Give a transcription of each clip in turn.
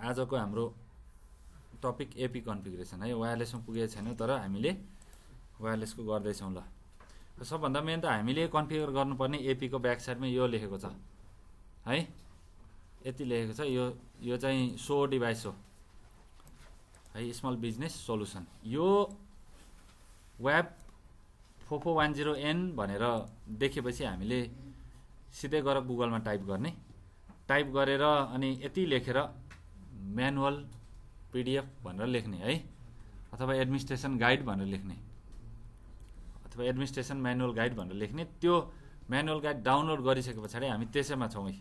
आजको हाम्रो topic AP configuration है। वायरलेसमा पुगेको छैन तर हामीले वायरलेसको गर्दैछौँ। ल सबभन्दा मेन त हामीले कन्फिगर गर्नुपर्ने एपी को ब्याक साइडमा यो लेखेको छ है, यति लेखेको छ। यो चाहिँ सो डिभाइस हो है, स्मल बिजनेस सोलुसन। यो वेब 4410N भनेर देखेपछि हामीले सिधै गएर गुगलमा टाइप गर्ने, टाइप गरेर अनि यति लेखेर म्यानुअल पीडीएफ भनेर लेख्ने है, अथवा एडमिनिस्ट्रेसन गाइड भनेर लेख्ने, अथवा एडमिनिस्ट्रेसन म्यानुअल गाइड भनेर लेख्ने। त्यो म्यानुअल गाइड डाउनलोड गरिसके पछाडि हामी त्यसैमा छौँ है।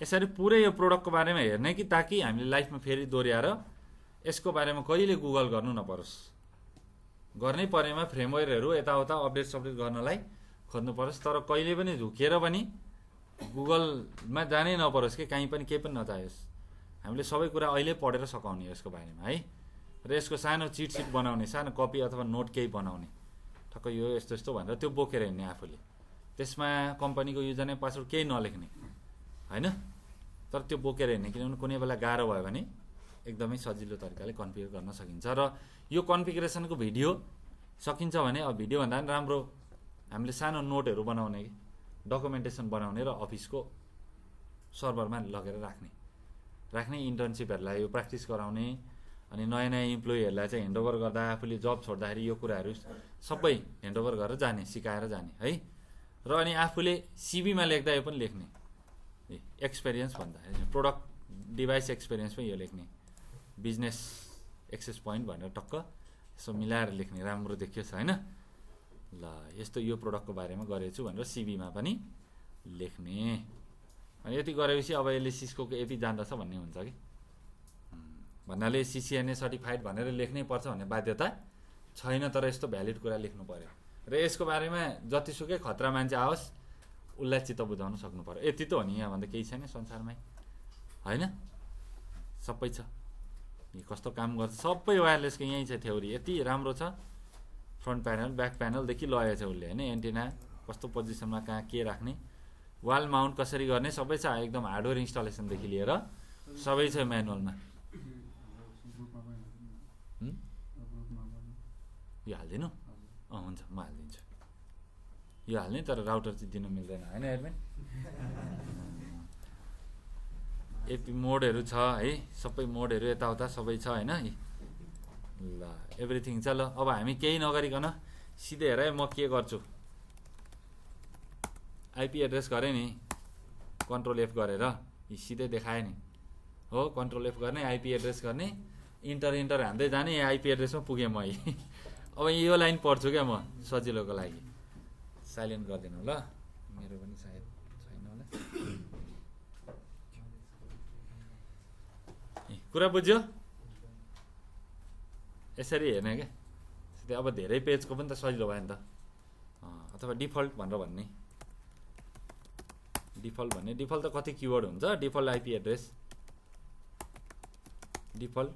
यसरी पुरै यो प्रोडक्टको बारेमा हेर्ने कि ताकि हामीले लाइफमा फेरि दोहोऱ्याएर यसको बारेमा कहिले गुगल गर्नु नपरोस्। गर्नै परेमा फ्रेमवेयरहरू यताउता अपडेट सपडेट गर्नलाई खोज्नु परोस्, तर कहिले पनि झुकेर पनि गुगलमा जानै नपरोस् कि कहीँ पनि केही पनि नचाहियोस्। हामीले सबै कुरा अहिले पढेर सकाउने यसको बारेमा है। र यसको सानो चिट सिट बनाउने, सानो कपी अथवा नोट केही बनाउने, ठक्क यो यस्तो यस्तो भनेर त्यो बोकेर हिँड्ने आफूले। त्यसमा कम्पनीको युजर नेम पासवर्ड केही नलेख्ने होइन, तर त्यो बोकेर हिँड्ने। किनभने कुनै बेला गाह्रो भयो भने एकदमै सजिलो तरिकाले कन्फिगर गर्न सकिन्छ। र यो कन्फिगरेसनको भिडियो सकिन्छ भने अब भिडियो भन्दा पनि राम्रो हामीले सानो नोटहरू बनाउने कि डकुमेन्टेसन बनाउने र अफिसको सर्भरमा लगेर राख्ने इन्टर्नसिपहरूलाई यो प्र्याक्टिस गराउने, अनि नयाँ नयाँ इम्प्लोइहरूलाई चाहिँ ह्यान्डओभर गर्दा आफूले जब छोड्दाखेरि यो कुराहरू सबै ह्यान्डओभर गरेर जाने, सिकाएर जाने है। र अनि आफूले सिभीमा लेख्दा यो पनि लेख्ने, एक्सपिरियन्स भन्दा प्रोडक्ट डिभाइस एक्सपिरियन्समा यो लेख्ने, बिजनेस एक्सेस पोइन्ट भनेर टक्क यसो मिलाएर लेख्ने, राम्रो देखियोस् होइन। ल यस्तो यो प्रोडक्टको बारेमा गरेको छु भनेर सिभीमा पनि लेख्ने। अनि यति गरेपछि अब यसले सिस्कोको एपी जान्दछ भन्ने हुन्छ कि, भन्नाले CCNA सर्टिफाइड भनेर लेख्नै पर्छ भन्ने बाध्यता छैन, तर यस्तो भ्यालिड कुरा लेख्नु पर्यो। र यसको बारेमा जतिसुकै खतरा मान्छे आओस् उसलाई चित्त बुझाउन सक्नु पर्यो। यति त हो नि, यहाँभन्दा केही छैन संसारमै होइन, सबै छ। कस्तो काम गर्छ सबै वायरलेसको यहीँ छ थ्योरी, यति राम्रो छ। फ्रन्ट प्यानल ब्याक प्यानलदेखि लगेको छ उसले होइन, एन्टिना कस्तो पोजिसनमा कहाँ के राख्ने, वाल माउन्ट कसरी गर्ने सबै छ। एकदम हार्डवेयर इन्स्टलेसनदेखि लिएर सबै छ म्यानुअलमा। यो हालिदिनु? हुन्छ म हालिदिन्छु। यो हाल्ने, तर राउटर चाहिँ दिनु मिल्दैन होइन एडमिन। एपी मोडहरू छ है, सबै मोडहरू यताउता सबै छ होइन। ल एभ्रिथिङ छ। ल अब हामी केही नगरिकन सिधै हेर म के गर्छु। आइपी एड्रेस गरेँ नि, कन्ट्रोल एफ गरेर सिधै देखाएँ नि हो। कन्ट्रोल एफ गर्ने, आइपी एड्रेस गर्ने, इन्टर हान्दै जाने, आइपी एड्रेसमा पुगेँ म। अब यो लाइन पढ्छु क्या म सजिलोको लागि। साइलेन्ट गरिदिनु ल, मेरो पनि सायद छैन होला। कुरा बुझ्यो? यसरी हेर्ने क्या सिधै। अब धेरै पेजको पनि त सजिलो भयो नि त। अथवा डिफल्ट भनेर भन्ने, डिफल्ट त कति किवर्ड हुन्छ। Default IP address, default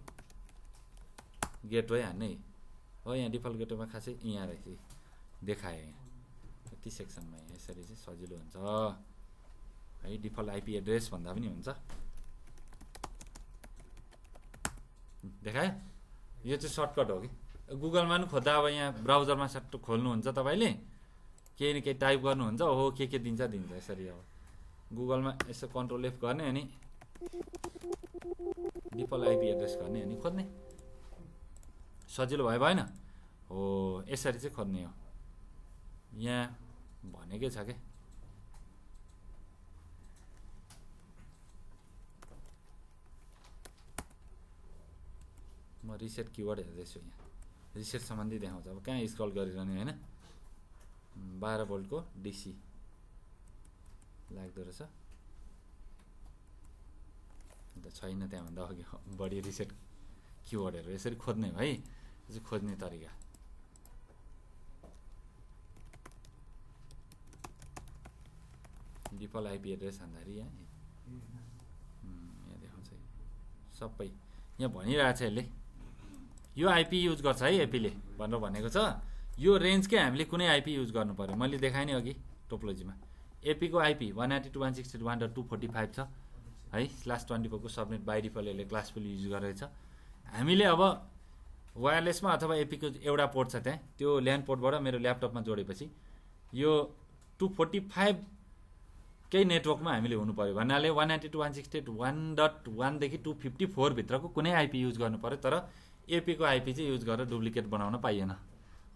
gateway हान्ने हो। यहाँ डिफल्ट गेटवेमा खासै यहाँ रहेछ देखाएँ, यहाँ यति सेक्सनमा यसरी चाहिँ सजिलो हुन्छ है। डिफल्ट आइपी एड्रेस भन्दा पनि हुन्छ, देखायो। यो चाहिँ सर्टकट हो कि, गुगलमा पनि खोज्दा अब यहाँ ब्राउजरमा सट्ट खोल्नुहुन्छ तपाईँले, केही न केही टाइप गर्नुहुन्छ, हो के दिन्छ यसरी। अब गुगलमा यसो कन्ट्रोल एफ गर्ने अनि डिफल्ट आइपी एड्रेस गर्ने अनि खोज्ने, सजिलो भयो भएन हो। यसरी चाहिँ खोज्ने हो। यहाँ भनेकै छ क्या, म रिसेट किवर्ड हेर्दैछु। यहाँ रिसेट सम्बन्धी देखाउँछ। अब कहाँ स्क्रल गरिरहने होइन। 12 भोल्टको डिसी लाग्दो रहेछ, अन्त छैन त्यहाँभन्दा अघि बढी रिसेट किवर्डहरू यसरी खोज्ने है। यो चाहिँ खोज्ने तरिका। डिफल्ट आइपी एड्रेस हान्दाखेरि यहाँ देखाउँछ सबै। यहाँ भनिरहेछ यसले यो आइपी युज गर्छ है एपीले भनेर भनेको छ। यो रेन्जकै हामीले कुनै आइपी युज गर्नु पर्यो। मैले देखाएँ नि अघि टोपोलोजीमा, एपी को आइपी 192.168.245 छ। है /24 को सबनेट बाई डिफल्ट यसले क्लासफुल युज गरेछ। हामीले अब वायरलेसमा अथवा एपीको एउटा पोर्ट छ त्यहाँ, त्यो ल्यान पोर्टबाट मेरो ल्यापटपमा जोडेपछि यो 245 केही नेटवर्कमा हामीले हुनु पर्यो भन्नाले 192.168.1 देखि 254 भित्रको कुनै आइपी युज गर्नु पर्यो। तर एपीको आइपी चाहिँ युज गरेर डुप्लिकेट बनाउन पाइएन।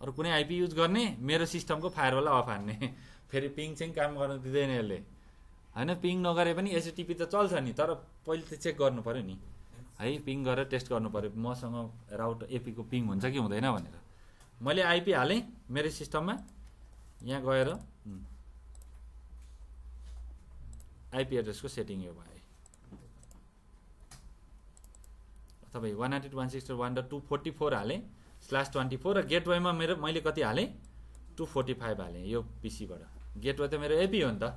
अरू कुनै आइपी युज गर्ने मेरो सिस्टमको फायरवाल अफ हान्ने, फेरि पिङ चाहिँ काम गर्न दिँदैन यसले हैन। पिङ नगरे पनि एचटीटीपी त चल्छ नि, तर पहिले त चेक गर्नु पर्यो नि है, पिङ गरेर टेस्ट गर्नु पर्यो मसँग राउटर एपीको पिङ हुन्छ कि हुँदैन भनेर। मैले आइपी हालेँ मेरो सिस्टममा, यहाँ गएर आइपी एड्रेसको सेटिङ यो भयो तपाईँ 192.168.244 हालेँ /24 र गेटवेमा मैले कति हालेँ 245 हालेँ यो पीसीबाट। गेटवे त मेरो एपी हो नि त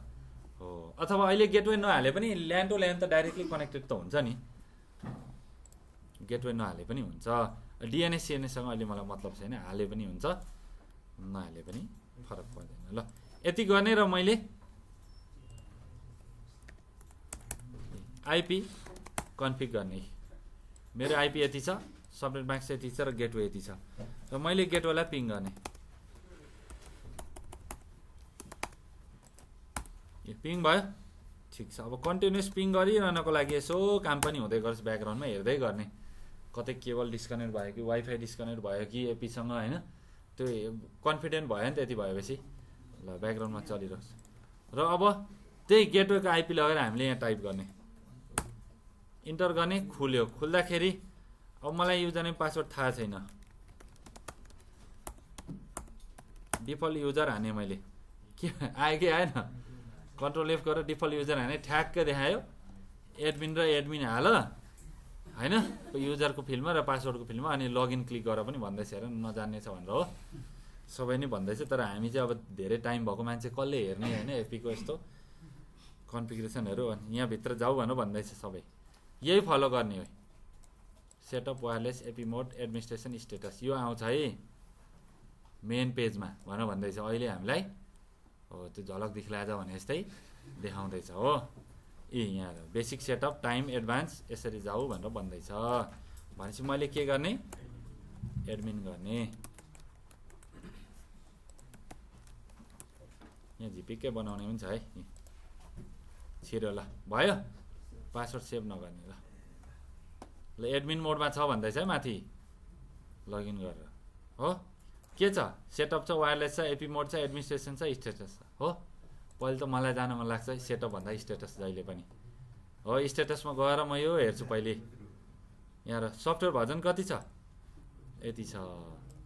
हो, अथवा अहिले गेटवे नहाले पनि ल्यान टु ल्यान त डाइरेक्टली कनेक्टेड त हुन्छ नि, गेटवे नहाले पनि हुन्छ। डिएनएस सिएनएससँग अहिले मलाई मतलब छैन, हाले पनि हुन्छ नहाले पनि फरक पर्दैन। ल यति गर्ने र मैले आइपी कन्फिग गर्ने, मेरो आइपी यति छ, सबनेट मास्क यति छ र गेटवे यति छ, र मैले गेटवेलाई पिङ गर्ने। यो पिङ भयो ठिक छ। अब कन्टिन्युस पिङ गरिरहनको लागि यसो काम पनि हुँदै गर्छ, ब्याकग्राउन्डमा हेर्दै गर्ने कतै केबल डिस्कनेक्ट भयो कि वाइफाई डिस्कनेक्ट भयो कि एपीसँग हैन, त्यो कन्फिडेन्ट भयो नि त। यति भएपछि ल ब्याकग्राउन्डमा चलिरहन्छ। र अब त्यही गेटवेको आइपी लगेर हामीले यहाँ टाइप गर्ने, इन्टर गर्ने, खुल्यो। खुल्दाखेरि अब मलाई युजर नेम पासवर्ड थाहा छैन, डिफल्ट युजर हाने मैले, के आयो कि आएन, कन्ट्रोल एफ गरेर डिफल्ट युजर हाने, ठ्याक्क देखायो एडमिन र एडमिन हाल हैन युजरको फिल्डमा र पासवर्डको फिल्डमा, अनि लगइन क्लिक गरेर पनि भन्दैछ हेर नजान्ने छ भनेर हो, सबै नै भन्दैछ। तर हामी चाहिँ अब धेरै टाइम भएको मान्छे कसले हेर्ने हैन एपीको यस्तो कन्फिगरेसनहरू, यहाँभित्र जाऊ भनेर भन्दैछ सबै, यही फलो गर्ने हो। सेटअप वायरलेस एपी मोड एडमिनिस्ट्रेसन स्टेटस यो आउँछ है मेन पेजमा भनेर भन्दैछ। अहिले हामीलाई हो त्यो झलक दिखलाजा भने जस्तै देखाउँदैछ हो, यहाँ बेसिक सेटअप टाइम एडभान्स यसरी जाऊ भनेर भन्दैछ। भनेपछि मैले के गर्ने, एडमिन गर्ने, यहाँ झिपिक्कै बनाउने पनि छ है, छिरो ल भयो, पासवर्ड सेभ नगर्ने ल। ल एडमिन मोडमा छ भन्दैछ है माथि, लगइन गरेर हो। के छ सेटअप छ, वायरलेस छ, एपी मोड छ, एडमिनिस्ट्रेसन छ, स्टेटस छ हो। पहिले त मलाई जान मन लाग्छ सेटअप भन्दा स्टेटस जहिले पनि हो। स्टेटसमा गएर म यो हेर्छु पहिले, यहाँ र सफ्टवेयर भर्जन कति छ यति छ,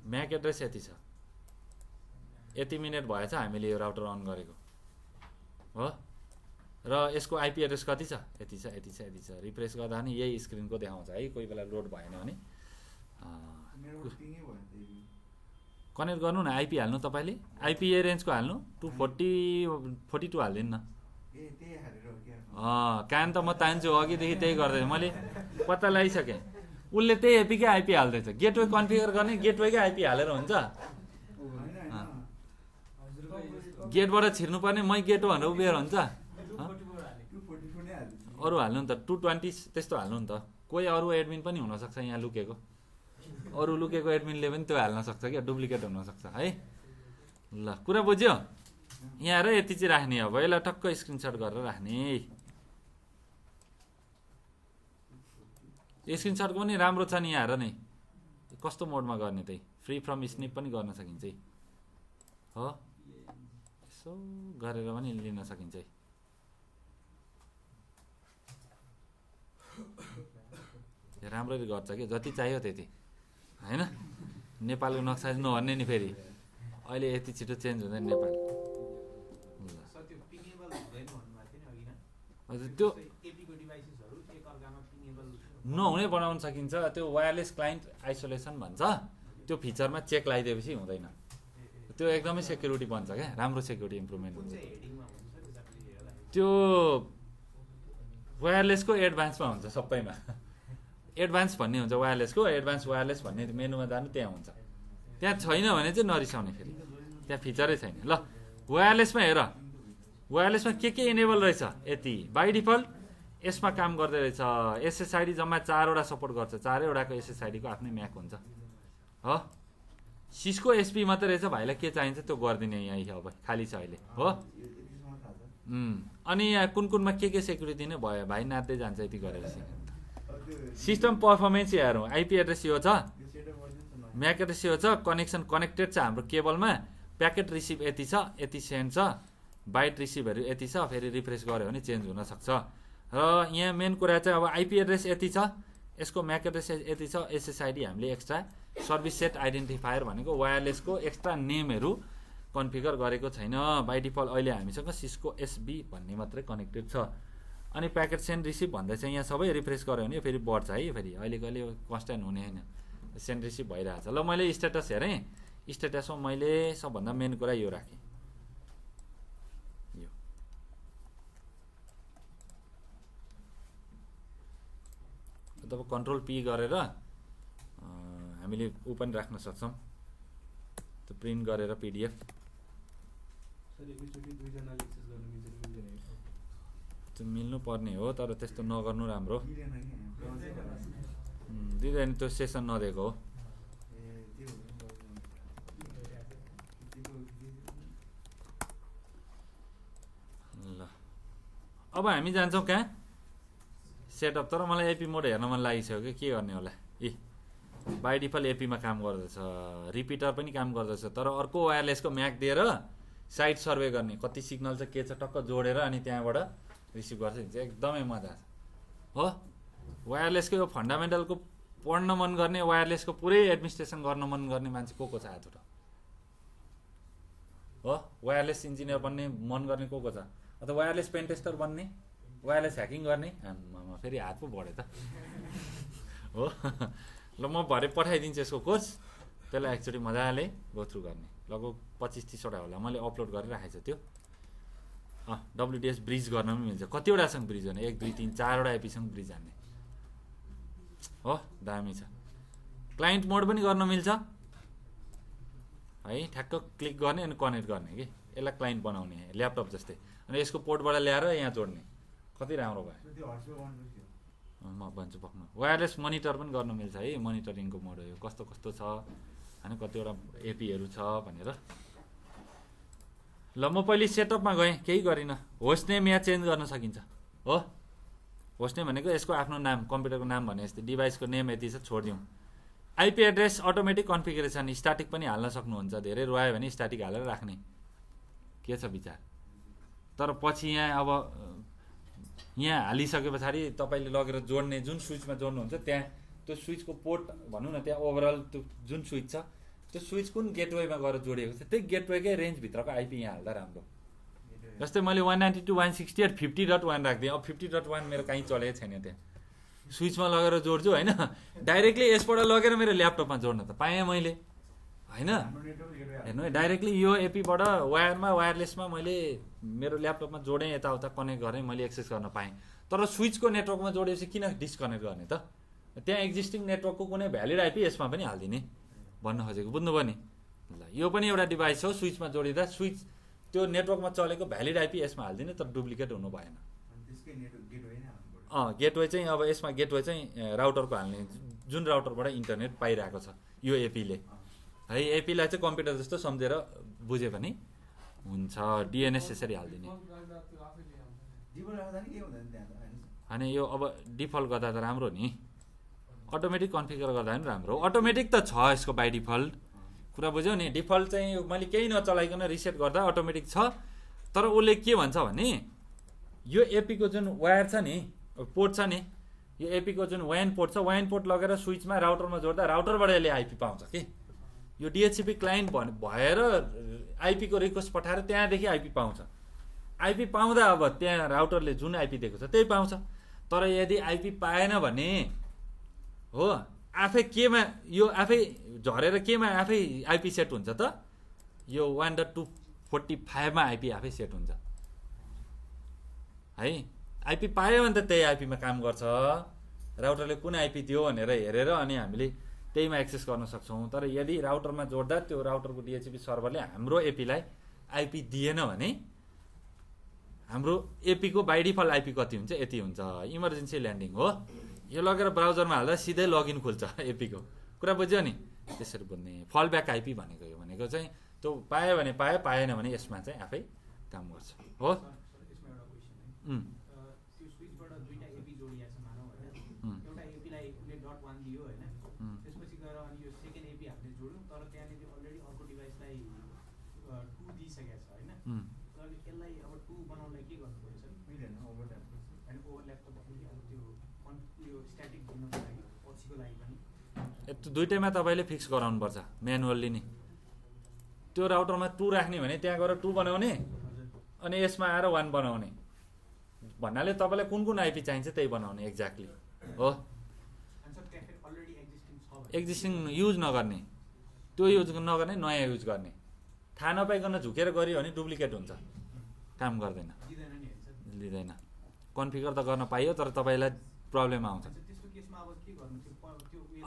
म्याक एड्रेस यति छ, यति मिनेट भएछ हामीले यो राउटर अन गरेको हो, र यसको आइपी एड्रेस कति छ यति छ यति छ यति छ। रिफ्रेस गर्दा नि यही स्क्रिनको देखाउँछ है, कोही बेला लोड भएन भने कनेक्ट गर्नु न, आइपी हाल्नु तपाईँले, आइपी ए रेन्जको हाल्नु 242 हालिदिनु न। कान त म तान्छु अघिदेखि त्यही गर्दैछ, मैले पत्ता लगाइसकेँ उसले त्यही एपीकै आइपी हाल्दैछ। गेटवे कन्फिगर गर्ने गेटवेकै आइपी हालेर हुन्छ, गेटबाट छिर्नुपर्ने मै गेट भनेर उभिएर हुन्छ, अरू हाल्नु नि त 220 त्यस्तो हाल्नु नि त। कोही अरू एडमिन पनि हुनसक्छ यहाँ लुकेको, अरू लुकेको एडमिनले पनि त्यो हाल्न सक्छ क्या, डुप्लिकेट हुनसक्छ है। ल कुरा बुझ्यो, यहाँ र यति चाहिँ राख्ने, अब यसलाई टक्क स्क्रिनसट गरेर राख्ने। स्क्रिनसटको पनि राम्रो छ नि, यहाँ हेर नै कस्तो मोडमा गर्ने, त्यही फ्री फ्रम स्निप पनि गर्न सकिन्छ है हो, यसो गरेर पनि लिन सकिन्छ है। राम्ररी गर्छ कि जति चाहियो त्यति हैन। नेपालको नक्सा नभन्ने नि, फेरि अहिले यति छिटो चेन्ज हुँदैन नेपाल। हजुर त्यो नहुने बनाउन सकिन्छ, त्यो वायरलेस क्लाइन्ट आइसोलेसन भन्छ, त्यो फिचरमा चेक लगाइदिएपछि हुँदैन, त्यो एकदमै सेक्युरिटी बन्छ क्या, राम्रो सेक्युरिटी इम्प्रुभमेन्ट हुन्छ। त्यो वायरलेसको एडभान्समा हुन्छ सबैमा, एडभान्स भन्ने हुन्छ वायरलेसको, एडभान्स वायरलेस भन्ने मेनुमा जानु त्यहाँ हुन्छ, त्यहाँ छैन भने चाहिँ नरिसाउने, फेरि त्यहाँ फिचरै छैन। ल वायरलेसमा हेर, वायरलेसमा के इनेबल रहेछ यति, बाई डिफल्ट यसमा काम गर्दै रहेछ। एसएसआइडी जम्मा 4वटा सपोर्ट गर्छ, 4वटाको एसएसआइडीको आफ्नै म्याक हुन्छ हो। सिस्को एसपी मात्रै रहेछ, भाइलाई के चाहिन्छ त्यो गरिदिने यहाँ अब खाली छ अहिले हो। अनि यहाँ कुनमा के सेक्युरिटी नै भयो, भाइ नाच्दै जान्छ यति गरेर। सिस्टम पर्फर्मेन्स हेरौँ, आइपी एड्रेस यो छ, म्याक एड्रेस यो छ, कनेक्सन कनेक्टेड छ हाम्रो केबलमा, प्याकेट रिसिभ यति छ, यति सेन्ड छ, बाइट रिसिभहरू यति छ, फेरि रिफ्रेस गऱ्यो भने चेन्ज हुनसक्छ। र यहाँ मेन कुरा चाहिँ अब आइपी एड्रेस यति छ, यसको म्याक एड्रेस यति छ, एसएसआइडी हामीले एक्स्ट्रा सर्भिस सेट आइडेन्टिफायर भनेको वायरलेसको एक्स्ट्रा नेमहरू कन्फिगर गरेको छैन। बाई डिफल्ट अहिले हामीसँग सिस्को एसबी भन्ने मात्रै कनेक्टेड छ। अनि प्याकेट सेन्ड रिसिभ भन्दा चाहिँ यहाँ सबै रिफ्रेस गऱ्यो भने फेरि बढ्छ है, फेरि अहिले कहिले कन्स्ट्यान्ट हुने होइन, सेन्ड रिसिभ भइरहेछ। ल मैले स्ट्याटस हेरेँ, स्ट्याटसमा मैले सबभन्दा मेन कुरा यो राखेँ, यो तब कन्ट्रोल पी गरेर हामीले ऊ पनि राख्न सक्छौँ, त्यो प्रिन्ट गरेर पिडिएफ। त्यो मिल्नु पर्ने हो, तर त्यस्तो नगर्नु राम्रो दिँदैन, त्यो सेसन नदिएको हो। ल अब हामी जान्छौँ कहाँ, सेटअप। तर मलाई एपी मोड हेर्न मन लागिसक्यो कि के गर्ने होला। बाई डिफल्ट एपीमा काम गर्दछ, रिपिटर पनि काम गर्दछ, तर अर्को वायरलेसको म्याक दिएर साइट सर्वे गर्ने, कति सिग्नल छ के छ टक्क जोडेर अनि त्यहाँबाट रिसिभ गर्छ, एकदमै मजा हो। वायरलेसको यो फन्डामेन्टलको पढ्न मन गर्ने, वायरलेसको पुरै एडमिनिस्ट्रेसन गर्न मन गर्ने मान्छे को छ हात उठाऊ हो। वायरलेस इन्जिनियर बन्ने मन गर्ने को छ, अथवा वायरलेस पेन टेस्टर बन्ने, वायरलेस ह्याकिङ गर्ने, फेरि हात पो बढ्यो त हो। ल म भरे पठाइदिन्छु यसको कोर्स, त्यसलाई एकचोटि मजाले गो थ्रु गर्ने, लगभग 25-30वटा होला मैले अपलोड गरेर राखेको छु त्यो। डब्लुडिएस ब्रिज गर्न पनि मिल्छ, कतिवटासँग ब्रिज गर्ने, 1 2 3 4वटा एपीसँग ब्रिज हान्ने हो, दामी छ। क्लाइन्ट मोड पनि गर्न मिल्छ है, ठ्याक्क क्लिक गर्ने अनि कनेक्ट गर्ने कि, यसलाई क्लाइन्ट बनाउने ल्यापटप जस्तै, अनि यसको पोर्टबाट ल्याएर यहाँ जोड्ने, कति राम्रो भयो। म भन्छु पक्न, वायरलेस मोनिटर पनि गर्न मिल्छ है, मोनिटरिङको मोड हो यो, कस्तो कस्तो छ होइन, कतिवटा एपीहरू छ भनेर। ल म पहिले सेटअपमा गएँ, केही गरिनँ, होस्ट नेम यहाँ चेन्ज गर्न सकिन्छ हो। होस्ट नेम भनेको यसको आफ्नो नाम, कम्प्युटरको नाम भने जस्तै, डिभाइसको नेम यति छ छोडिदिउँ। IP address automatic configuration, static पनि हाल्न सक्नुहुन्छ, धेरै रोयो भने स्ट्याटिक हालेर राख्ने, के छ विचार। तर पछि यहाँ अब यहाँ हालिसके पछाडि तपाईँले लगेर जोड्ने, जुन स्विचमा जोड्नुहुन्छ त्यहाँ त्यो स्विचको पोर्ट भनौँ न, त्यहाँ ओभरअल त्यो जुन स्विच छ त्यो स्विच कुन गेटवेमा गएर जोडिएको छ, त्यही गेटवेकै रेन्जभित्रको आइपी यहाँ हाल्दा राम्रो। जस्तै मैले 192.168.50.1 राख्दिएँ, अब 50.1 मेरो कहीँ चलेको छैन, त्यहाँ स्विचमा लगेर जोड्छु होइन, डाइरेक्टली यसबाट लगेर मेरो ल्यापटपमा जोड्न त पाएँ मैले होइन। हेर्नु है, डाइरेक्टली यो एपीबाट वायरमा वायरलेसमा मैले मेरो ल्यापटपमा जोडेँ, यताउता कनेक्ट गरेँ, मैले एक्सेस गर्न पाएँ। तर स्विचको नेटवर्कमा जोडेपछि किन डिस्कनेक्ट गर्ने त, त्यहाँ एक्जिस्टिङ नेटवर्कको कुनै भ्यालिड आइपी यसमा पनि हालिदिने भन्न खोजेको, बुझ्नुभयो नि। ल यो पनि एउटा डिभाइस हो, स्विचमा जोडिँदा स्विच त्यो नेटवर्कमा चलेको भ्यालिड आइपी यसमा हालिदिने, तर डुप्लिकेट हुनु भएन। गेटवे चाहिँ अब यसमा गेटवे चाहिँ राउटरको हाल्ने, जुन राउटरबाट इन्टरनेट पाइरहेको छ यो एपीले है। एपीलाई चाहिँ कम्प्युटर जस्तो सम्झेर बुझे पनि हुन्छ, डिएनएस यसरी हालिदिने। अनि यो अब डिफल्ट गर्दा त राम्रो नि, अटोमेटिक कन्फिगर गर्दा पनि राम्रो। अटोमेटिक त छ यसको बाई डिफल्ट, कुरा बुझ्यौ नि। डिफल्ट चाहिँ मैले केही नचलाइकन रिसेट गर्दा अटोमेटिक छ, तर उसले के भन्छ भने यो एपीको जुन वायर छ नि, पोर्ट छ नि, यो एपीको जुन वान पोर्ट छ, वान पोर्ट लगेर स्विचमा राउटरमा जोड्दा राउटरबाट यसले आइपी पाउँछ कि। यो डिएचसिपी क्लाइन्ट भएर आइपीको रिक्वेस्ट पठाएर त्यहाँदेखि आइपी पाउँछ। आइपी पाउँदा अब त्यहाँ राउटरले जुन आइपी दिएको छ त्यही पाउँछ। तर यदि आइपी पाएन भने हो आफै केमा यो आफै झरेर केमा आफै आइपी सेट हुन्छ त, यो 1.245 मा आइपी आफै सेट हुन्छ है। आइपी पायो भने त त्यही आइपीमा काम गर्छ, राउटरले कुन आइपी दियो भनेर हेरेर अनि हामीले त्यहीमा एक्सेस गर्न सक्छौँ। तर यदि राउटरमा जोड्दा त्यो राउटरको डिएचसिपी सर्भरले हाम्रो एपीलाई आइपी दिएन भने हाम्रो एपीको बाई डिफल्ट आइपी कति हुन्छ, यति हुन्छ, इमर्जेन्सी ल्यान्डिङ हो। यो लगेर ब्राउजरमा हाल्दा सिधै लगइन खुल्छ एपीको, कुरा बुझ्यो नि। त्यसरी बुझ्ने फल ब्याक आइपी भनेको यो भनेको चाहिँ त्यो पायो भने पायो, पाएन भने यसमा चाहिँ आफै काम गर्छ हो। दुइटैमा तपाईँले फिक्स गराउनुपर्छ म्यानुअल्ली नै। त्यो राउटरमा 2 राख्ने भने त्यहाँ गएर 2 बनाउने अनि यसमा आएर 1 बनाउने भन्नाले तपाईँलाई कुन कुन आइपी चाहिन्छ त्यही बनाउने एक्ज्याक्टली हो। एक्जिस्टिङ युज नगर्ने, त्यो युज नगर्ने, नयाँ युज गर्ने। थाहा नपाइकन झुकेर गऱ्यो भने डुप्लिकेट हुन्छ, काम गर्दैन, लिँदैन। कन्फिगर त गर्न पाइयो तर तपाईँलाई प्रब्लम आउँछ।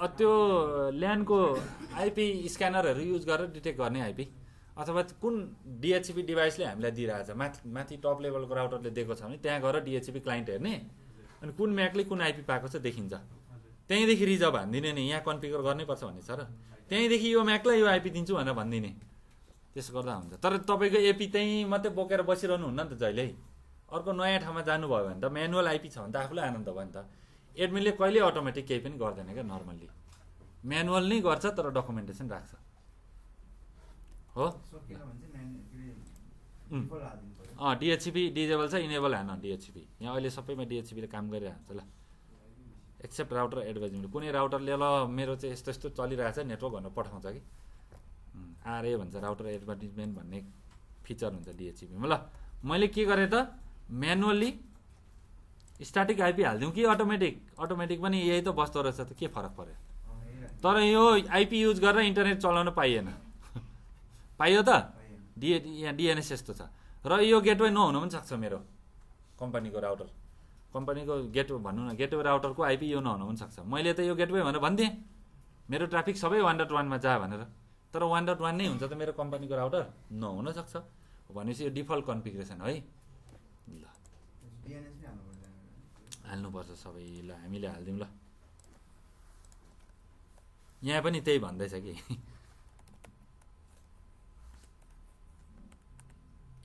त्यो ल्यान्डको आइपी स्क्यानरहरू युज गरेर डिटेक्ट गर्ने आइपी, अथवा कुन डिएचसिपी डिभाइसले हामीलाई दिइरहेछ, माथि टप लेभलको राउटरले दिएको छ भने त्यहाँ गएर डिएचसिपी क्लाइन्ट हेर्ने अनि कुन म्याकले कुन आइपी पाएको छ देखिन्छ। त्यहीँदेखि रिजर्भ हानिदिने नि, यहाँ कन्फिगर गर्नैपर्छ भन्ने छ र त्यहीँदेखि यो म्याकलाई यो आइपी दिन्छु भनेर भनिदिने, त्यसो गर्दा हुन्छ। तर तपाईँको एपी त्यहीँ मात्रै बोकेर बसिरहनु हुन्न नि त जहिल्यै। अर्को नयाँ ठाउँमा जानुभयो भने त म्यानुअल आइपी छ भने त आफूलाई आनन्द भयो नि त। एडमिनले कहिले अटोमेटिक केही पनि गर्दैन क्या, नर्मल्ली म्यानुअल नै गर्छ तर डकुमेन्टेसन राख्छ हो। डिएचसिपी डिजेबल छ, इनेबल हान डिएचसिपी। यहाँ अहिले सबैमा डिएचसिपीले काम गरिरहेको छ ल, एक्सेप्ट राउटर एडभाइजमेन्ट। कुनै राउटरले ल मेरो चाहिँ यस्तो यस्तो चलिरहेछ नेटवर्क भनेर पठाउँछ कि आरए भन्छ, राउटर एडभाइजमेन्ट भन्ने फिचर हुन्छ डिएचसिपीमा। ल मैले के गरेँ त म्यानुअल्ली स्ट्याटिक आइपी हालिदिउँ कि अटोमेटिक पनि यही त बस्दो रहेछ त, के फरक पर्यो। तर यो आइपी युज गरेर इन्टरनेट चलाउन पाइएन, पाइयो त। यहाँ डिएनएस यस्तो छ र यो गेटवे नहुन पनि सक्छ। मेरो कम्पनीको राउटर, कम्पनीको गेटवे भनौँ न, गेटवे राउटरको आइपी यो नहुन पनि सक्छ। मैले त यो गेटवे भनेर भनिदिएँ, मेरो ट्राफिक सबै 1.1मा जा भनेर, तर 1.1 नै हुन्छ त मेरो कम्पनीको राउटर, नहुन सक्छ भनेपछि यो डिफल्ट कन्फिगरेसन है। ल हाल्नुपर्छ सबै। ल हामीले हालिदिउँ ल, यहाँ पनि त्यही भन्दैछ कि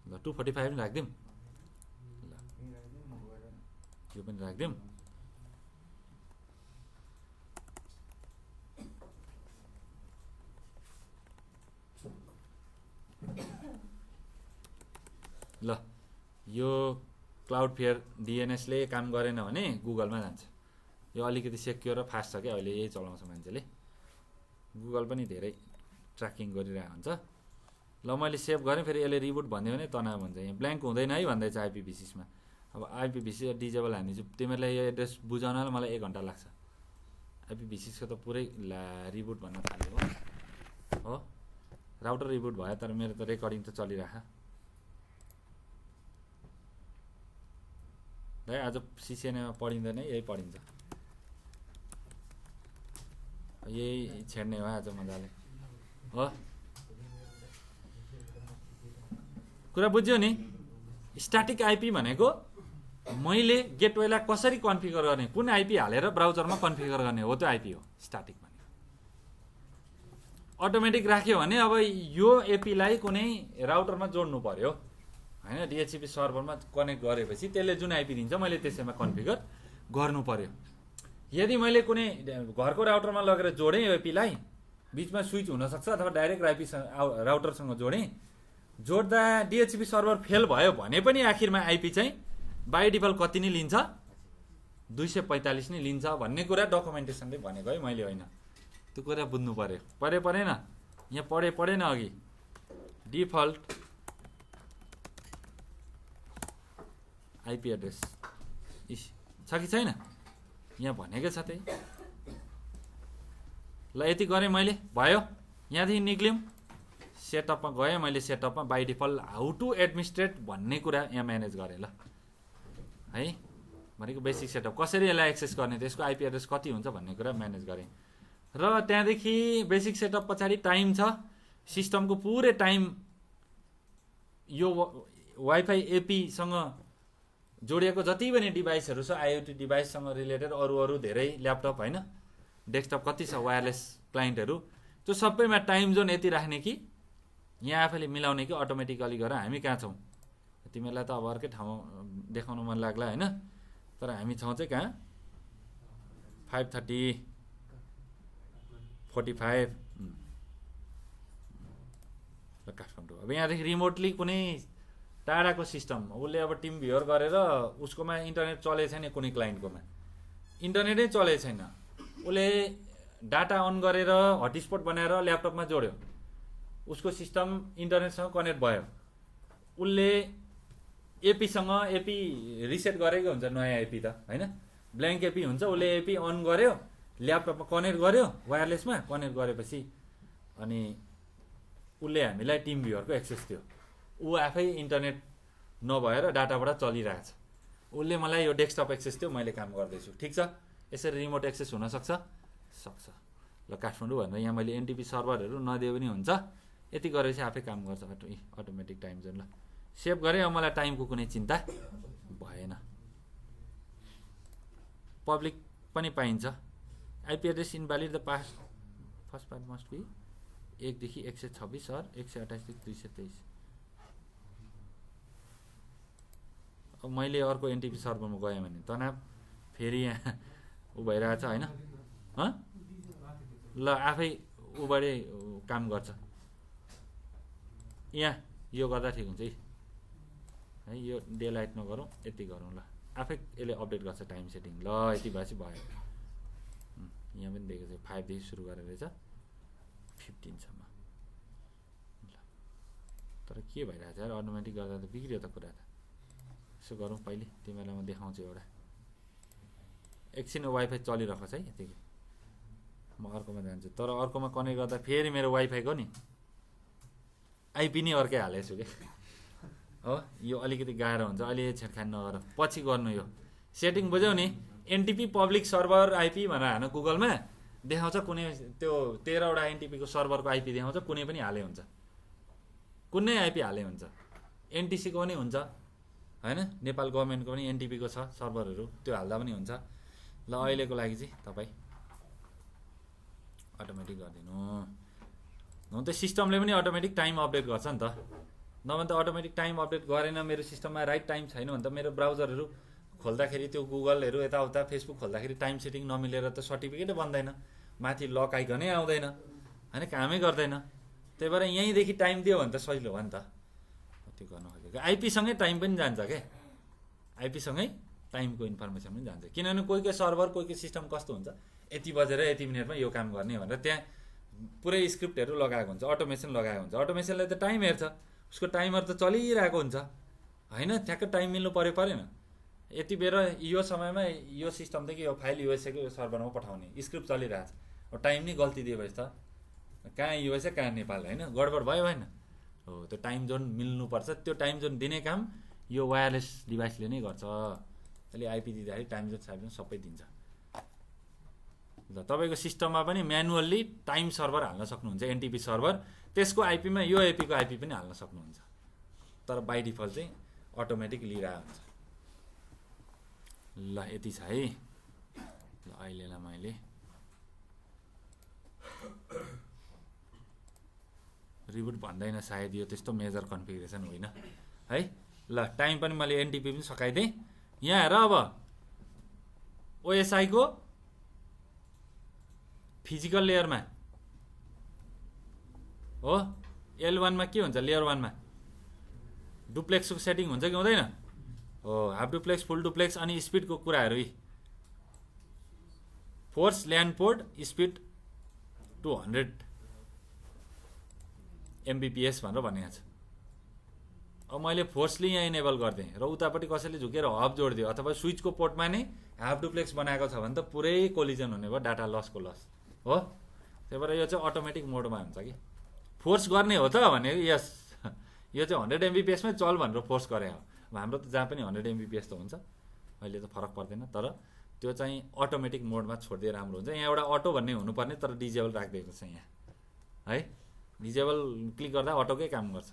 ल 245 पनि राखिदिउँ। ल यो पनि राखिदिउँ। ल यो क्लाउडफेयर डिएनएसले काम गरेन भने गुगलमा जान्छ। यो अलिकति सेक्योर र फास्ट छ क्या, अहिले यही चलाउँछ मान्छेले। गुगल पनि धेरै ट्र्याकिङ गरिरहेको हुन्छ। ल मैले सेभ गरेँ, फेरि यसले रिबुट भनिदियो भने तनाव हुन्छ। यहाँ ब्ल्याङ्क हुँदैन है भन्दैछ आइपिभिसिसमा। अब आइपिभिसी डिजेबल हानिदिन्छु, तिमीहरूलाई यो एड्रेस बुझाउनलाई मलाई 1 घन्टा लाग्छ। आइपिभिसिसको त पुरै रिबुट भन्न थाल्यो हो। राउटर रिबुट भयो तर मेरो त रेकर्डिङ त चलिरहेको है। आज सिसिएनएमा पढिँदैन, यही पढिन्छ, यही छेड्ने हो आज मजाले हो। कुरा बुझ्यो नि। स्ट्याटिक आइपी भनेको मैले गेटवेलाई कसरी कन्फिगर गर्ने, कुन आइपी हालेर ब्राउजरमा कन्फिगर गर्ने हो, त्यो आइपी हो स्ट्याटिक भनेको। अटोमेटिक राख्यो भने अब यो एपीलाई कुनै राउटरमा जोड्नु पर्यो हैन, डिएचसिपी सर्भरमा कनेक्ट गरेपछि त्यसले जुन आइपी दिन्छ मैले त्यसैमा कन्फिगर गर्नु पर्यो। यदि मैले कुनै घरको राउटरमा लगेर जोडेँ यो एपीलाई, बिचमा स्विच हुनसक्छ अथवा डाइरेक्ट राउटरसँग जोड्दा डिएचसिपी सर्भर फेल भयो भने पनि आखिरमा आइपी चाहिँ बाई डिफल्ट कति नै लिन्छ, 245 नै लिन्छ भन्ने कुरा डकुमेन्टेसनले भनेको है, मैले होइन। त्यो कुरा बुझ्नु पर्यो। परेन यहाँ पढेन अघि डिफल्ट आइपी एड्रेस छ कि छैन, यहाँ भनेकै छ त्यही। ल यति गरेँ मैले, भयो। यहाँदेखि निक्ल्यौँ, सेटअपमा गएँ मैले। सेटअपमा by default how to administrate भन्ने कुरा यहाँ म्यानेज गरेँ ल है, भनेको बेसिक सेटअप कसरी यसलाई एक्सेस गर्ने, त्यसको आइपी एड्रेस कति हुन्छ भन्ने कुरा म्यानेज गरेँ। र त्यहाँदेखि बेसिक सेटअप पछाडि टाइम छ, सिस्टमको पुरै टाइम यो वाइफाई एपीसँग जोडिएको जति पनि डिभाइसहरू छ आइओटी डिभाइससँग रिलेटेड अरू धेरै ल्यापटप होइन डेस्कटप कति छ वायरलेस क्लाइन्टहरू, त्यो सबैमा टाइम जोन यति राख्ने कि यहाँ आफैले मिलाउने कि अटोमेटिकली गरेर हामी कहाँ छौँ। तिमीहरूलाई त अब अर्कै ठाउँ देखाउन मन लाग्ला होइन, तर हामी छौँ चाहिँ कहाँ 530 45 काठमाडौँ। अब यहाँदेखि रिमोटली कुनै टाढाको सिस्टम उसले अब टिम भ्युअर गरेर उसकोमा इन्टरनेट चलेको छैन, कुनै क्लाइन्टकोमा इन्टरनेटै चलेको छैन, उसले डाटा अन गरेर हटस्पट बनाएर ल्यापटपमा जोड्यो, उसको सिस्टम इन्टरनेटसँग कनेक्ट भयो, उसले एपीसँग एपी रिसेट गरेको हुन्छ, नयाँ एपी त होइन ब्ल्याङ्क एपी हुन्छ, उसले एपी अन गर्यो ल्यापटपमा कनेक्ट गर्यो वायरलेसमा कनेक्ट गरेपछि अनि उसले हामीलाई टिम भ्युअरको एक्सेस दियो, ऊ आफै इन्टरनेट नभएर डाटाबाट चलिरहेछ, उसले मलाई यो डेस्कटप एक्सेस दियो, मैले काम गर्दैछु, ठिक छ। यसरी रिमोट एक्सेस हुनसक्छ सक्छ। ल काठमाडौँ भनेर यहाँ मैले एनटिपी सर्भरहरू नदिए पनि हुन्छ, यति गरेपछि आफै काम गर्छ अटोमेटिक टाइम जोन। ल सेभ गरेँ, अब मलाई टाइमको कुनै चिन्ता भएन। पब्लिक पनि पाइन्छ। IP address invalid the pass first part must be 1 देखि 126 और 128 देखि 223। अब मैले अर्को एनटिपी सर्भरमा गएँ भने तनाव फेरि यहाँ ऊ भइरहेछ होइन, ल आफै ऊबाटै काम गर्छ। यहाँ यो गर्दा ठिक हुन्छ है, यो डे लाइट नगरौँ, यति गरौँ, ल आफै यसले अपडेट गर्छ टाइम सेटिङ। ल यति भएपछि भयो। यहाँ पनि दिएको छ 5 देखि सुरु गरेर रहेछ 15 सम्म। ल तर के भइरहेछ यार, अटोमेटिक गर्दा त बिग्रियो त कुरा त। यसो गरौँ पहिले, तिमीलाई म देखाउँछु एउटा, एकछिन वाइफाई चलिरहेको छ है यतिकै, म अर्कोमा जान्छु। तर अर्कोमा कनेक्ट गर्दा फेरि मेरो वाइफाईको नि आइपी नै अर्कै हालेछु कि हो, यो अलिकति गाह्रो हुन्छ, अहिले छेडखानी नगर, पछि गर्नु। यो सेटिङ बुझ्यौ नि, एनटिपी पब्लिक सर्भर आइपी भनेर हान गुगलमा, देखाउँछ कुनै त्यो 13वटा एनटिपीको सर्भरको आइपी देखाउँछ, कुनै पनि हाले हुन्छ, कुनै आइपी हाले हुन्छ, एनटिसीको पनि हुन्छ होइन, नेपाल गभर्मेन्टको पनि एनटिपीको छ सर्भरहरू, त्यो हाल्दा पनि हुन्छ। ल अहिलेको लागि चाहिँ तपाईँ अटोमेटिक गरिदिनु, हुन त सिस्टमले पनि अटोमेटिक टाइम अपडेट गर्छ नि त, नभए त अटोमेटिक टाइम अपडेट गरेन मेरो सिस्टममा, राइट टाइम छैन भने त मेरो ब्राउजरहरू खोल्दाखेरि त्यो गुगलहरू यताउता फेसबुक खोल्दाखेरि टाइम सेटिङ नमिलेर त सर्टिफिकेटै बन्दैन, माथि लक आइकनै आउँदैन होइन, कामै गर्दैन। त्यही भएर यहीँदेखि टाइम दियो भने त सजिलो भयो नि त, त्यो गर्नु खोजेको। आइपीसँगै टाइम पनि जान्छ क्या, आइपीसँगै टाइमको इन्फर्मेसन पनि जान्छ, किनभने कोही कोही सर्भर कोही कोही सिस्टम कस्तो हुन्छ, यति बजेर यति मिनटमा यो काम गर्ने भनेर त्यहाँ पुरै स्क्रिप्टहरू लगाएको हुन्छ, अटोमेसन लगाएको हुन्छ, अटोमेसनले त टाइम हेर्छ, उसको टाइमर त चलिरहेको हुन्छ होइन, ठ्याक्क टाइम मिल्नु परेन, यति बेर यो समयमा यो सिस्टमदेखि यो फाइल युएसएको यो सर्भरमा पठाउने स्क्रिप्ट चलिरहेछ, अब टाइम नै गल्ती दिएपछि त कहाँ युएसए कहाँ नेपाल होइन, गडबड भयो भएन हो। त्यो टाइम जोन मिल्नुपर्छ, त्यो टाइम जोन दिने काम यो वायरलेस डिभाइसले नै गर्छ, त्यसले आइपी दिँदाखेरि टाइम जोन साइड जोन सबै दिन्छ। ल तपाईँको सिस्टममा पनि म्यानुअल्ली टाइम सर्भर हाल्न सक्नुहुन्छ, एनटिपी सर्भर, त्यसको आइपीमा यो एपीको आइपी पनि हाल्न सक्नुहुन्छ, तर बाई डिफल्ट चाहिँ अटोमेटिक लिइरहेको हुन्छ। ल यति छ है, ल अहिलेलाई मैले रिबुट भन्दैन, सायद यो त्यस्तो मेजर कन्फिगरेसन होइन है। ल टाइम पनि मैले एनटिपी पनि सकाइदिएँ। यहाँ हेर, अब ओएसआईको फिजिकल लेयरमा हो, L1मा के हुन्छ, लेयर 1मा डुप्लेक्सको सेटिङ हुन्छ कि हुँदैन हो, हाफ डुप्लेक्स फुल डुप्लेक्स अनि स्पिडको कुराहरू, force land port speed 200 Mbps भनेर भनेको छ। अब मैले फोर्सली यहाँ इनेबल गरिदिएँ र उतापट्टि कसैले झुकेर हब जोडिदियो अथवा स्विचको पोर्टमा नै हाफ डुप्लेक्स बनाएको छ भने त पुरै कोलिजन हुने भयो, डाटा लसको लस हो। त्यही भएर यो चाहिँ अटोमेटिक मोडमा हुन्छ कि, फोर्स गर्ने हो त भने यस, यो चाहिँ 100 Mbps मै चल भनेर फोर्स गरे हो। हाम्रो त जहाँ पनि 100 Mbps त हुन्छ, अहिले त फरक पर्दैन, तर त्यो चाहिँ अटोमेटिक मोडमा छोडिदिए राम्रो हुन्छ। यहाँ एउटा अटो भन्ने हुनुपर्ने, तर डिजेबल राखिदिएको छ यहाँ है, डिजेबल क्लिक गर्दा अटोकै काम गर्छ,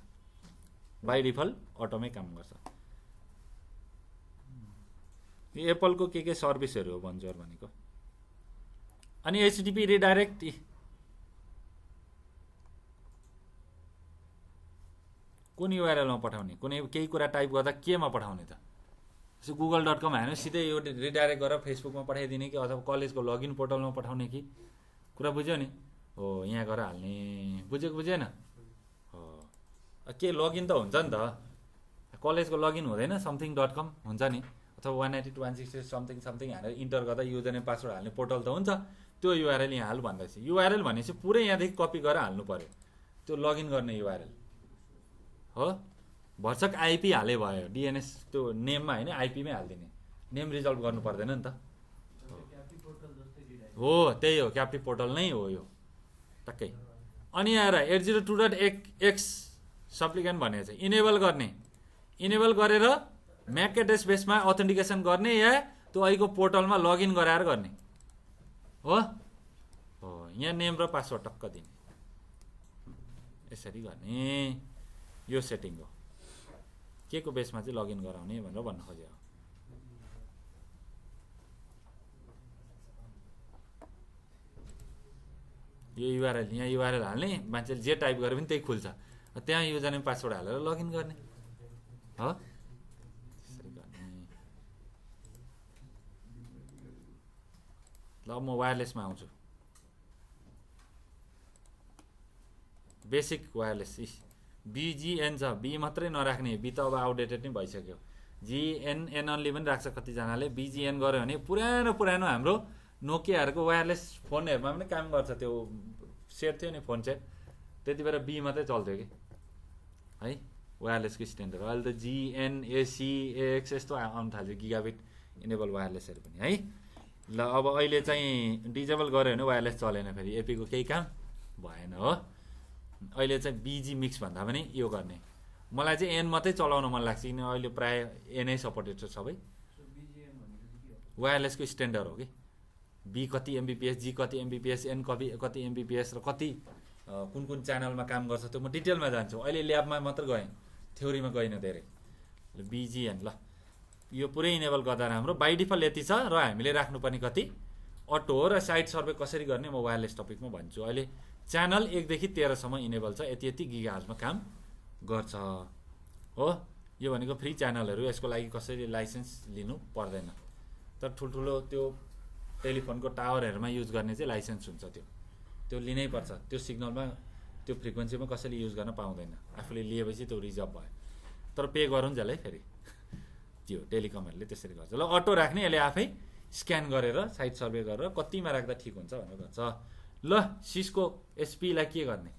बाई डिफल्ट अटोमै काम गर्छ। यो एप्पलको के सर्भिसहरू हो भन्छौँ भनेको। अनि एचटिपी रिडाइरेक्ट कुन युआरएलमा पठाउने, कुनै केही कुरा टाइप गर्दा केमा पठाउने त? google.com हाल्नु सिधै यो रिडाइरेक्ट गरेर फेसबुकमा पठाइदिने कि अथवा कलेजको लगइन पोर्टलमा पठाउने कि? कुरा बुझ्यो नि? हो, यहाँ गएर हाल्ने। बुझेन? हो, के लगइन त हुन्छ नि त, कलेजको लगइन हुँदैन? something.com हुन्छ नि, अथवा 192.168 समथिङ हालेर इन्टर गर्दा युजर नेम पासवर्ड हाल्ने पोर्टल त हुन्छ। त्यो युआरएल यहाँ हाल भन्दैछ। युआरएल भनेपछि पुरै यहाँदेखि कपी गरेर हाल्नु पर्यो, त्यो लगइन गर्ने युआरएल हो। भर्सक आइपी हाले भयो, डिएनएस त्यो नेममा होइन आइपीमै हालिदिने, नेम रिजल्भ गर्नु पर्दैन नि त। हो, त्यही हो, क्याप्टिभ पोर्टल नै हो यो टक्कै। अनि आएर 802.x सप्लिकेन्ट भनेको छ इनेबल गर्ने, इनेबल गरेर म्याक एड्रेस बेसमा अथेन्टिकेसन गर्ने या त्यो अहिलेको पोर्टलमा लगइन गराएर गर्ने हो। हो, यहाँ नेम र पासवर्ड टक्क दिने, यसरी गर्ने। यो सेटिङ हो, के को बेसमा चाहिँ लगइन गराउने भनेर भन्न खोजेँ। यो युआरएल, यहाँ युआरएल हाल्ने, मान्छेले जे टाइप गरे पनि त्यही खुल्छ, त्यहाँ युजर नेम पासवर्ड हालेर लगइन गर्ने हो। त्यसरी गर्ने। ल म वायरलेसमा आउँछु। बेसिक वायरलेस BGN छ, बी मात्रै नराख्ने, बी त अब आउटडेटेड नै भइसक्यो। GNN अन्ली पनि राख्छ कतिजनाले। BGN गऱ्यो भने पुरानो हाम्रो नोकियाहरूको वायरलेस फोनहरूमा पनि काम गर्छ। त्यो सेट थियो नि फोन सेट, त्यति बेला बी मात्रै चल्थ्यो कि है वायरलेसको स्ट्यान्डर्ड। अहिले त GNACAX यस्तो आउनु थाल्यो, गिगाबिट इनेबल वायरलेसहरू पनि है। ल अब अहिले चाहिँ डिजेबल गऱ्यो भने वायरलेस चलेन, फेरि एपीको केही काम भएन हो। अहिले चाहिँ BG मिक्स भन्दा पनि यो गर्ने। मलाई चाहिँ एन मात्रै चलाउन मन लाग्छ, किन अहिले प्राय एनै सपोर्टेड छ सबै। वायरलेसको स्ट्यान्डर्ड हो कि, बी कति MBPS, जी कति MBPS, एन कति MBPS र कति कुन च्यानलमा काम गर्छ त्यो म डिटेलमा जान्छु। अहिले ल्याबमा मात्र गएँ, थ्योरीमा गइनँ धेरै। BGN ल यो पुरै इनेबल गर्दा राम्रो। बाई डिफल्ट यति छ र हामीले राख्नुपर्ने कति अटो हो। र साइट सर्भे कसरी गर्ने म वायरलेस टपिकमा भन्छु। अहिले च्यानल 1 देखि 13 सम्म इनेबल छ, यति गिगाहर्जमा काम गर्छ हो। यो भनेको फ्री च्यानलहरू, यसको लागि कसरी लाइसेन्स लिनु पर्दैन। तर ठुल्ठुलो त्यो टेलिफोनको टावरहरूमा युज गर्ने चाहिँ लाइसेन्स हुन्छ, त्यो लिनै पर्छ। त्यो सिग्नलमा त्यो फ्रिक्वेन्सीमा कसैले युज गर्न पाउँदैन, आफूले लिएपछि त्यो रिजर्भ भयो। तर पे गरुन्जेल है फेरि त्यो टेलिकमहरूले त्यसरी गर्छ। ल अटो राख्ने, यसले आफै स्क्यान गरेर साइट सर्भे गरेर कतिमा राख्दा ठिक हुन्छ भनेर गर्छ। ल सिस्को एसपीलाई के गर्ने,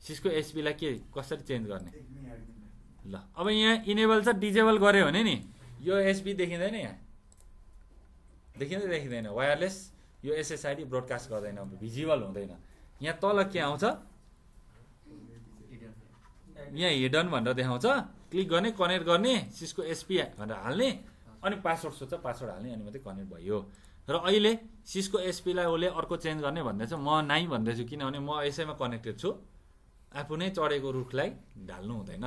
सिस्को एसपीलाई के कसरी चेन्ज गर्ने? ल अब यहाँ इनेबल छ, डिजेबल गऱ्यो भने नि यो एसपी देखिँदैन, यहाँ देखिँदैन वायरलेस। यो SSID ब्रोडकास्ट गर्दैन, भिजिबल हुँदैन। यहाँ तल के आउँछ, यहाँ हिडन भनेर देखाउँछ। क्लिक गर्ने, कनेक्ट गर्ने, सिस्को एसपी भनेर हाल्ने, अनि पासवर्ड सोध्छ, पासवर्ड हाल्ने, अनि मात्रै कनेक्ट भयो। र अहिले सिस्को एसपीलाई उसले अर्को चेन्ज गर्ने भन्दैछ, म नाइ भन्दैछु, किनभने म यसैमा कनेक्टेड छु। आफू नै चढेको रुखलाई ढाल्नु हुँदैन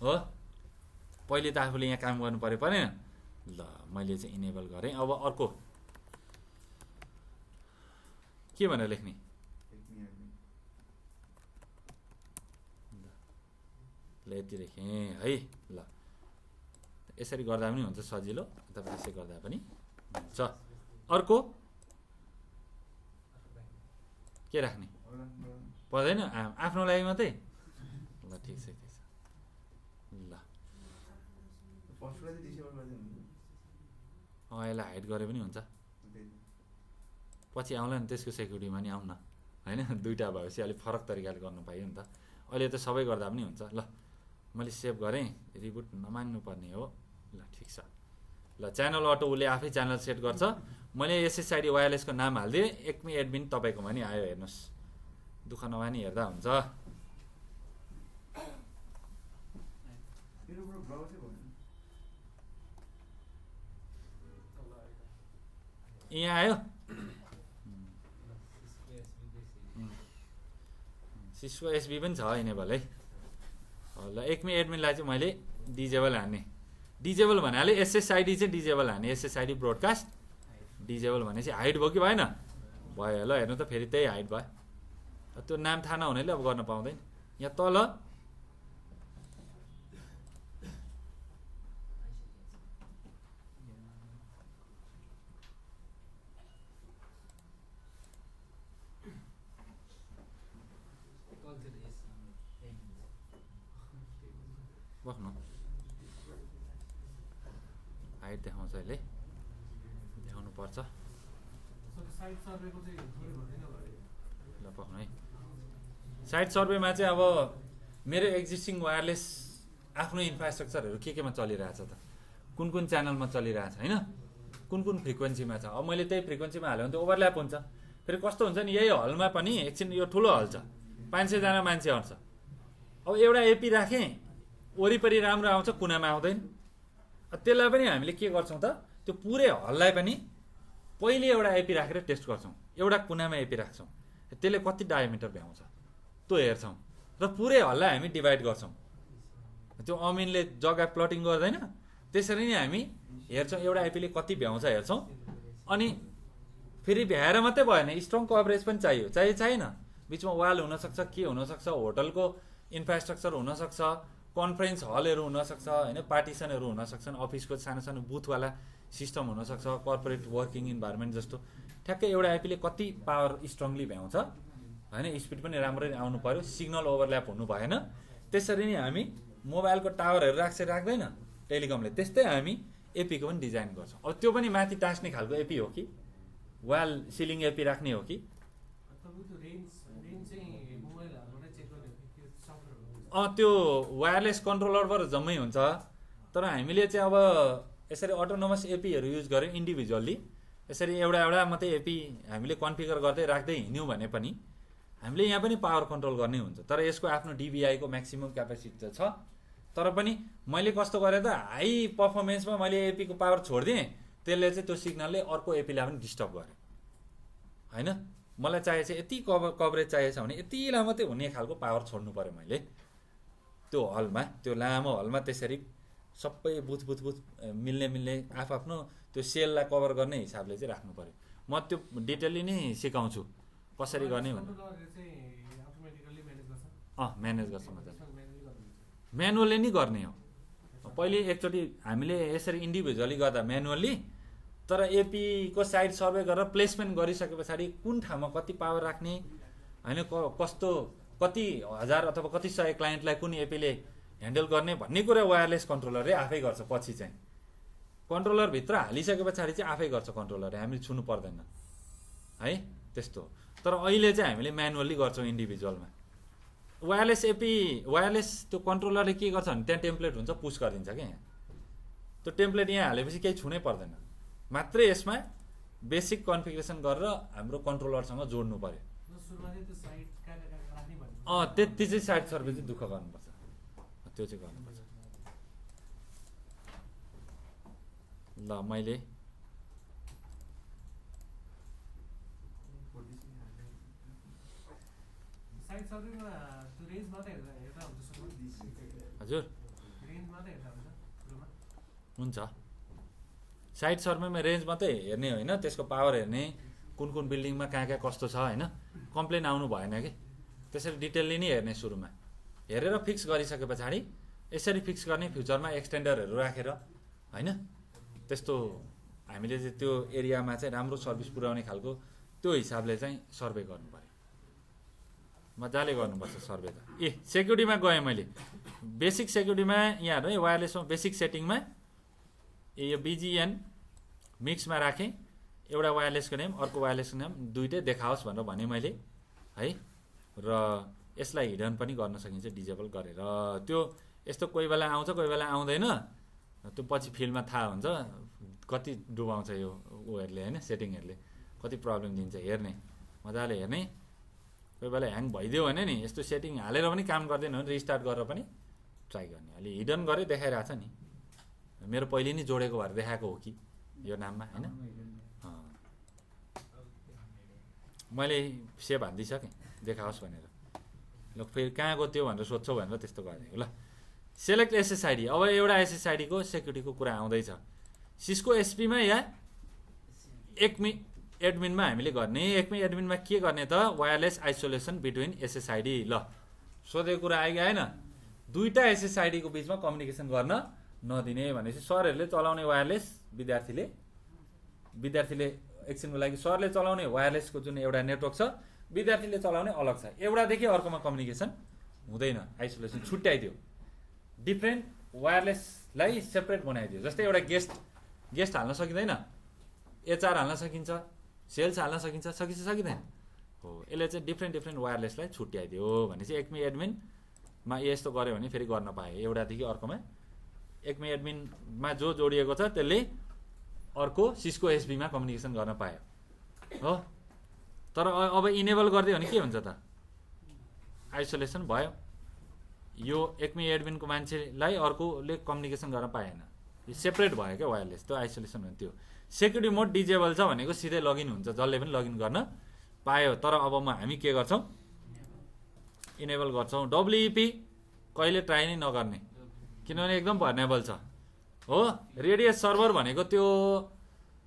हो। पहिले त आफूले यहाँ काम गर्नु परेन। ल मैले चाहिँ इनेबल गरेँ। अब अर्को के भनेर लेख्ने? ल यति लेखेँ है। ल यसरी गर्दा पनि हुन्छ सजिलो, अथवा यसरी गर्दा पनि हुन्छ। अर्को के राख्ने पर्दैन, आफ्नो लागि मात्रै। ल ठिक छ ल यसलाई हाइड गरे पनि हुन्छ, पछि आउला नि त्यसको सेक्युरिटीमा नि आउन होइन। दुईवटा भएपछि अलिक फरक तरिकाले गर्नु पाइयो नि त। अहिले त सबै गर्दा पनि हुन्छ। ल मैले सेभ गरेँ, रिबुट नमाग्नु पर्ने हो। ल ठिक छ। ल च्यानल अटो उसले आफै च्यानल सेट गर्छ। मैले SSID वायरलेसको नाम हालिदिएँ, एकमी एडमिन तपाईँकोमा नि आयो, हेर्नुहोस्। दुःख नमानी हेर्दा हुन्छ। यहाँ आयो सिस्को एसबी पनि छ इनेबल है। ल एकमी एडमिनलाई चाहिँ मैले डिजेबल हान्ने, डिजेबल भन्नाले एसएसआइडी चाहिँ डिजेबल हाने, एसएसआइडी ब्रोडकास्ट डिजेबल भनेपछि हाइड भयो कि भएन? भयो। ल हेर्नु त फेरि त्यही हाइड भयो। त्यो नाम थाहा नहुनेले अब गर्न पाउँदैन। यहाँ तल बस्नु हाइट देखाउँछ अहिले, देखाउनु पर्छ। ल पक्नु है। साइट सर्वेमा चाहिँ अब मेरो एक्जिस्टिङ वायरलेस आफ्नो इन्फ्रास्ट्रक्चरहरू केमा चलिरहेछ त, कुन कुन च्यानलमा चलिरहेछ होइन, कुन कुन फ्रिक्वेन्सीमा छ। अब मैले त्यही फ्रिक्वेन्सीमा हाल्यो भने त ओभरल्याप हुन्छ। फेरि कस्तो हुन्छ नि, यही हलमा पनि एकछिन यो ठुलो हल छ, 500जना मान्छे आउँछ। अब एउटा एपी राखेँ, वरिपरि राम्रो आउँछ, कुनामा आउँदैन। त्यसलाई पनि हामीले के गर्छौँ त, त्यो पुरै हललाई पनि पहिले एउटा एपी राखेर टेस्ट गर्छौँ, एउटा कुनामा एपी राख्छौँ, त्यसले कति डायमिटर भ्याउँछ त्यो हेर्छौँ, र पुरै हललाई हामी डिभाइड गर्छौँ। त्यो अमिनले जग्गा प्लटिङ गर्दैन, त्यसरी नै हामी हेर्छौँ एउटा एपीले कति भ्याउँछ हेर्छौँ। अनि फेरि भ्याएर मात्रै भएन, स्ट्रङ कभरेज पनि चाहियो, चाहिएन। बिचमा वाल हुनसक्छ, के हुनसक्छ, होटलको इन्फ्रास्ट्रक्चर हुनसक्छ, कन्फरेन्स हलहरू हुनसक्छ होइन, पार्टिसनहरू हुनसक्छन्, अफिसको सानो सानो बुथवाला सिस्टम हुनसक्छ, कर्पोरेट वर्किङ इन्भाइरोमेन्ट जस्तो। ठ्याक्कै एउटा आइपीले कति पावर स्ट्रङली भ्याउँछ होइन, स्पिड पनि राम्ररी आउनु पऱ्यो, सिग्नल ओभरल्याप हुनु भएन। त्यसरी नै हामी मोबाइलको टावरहरू राख्दैन टेलिकमले, त्यस्तै हामी एपीको पनि डिजाइन गर्छौँ। अब त्यो पनि माथि टाँस्ने खालको एपी हो कि वाल सिलिङ एपी राख्ने हो कि? त्यो वायरलेस कन्ट्रोलरबाट जम्मै हुन्छ। तर हामीले चाहिँ अब यसरी अटोनोमस एपीहरू युज गऱ्यौँ इन्डिभिजुअल्ली, यसरी एउटा मात्रै एपी हामीले कन्फिगर गर्दै राख्दै हिँड्यौँ भने पनि हामीले यहाँ पनि पावर कन्ट्रोल गर्नै हुन्छ। तर यसको आफ्नो डिबिआईको म्याक्सिमम क्यापेसिटी त छ। तर पनि मैले कस्तो गरेँ त, हाई पर्फर्मेन्समा मैले एपीको पावर छोडिदिएँ, त्यसले चाहिँ त्यो सिग्नलले अर्को एपीलाई पनि डिस्टर्ब गर्यो होइन। मलाई चाहिएछ यति कभरेज चाहिएछ भने यतिलाई मात्रै हुने खालको पावर छोड्नु पऱ्यो मैले त्यो हलमा, त्यो लामो हलमा। त्यसरी सबै बुथ मिल्ने आफ्नो त्यो सेललाई कभर गर्ने हिसाबले चाहिँ राख्नु पऱ्यो। म त्यो डिटेलली नै सिकाउँछु कसरी गर्ने भनेर। म्यानेज गर्छ मजाले, म्यानुअली नै गर्ने हो। पहिले एकचोटि हामीले यसरी इन्डिभिजुअली गर्दा म्यानुअली, तर एपीको साइड सर्वे गरेर प्लेसमेन्ट गरिसके पछाडि कुन ठाउँमा कति पावर राख्ने होइन, कस्तो कति हजार अथवा कति सय क्लाइन्टलाई कुन एपीले ह्यान्डल गर्ने भन्ने कुरा वायरलेस कन्ट्रोलरले आफै गर्छ। पछि चाहिँ कन्ट्रोलरभित्र हालिसके पछाडि चाहिँ आफै गर्छ कन्ट्रोलरले, हामीले छुनु पर्दैन है त्यस्तो। तर अहिले चाहिँ हामीले म्यानुअली गर्छौँ इन्डिभिजुअलमा। वायरलेस एपी वायरलेस त्यो कन्ट्रोलरले के गर्छ भने त्यहाँ टेम्प्लेट हुन्छ, पुस गरिदिन्छ क्या। यहाँ त्यो टेम्प्लेट यहाँ हालेपछि केही छुनै पर्दैन, मात्रै यसमा बेसिक कन्फिगरेसन गरेर हाम्रो कन्ट्रोलरसँग जोड्नु पर्यो। त्यति चाहिँ साइड सर्वे चाहिँ दुःख गर्नुपर्छ, त्यो चाहिँ गर्नुपर्छ। ल मैले हजुर हुन्छ, साइड सर्वेमा रेन्ज मात्रै हेर्ने होइन, त्यसको पावर हेर्ने, कुन बिल्डिङमा कहाँ कस्तो छ होइन, कम्प्लेन आउनु भएन कि। त्यसरी डिटेलली नै हेर्ने, सुरुमा हेरेर फिक्स गरिसके पछाडि यसरी फिक्स गर्ने, फ्युचरमा एक्सटेन्डरहरू राखेर होइन। त्यस्तो हामीले चाहिँ त्यो एरियामा चाहिँ राम्रो सर्भिस पुर्याउने खालको त्यो हिसाबले चाहिँ सर्वे गर्नु पऱ्यो, मजाले गर्नुपर्छ सर्वे त। सेक्युरिटीमा गएँ मैले, बेसिक सेक्युरिटीमा यहाँ हेर्नु है, वायरलेसमा बेसिक सेटिङमा यो बिजिएन मिक्समा राखेँ, एउटा वायरलेसको नेम अर्को वायरलेसको नेम दुइटै देखाओस् भनेर भने मैले है। र यसलाई हिडन पनि गर्न सकिन्छ डिजेबल गरेर। त्यो यस्तो कोही बेला आउँछ कोही बेला आउँदैन, त्यो पछि फिल्डमा थाहा हुन्छ कति डुबाउँछ यो उहरूले होइन, सेटिङहरूले कति प्रब्लम दिन्छ। हेर्ने, मजाले हेर्ने, कोही बेला ह्याङ भइदियो भने नि यस्तो सेटिङ हालेर पनि काम गर्दैन भने रिस्टार्ट गरेर पनि ट्राई गर्ने। अलि हिडन गरेर देखाइरहेछ नि, मेरो पहिले नै जोडेको भएर देखाएको हो कि यो नाममा होइन। मैले सेभ हानिदिइसकेँ देखाओस् भनेर। ल फेरि कहाँ गयो त्यो भनेर सोध्छौ भनेर त्यस्तो गरिदिएको। ल सेलेक्ट एसएसआइडी। अब एउटा एसएसआइडीको सेक्युरिटीको कुरा आउँदैछ। सिस्को एसपीमा या एक्मी एडमिनमा हामीले गर्ने। एक्मी एडमिनमा के गर्ने त वायरलेस आइसोलेसन बिट्विन एसएसआइडी। ल सोधेको कुरा आयो कि आएन? दुईटा एसएसआइडीको बिचमा कम्युनिकेसन गर्न नदिने भनेपछि सरहरूले चलाउने वायरलेस विद्यार्थीले एकछिनको लागि सरले चलाउने वायरलेसको जुन एउटा नेटवर्क छ विद्यार्थीले चलाउने अलग छ। एउटादेखि अर्कोमा कम्युनिकेसन हुँदैन, आइसोलेसन छुट्याइदियो। डिफ्रेन्ट वायरलेसलाई सेपरेट बनाइदियो। जस्तै एउटा गेस्ट हाल्न सकिँदैन, एचआर हाल्न सकिन्छ, सेल्स हाल्न सकिन्छ, सकिँदैन हो। यसले चाहिँ डिफ्रेन्ट वायरलेसलाई छुट्याइदियो भनेपछि एक्मी एडमिनमा यस्तो गऱ्यो भने फेरि गर्न पायो। एउटादेखि अर्कोमा एक्मी एडमिनमा जो जोडिएको छ त्यसले अर्को सिस्को एसबीमा कम्युनिकेसन गर्न पायो हो। तर अब इनेबल गरिदियो भने के हुन्छ त? आइसोलेसन भयो। यो एक्मी एडमिनको मान्छेलाई अर्कोले कम्युनिकेसन गर्न पाएन, यो सेपरेट भयो क्या वायरलेस। त्यो आइसोलेसन हो। त्यो सेक्युरिटी मोड डिजेबल छ भनेको सिधै लगइन हुन्छ, जसले पनि लगइन गर्न पायो। तर अब हामी के गर्छौँ? इनेबल गर्छौँ। डब्लुइपी कहिले ट्राई नै नगर्ने, किनभने एकदम भर्नेबल छ हो। रेडियस सर्भर भनेको त्यो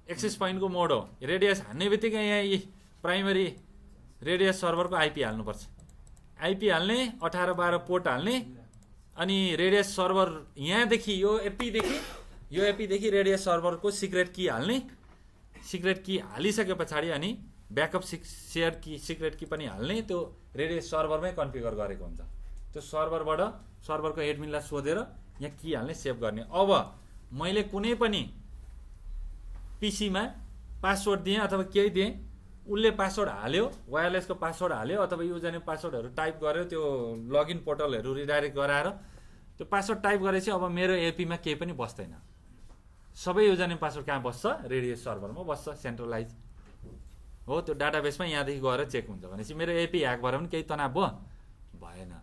एक्सेस पोइन्टको मोड हो। रेडियस हान्ने बित्तिकै यहाँ यी प्राइमरी रेडियस सर्भरको आइपी हाल्नुपर्छ। आइपी हाल्ने, 18-12 पोर्ट हाल्ने, अनि रेडियस सर्भर यहाँदेखि यो एपीदेखि रेडियस सर्भरको सिक्रेट की हाल्ने। सिक्रेट की हालिसके पछाडि अनि ब्याकअप सेयर की सिक्रेट की पनि हाल्ने। त्यो रेडियस सर्भरमै कन्फिगर गरेको हुन्छ। त्यो सर्भरबाट सर्भरको एडमिनलाई सोधेर यहाँ की हाल्ने, सेभ गर्ने। अब मैले कुनै पनि पिसीमा पासवर्ड दिएँ अथवा केही दिएँ, उसले पासवर्ड हाल्यो, वायरलेसको पासवर्ड हाल्यो अथवा युजर नेम पासवर्डहरू टाइप गर्यो, त्यो लगइन पोर्टलहरू रिडाइरेक्ट गराएर त्यो पासवर्ड टाइप गरेपछि अब मेरो एपीमा केही पनि बस्दैन। सबै युजर नेम पासवर्ड कहाँ बस्छ? रेडियस सर्भरमा बस्छ, सेन्ट्रलाइज हो। त्यो डाटाबेसमा यहाँदेखि गएर चेक हुन्छ भनेपछि मेरो एपी ह्याक भएर पनि केही तनाव भयो? भएन।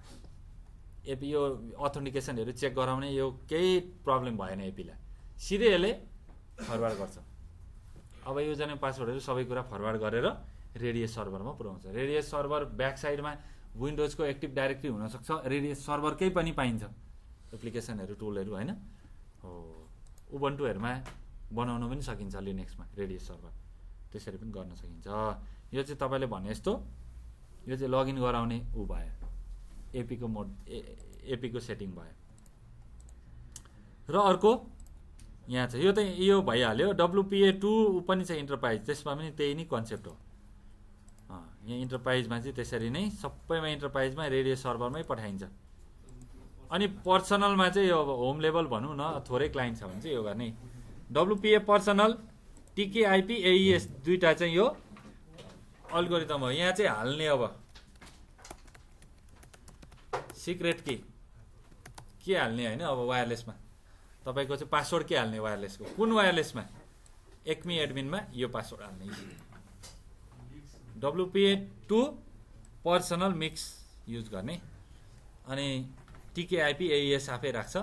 एपी यो अथेन्टिकेसनहरू चेक गराउने यो केही प्रब्लम भएन एपीलाई, सिधै यसले फरवार्ड गर्छ। अब युजर नेम पासवर्डहरू सबै कुरा फरवार्ड गरेर रेडियस सर्भरमा पुऱ्याउँछ। रेडियस सर्भर ब्याक साइडमा विन्डोजको एक्टिभ डाइरेक्टरी हुनसक्छ, रेडियस सर्भरकै पनि पाइन्छ एप्लिकेसनहरू, टुलहरू होइन हो। उबन्टुहरूमा बनाउन पनि सकिन्छ लिनक्समा रेडियस सर्भर, त्यसरी पनि गर्न सकिन्छ। यो चाहिँ तपाईँले भने जस्तो यो चाहिँ लगइन गराउने ऊ भयो, एपीको मोड एपीको सेटिङ भयो। र अर्को यहाँ छ, यो भइहाल्यो। WPA2 पनि छ इन्टरप्राइज, त्यसमा पनि त्यही नै कन्सेप्ट हो। यहाँ इन्टरप्राइजमा चाहिँ त्यसरी नै सबैमा इन्टरप्राइजमा रेडियस सर्भरमै पठाइन्छ। अनि पर्सनलमा चाहिँ यो अब होम लेभल भनौँ न, थोरै क्लाइन्ट छ भने चाहिँ यो गर्ने। WPA पर्सनल, TKIP AES दुईटा चाहिँ यो अल्गोरिदम हो। यहाँ चाहिँ हाल्ने अब सिक्रेट की के हाल्ने होइन। अब वायरलेसमा तपाईँको चाहिँ पासवर्ड के हाल्ने? वायरलेसको कुन वायरलेसमा? एक्मी एडमिनमा यो पासवर्ड हाल्ने। WPA2 पर्सनल मिक्स युज गर्ने। अनि TKIP AES आफै राख्छ,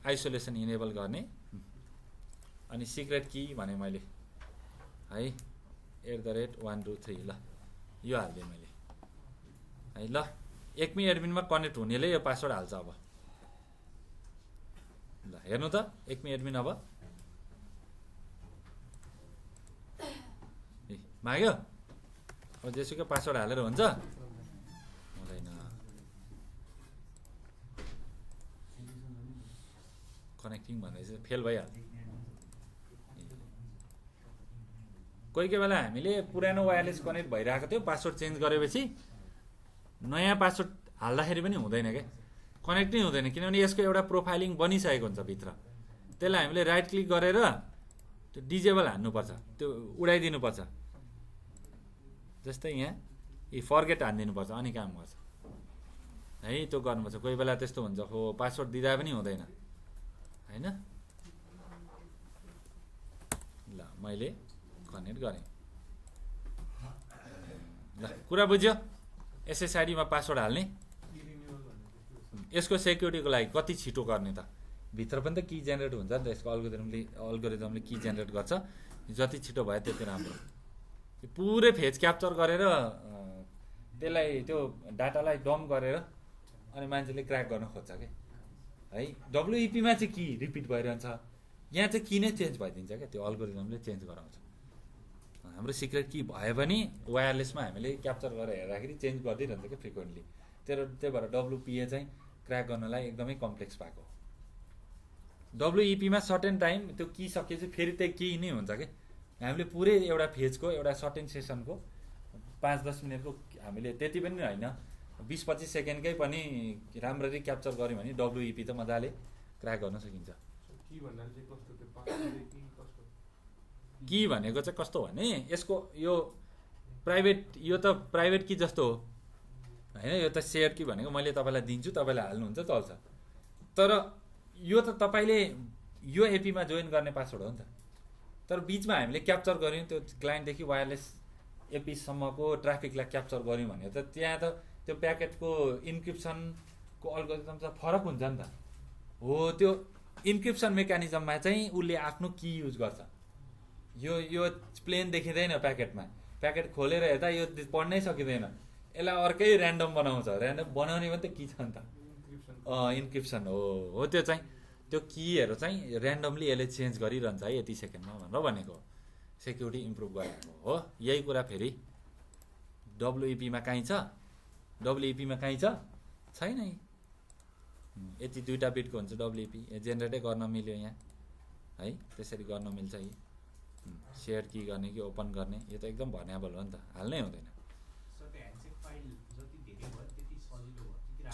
आइसोलेसन इनेबल गर्ने। अनि सिक्रेट की भने मैले है @123 ल यो हालिदिएँ मैले है। ल एक्मी एडमिनमा कनेक्ट हुनेले यो पासवर्ड हाल्छ। अब ल हेर्नु त एक्मी एडमिन अब माग्यो। अब जेसुकै पासवर्ड हालेर हुन्छ? हुँदैन। कनेक्टिङ भन्दैछ, फेल भइहाल्छ। कोही कोही बेला हामीले पुरानो वायरलेस कनेक्ट भइरहेको थियो, पासवर्ड चेन्ज गरेपछि नयाँ पासवर्ड हाल्दाखेरि पनि हुँदैन क्या, कनेक्ट नै हुँदैन। किनभने यसको एउटा प्रोफाइलिङ बनिसकेको हुन्छ भित्र। त्यसलाई हामीले राइट क्लिक गरेर त्यो डिजेबल हान्नुपर्छ, त्यो उडाइदिनुपर्छ। जस्तै यहाँ फर्गेट हानिदिनुपर्छ, अनि काम गर्छ है। त्यो गर्नुपर्छ। कोही बेला त्यस्तो हुन्छ, हो पासवर्ड दिँदा पनि हुँदैन होइन। ल मैले कनेक्ट गरेँ। ल कुरा बुझ्यो? एसएसआइडीमा पासवर्ड हाल्ने, यसको सेक्युरिटीको लागि कति छिटो गर्ने त? भित्र पनि त की जेनेरेट हुन्छ नि त, यसको अल्गोरिदमले की जेनेरेट गर्छ। जति छिटो भयो त्यति राम्रो। पुरै फेज क्याप्चर गरेर त्यसलाई त्यो डाटालाई डम्प गरेर अनि मान्छेले क्र्याक गर्न खोज्छ कि है। डब्लुइपीमा चाहिँ की रिपिट भइरहन्छ, यहाँ चाहिँ की नै चेन्ज भइदिन्छ क्या, त्यो अल्गोरिदमले चेन्ज गराउँछ। हाम्रो सिक्रेट की भए पनि वायरलेसमा हामीले क्याप्चर गरेर हेर्दाखेरि चेन्ज गरिदिइरहन्छ क्या फ्रिक्वेन्टली। त्यही भएर डब्लुपिए चाहिँ क्र्याक गर्नलाई एकदमै कम्प्लेक्स भएको। डब्लुइपीमा सर्टेन टाइम त्यो की सकिएपछि फेरि त्यही की नै हुन्छ क्या। हामीले पुरै एउटा फेजको एउटा सर्टेन सेसनको 5-10 मिनटको हामीले त्यति पनि होइन 20-25 सेकेन्डकै पनि राम्ररी क्याप्चर गऱ्यौँ भने डब्लुइपी त मजाले क्र्याक गर्न सकिन्छ। की भनेको चाहिँ कस्तो भने यसको यो त प्राइभेट की जस्तो हो होइन, यो त सेयर की भनेको मैले तपाईँलाई दिन्छु, तपाईँले हाल्नुहुन्छ चल्छ। तर यो त तपाईँले यो एपीमा जोइन गर्ने पासवर्ड हो नि त। तर बिचमा हामीले क्याप्चर गऱ्यौँ त्यो क्लाइन्टदेखि वायरलेस एपीसम्मको ट्राफिकलाई क्याप्चर गऱ्यौँ भने त त्यहाँ त त्यो प्याकेटको इन्क्रिप्सनको अल्गोरिदम त फरक हुन्छ नि त। हो त्यो इन्क्रिप्सन मेकानिजममा चाहिँ उसले आफ्नो की युज गर्छ। यो प्लेन देखिँदैन प्याकेटमा, प्याकेट खोलेर हेर्दा यो पढ्नै सकिँदैन, यसलाई अर्कै ऱ्यान्डम बनाउँछ। ऱ्यान्डम बनाउने पनि त की छ नि त, इन्क्रिप्सन हो त्यो चाहिँ त्यो कीहरू चाहिँ ऱ्यान्डमली यसले चेन्ज गरिरहन्छ है यति सेकेन्डमा भनेर भनेको। सेक्युरिटी इम्प्रुभ गरेको हो यही कुरा। फेरि डब्लुइपीमा काहीँ छ, डब्लुइपीमा काहीँ छैन। यति 2टा बिटको हुन्छ डब्लुइपी, जेनेरेटै गर्न मिल्यो यहाँ है, त्यसरी गर्न मिल्छ। यी सेयर की गर्ने कि ओपन गर्ने यो त एकदम भर्नेबल हो नि त, हाल्नै हुँदैन,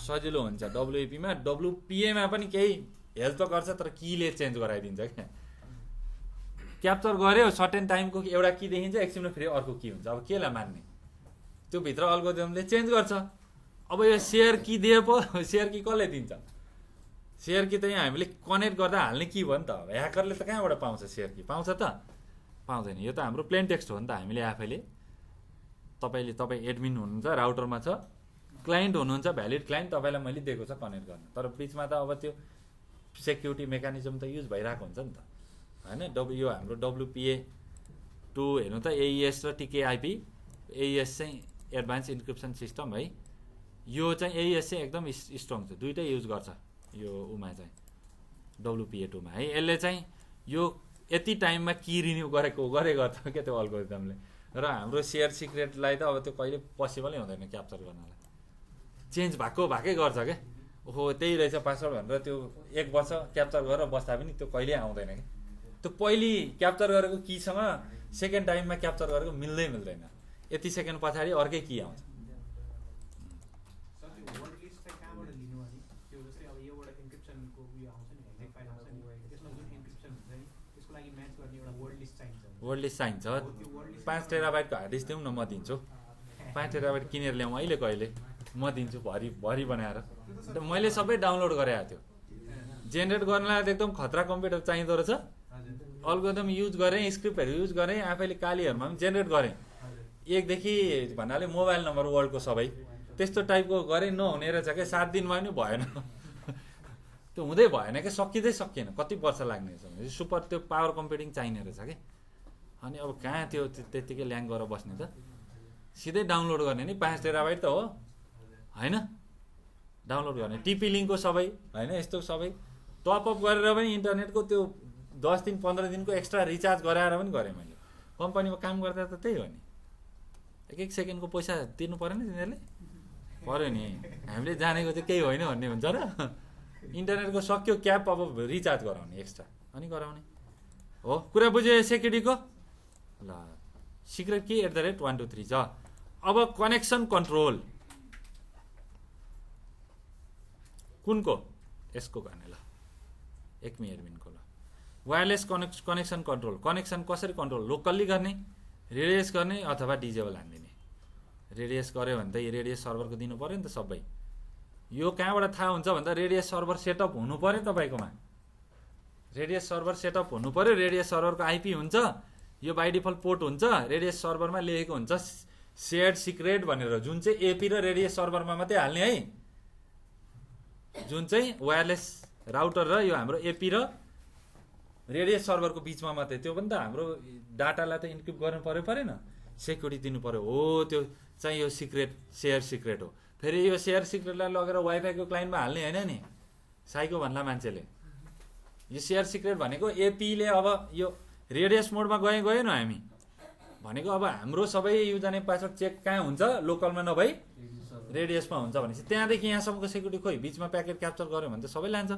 सजिलो हुन्छ डब्लुइपीमा। डब्लुपिएमा पनि केही हेल्प त गर्छ तर कीले चेन्ज गराइदिन्छ क्या। क्याप्चर गऱ्यो सर्टेन टाइमको एउटा की देखिन्छ, एकछिनमा फेरि अर्को की हुन्छ। अब केलाई मान्ने, त्यो भित्र अल्गोरिदमले चेन्ज गर्छ। अब यो सेयर की दिए पो सेयर की कसले दिन्छ? सेयर की त यहाँ हामीले कनेक्ट गर्दा हाल्ने की भयो नि त। ह्याकरले त कहाँबाट पाउँछ सेयर की? पाउँछ त? पाउँदैन। यो त हाम्रो प्लेन टेक्स्ट हो नि त। हामीले आफैले तपाईँ एडमिन हुनुहुन्छ, राउटरमा छ, क्लाइन्ट हुनुहुन्छ, भ्यालिड क्लाइन्ट, तपाईँलाई मैले दिएको छ कनेक्ट गर्न। तर बिचमा त अब त्यो सेक्युरिटी मेकानिजम त युज भइरहेको हुन्छ नि त होइन। यो हाम्रो डब्लुपिए 2 हेर्नु त, एइएस र टिकेआइपी। एइएस चाहिँ एडभान्स इन्क्रिप्सन सिस्टम है। यो चाहिँ एइएस चाहिँ एकदम स्ट्रङ छ, दुइटै युज गर्छ यो उमा चाहिँ डब्लुपिए 2 मा है। यसले चाहिँ यो यति टाइममा की रिन्यू गरेको गर्छ क्या त्यो अल्गोरिदमले। र हाम्रो सेयर सिक्रेटलाई त अब त्यो कहिले पोसिबलै हुँदैन क्याप्चर गर्नलाई, चेन्ज भएकै गर्छ क्या। ओहो त्यही रहेछ पासवर्ड भनेर त्यो 1 वर्ष क्याप्चर गरेर बस्दा पनि त्यो कहिल्यै आउँदैन क्या। त्यो पहिली क्याप्चर गरेको कीसँग सेकेन्ड टाइममा क्याप्चर गरेको मिल्दैन। यति सेकेन्ड पछाडि अर्कै की आउँछ। वर्ड लिस्ट चाहिन्छ। 5 टेराबाइटको हार्ड डिस्क दिउँ न, म दिन्छु। 5 टेराबाइट किनेर ल्याउँ अहिले कहिले, म दिन्छु भरि बनाएर। मैले सबै डाउनलोड गरेको थियो। जेनेरेट गर्नलाई एकदम खतरा कम्प्युटर चाहिँदो रहेछ। अल्गोरिदम युज गरेँ, स्क्रिप्टहरू युज गरेँ, आफैले कालीहरूमा पनि जेनेरेट गरेँ। 1 देखि भन्नाले मोबाइल नम्बर वर्ल्डको सबै त्यस्तो टाइपको गरेँ, नहुने रहेछ क्या। 7 दिनमा पनि भएन त्यो हुँदै भएन क्या, सकिएन। कति वर्ष लाग्ने रहेछ, सुपर त्यो पावर कम्प्युटिङ चाहिने रहेछ क्या। अनि अब कहाँ त्यो त्यत्तिकै ल्याङ गरेर बस्ने त, सिधै डाउनलोड गर्ने नि। 5 टेराबाइट त हो होइन, डाउनलोड गर्ने। टिपी लिङ्कको सबै होइन, यस्तो सबै टपअप गरेर पनि इन्टरनेटको त्यो 10 दिन 15 दिनको एक्स्ट्रा रिचार्ज गराएर पनि गरेँ मैले। कम्पनीमा काम गर्दा त त्यही हो नि, 1 सेकेन्डको पैसा तिर्नु पऱ्यो नि तिनीहरूले, पऱ्यो नि। हामीले जानेको चाहिँ केही होइन भन्ने हुन्छ र। इन्टरनेटको सक्यो क्याप, अब रिचार्ज गराउने एक्स्ट्रा अनि गराउने हो। कुरा बुझ्यो सेक्युरिटीको? ल सिक्रेट की @123 छ। अब कनेक्सन कन्ट्रोल कुनको? यसको गर्ने ल, एकमी एडमिनको ल। Wireless connection control. कनेक्सन कसरी कन्ट्रोल? लोकल्ली गर्ने, रेडियस गर्ने अथवा डिजेबल हानिदिने। रेडियस गऱ्यो भने त रेडियस सर्भरको दिनु पऱ्यो नि त सबै। यो कहाँबाट थाहा हुन्छ भन्दा रेडियस सर्भर सेटअप हुनु पऱ्यो तपाईँकोमा। रेडियस सर्भर सेटअप हुनु पऱ्यो। रेडियस सर्भरको आइपी हुन्छ, यो बाई डिफल्ट पोर्ट हुन्छ। रेडियस सर्भरमा लेखेको हुन्छ सेयर्ड सिक्रेट भनेर, जुन चाहिँ एपी र रेडियस सर्भरमा मात्रै हाल्ने है, जुन चाहिँ वायरलेस राउटर र यो हाम्रो एपी र रेडियस सर्भरको बिचमा मात्रै। त्यो पनि त हाम्रो डाटालाई त इन्क्रिप्ट गर्नु परेन, सेक्युरिटी दिनु पऱ्यो। हो त्यो चाहिँ यो सिक्रेट सेयर सिक्रेट हो। फेरि यो सेयर सिक्रेटलाई लगेर वाइफाईको क्लाइन्टमा हाल्ने होइन नि, साइको भन्ला मान्छेले यो सेयर सिक्रेट भनेको एपीले अब यो रेडियस मोडमा गएन हामी भनेको अब हाम्रो सबै युजर नेम पासवर्ड चेक कहाँ हुन्छ लोकलमा नभई रेडियसमा हुन्छ भनेपछि त्यहाँदेखि यहाँसम्मको सेक्युरिटी खोइ बिचमा प्याकेट क्याप्चर गर्यो भने त सबै लान्छ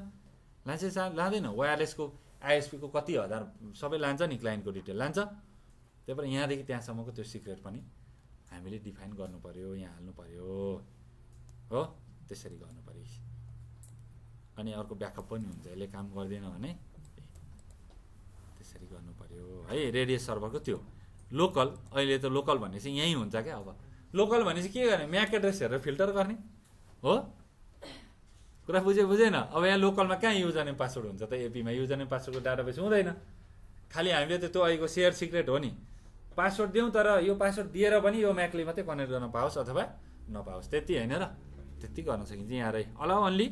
लाँदैन वायरलेसको आइएसपीको कति हजार सबै लान्छ नि क्लाइन्टको डिटेल लान्छ त्यही भएर यहाँदेखि त्यहाँसम्मको त्यो सिक्रेट पनि हामीले डिफाइन गर्नु पर्यो यहाँ हाल्नु पर्यो हो त्यसरी गर्नु पर्यो अनि अर्को ब्याकअप पनि हुन्छ यसले काम गर्दैन भने त्यसरी गर्नु पर्यो है रेडियस सर्भरको त्यो लोकल अहिले त लोकल भनेपछि यहीँ हुन्छ क्या अब लोकल भनेपछि के गर्ने म्याक एड्रेस हेरेर फिल्टर गर्ने हो कुरा बुझेन अब यहाँ लोकलमा कहाँ युजर नेम पासवर्ड हुन्छ त एपीमा युजर नेम पासवर्डको डाटाबेस हुँदैन खालि हामीले त त्यो अहिलेको सेयर सिक्रेट हो नि पासवर्ड दिउँ तर यो पासवर्ड दिएर पनि यो म्याकले मात्रै कनेक्ट गर्न पाओस् अथवा नपाओस् त्यति होइन र त्यति गर्न सकिन्छ यहाँ रहे allow only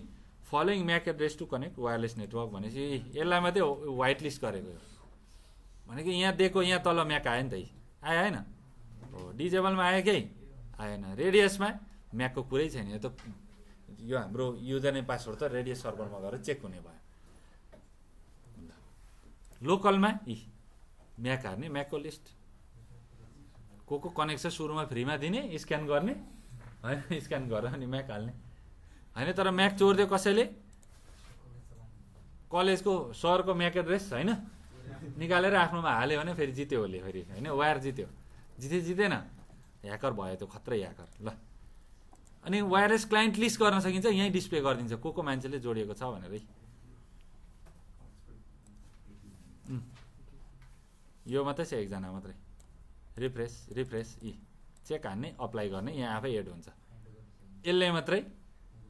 following MAC address to connect wireless network भनेपछि यसलाई मात्रै व्हाइट लिस्ट गरेको भनेको यहाँ दिएको यहाँ तल म्याक आयो नि त आयो होइन हो डिजेबलमा आयो कि आएन रेडियसमा म्याकको कुरै छैन यो त यो हाम्रो युजर नेम पासवर्ड त रेडियस सर्भरमा गएर चेक हुने भयो लोकलमा म्याक हार्ने म्याकको लिस्ट को कनेक्सन सुरुमा फ्रीमा दिने स्क्यान गर्ने होइन स्क्यान गरेर अनि म्याक हाल्ने होइन तर म्याक चोरिदियो कसैले कलेजको सरको म्याक एड्रेस होइन निकालेर आफ्नोमा हाल्यो भने फेरि जित्यो उसले फेरि होइन वायर जित्यो जितेन ह्याकर भयो त्यो खत्रै ह्याकर ल अनि वायरलेस क्लाइन्ट लिस्ट गर्न सकिन्छ यहीँ डिस्प्ले गरिदिन्छ को मान्छेले जोडिएको छ भनेर यो मात्रै छ एकजना मात्रै रिफ्रेस चेक हान्ने अप्लाई गर्ने यहाँ आफै एड हुन्छ यसले मात्रै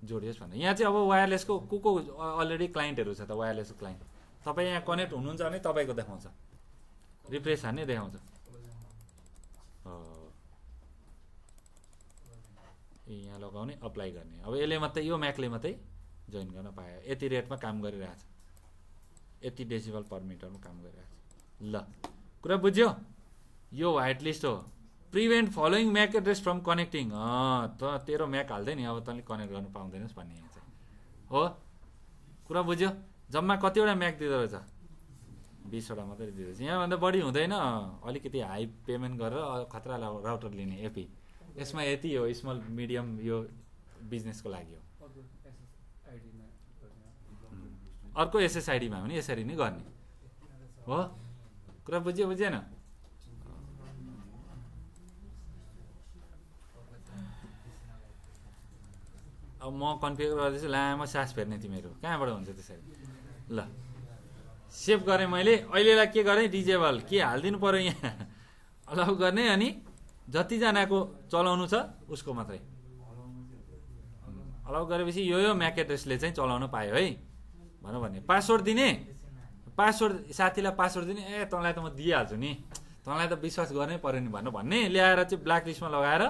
जोडियोस् भनेर यहाँ चाहिँ अब वायरलेसको को अलरेडी क्लाइन्टहरू छ त वायरलेसको क्लाइन्ट तपाईँ यहाँ कनेक्ट हुनुहुन्छ भने तपाईँको देखाउँछ रिफ्रेस हान्ने देखाउँछ यहाँ लगाउने अप्लाई गर्ने अब यसले मात्रै यो म्याकले मात्रै जोइन गर्न पायो यति रेटमा काम गरिरहेछ यति डेसिबल पर मिटरमा काम गरिरहेछ ल कुरा बुझ्यो यो व्हाइट लिस्ट हो prevent following MAC address from connecting त तेरो म्याक हाल्दै नि अब तैँले कनेक्ट गर्न पाउँदैनस् भन्ने यहाँ चाहिँ हो कुरा बुझ्यो जम्मा कतिवटा म्याक दिँदो रहेछ 20वटा मात्रै दिँदो रहेछ यहाँभन्दा बढी हुँदैन अलिकति हाई पेमेन्ट गरेर खतरा राउटर लिने एपी यसमा यति हो स्मल मिडियम यो बिजनेसको लागि हो अर्को एसएसआइडीमा पनि यसरी नै गर्ने हो कुरा बुझेन अब म कन्फिगर गर्दैछु लामो सास फेर्ने तिमीहरू कहाँबाट हुन्छ त्यसरी ल सेभ गरेँ मैले अहिलेलाई के गरेँ डिजेबल के हालिदिनु पर्यो यहाँ अलाउ गर्ने अनि जतिजनाको चलाउनु छ उसको मात्रै अलाउ गरेपछि यो म्याक एड्रेसले चाहिँ चलाउन पायो है भनौँ भने पासवर्ड दिने पासवर्ड साथीलाई पासवर्ड दिने तँलाई त म दिइहाल्छु नि तँलाई त विश्वास गर्नै पर्यो नि भन्ने ल्याएर चाहिँ ब्ल्याक लिस्टमा लगाएर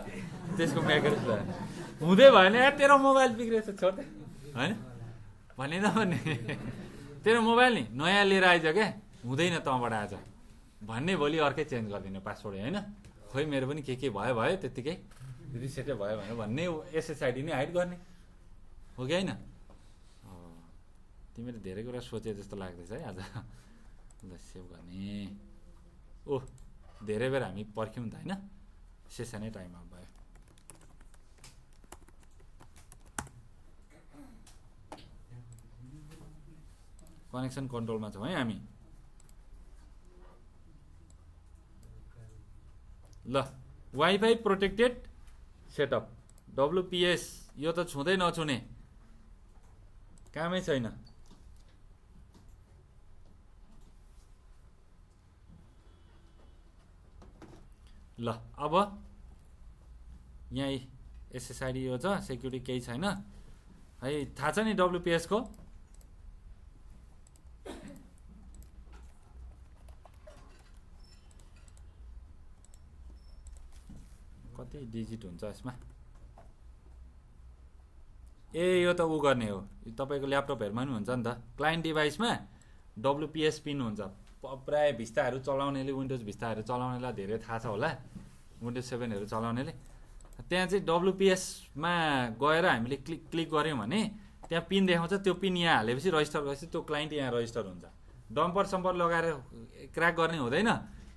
त्यसको म्याक एड्रेस लगाएर हुँदै भएन तेरो मोबाइल बिग्रेछ छोड्दै होइन भन्ने त भन्ने तेरो मोबाइल नि नयाँ लिएर आइज क्या हुँदैन तँबाट आज भन्ने भोलि अर्कै चेन्ज गरिदिने पासवर्ड होइन खोइ मेरो पनि के भयो त्यत्तिकै रिसेटै भयो भनेर भन्ने एसएसआइडी नै हाइड गर्ने हो कि होइन तिमीले धेरै कुरा सोचे जस्तो लाग्दैछ है आज ल सेभ गर्ने ओह धेरै बेर हामी पर्ख्यौँ त होइन सेसनै टाइम अफ भयो कनेक्सन कन्ट्रोलमा छौँ है हामी ल वाइफाई प्रोटेक्टेड सेटअप डब्लुपिएस यो त छुँदै नछुने कामै छैन ल अब यहाँ एसएसआइडी यो छ सेक्युरिटी केही छैन है थाहा छ नि डब्लुपिएस को कति डिजिट हुन्छ यसमा यो त उ गर्ने हो तपाईँको ल्यापटपहरूमा पनि हुन्छ नि त क्लाइन्ट डिभाइसमा डब्लुपिएस पिन हुन्छ प्राय भिस्ताहरू चलाउनेले विन्डोज भिस्ताहरू चलाउनेलाई धेरै थाहा छ होला विन्डोज 7हरू चलाउनेले त्यहाँ चाहिँ डब्लुपिएसमा गएर हामीले क्लिक गऱ्यौँ भने त्यहाँ पिन देखाउँछ, त्यो पिन यहाँ हालेपछि रजिस्टर गरेपछि त्यो क्लाइन्ट यहाँ रजिस्टर हुन्छ। डम्पर सम्पर लगाएर क्र्याक गर्ने हुँदैन,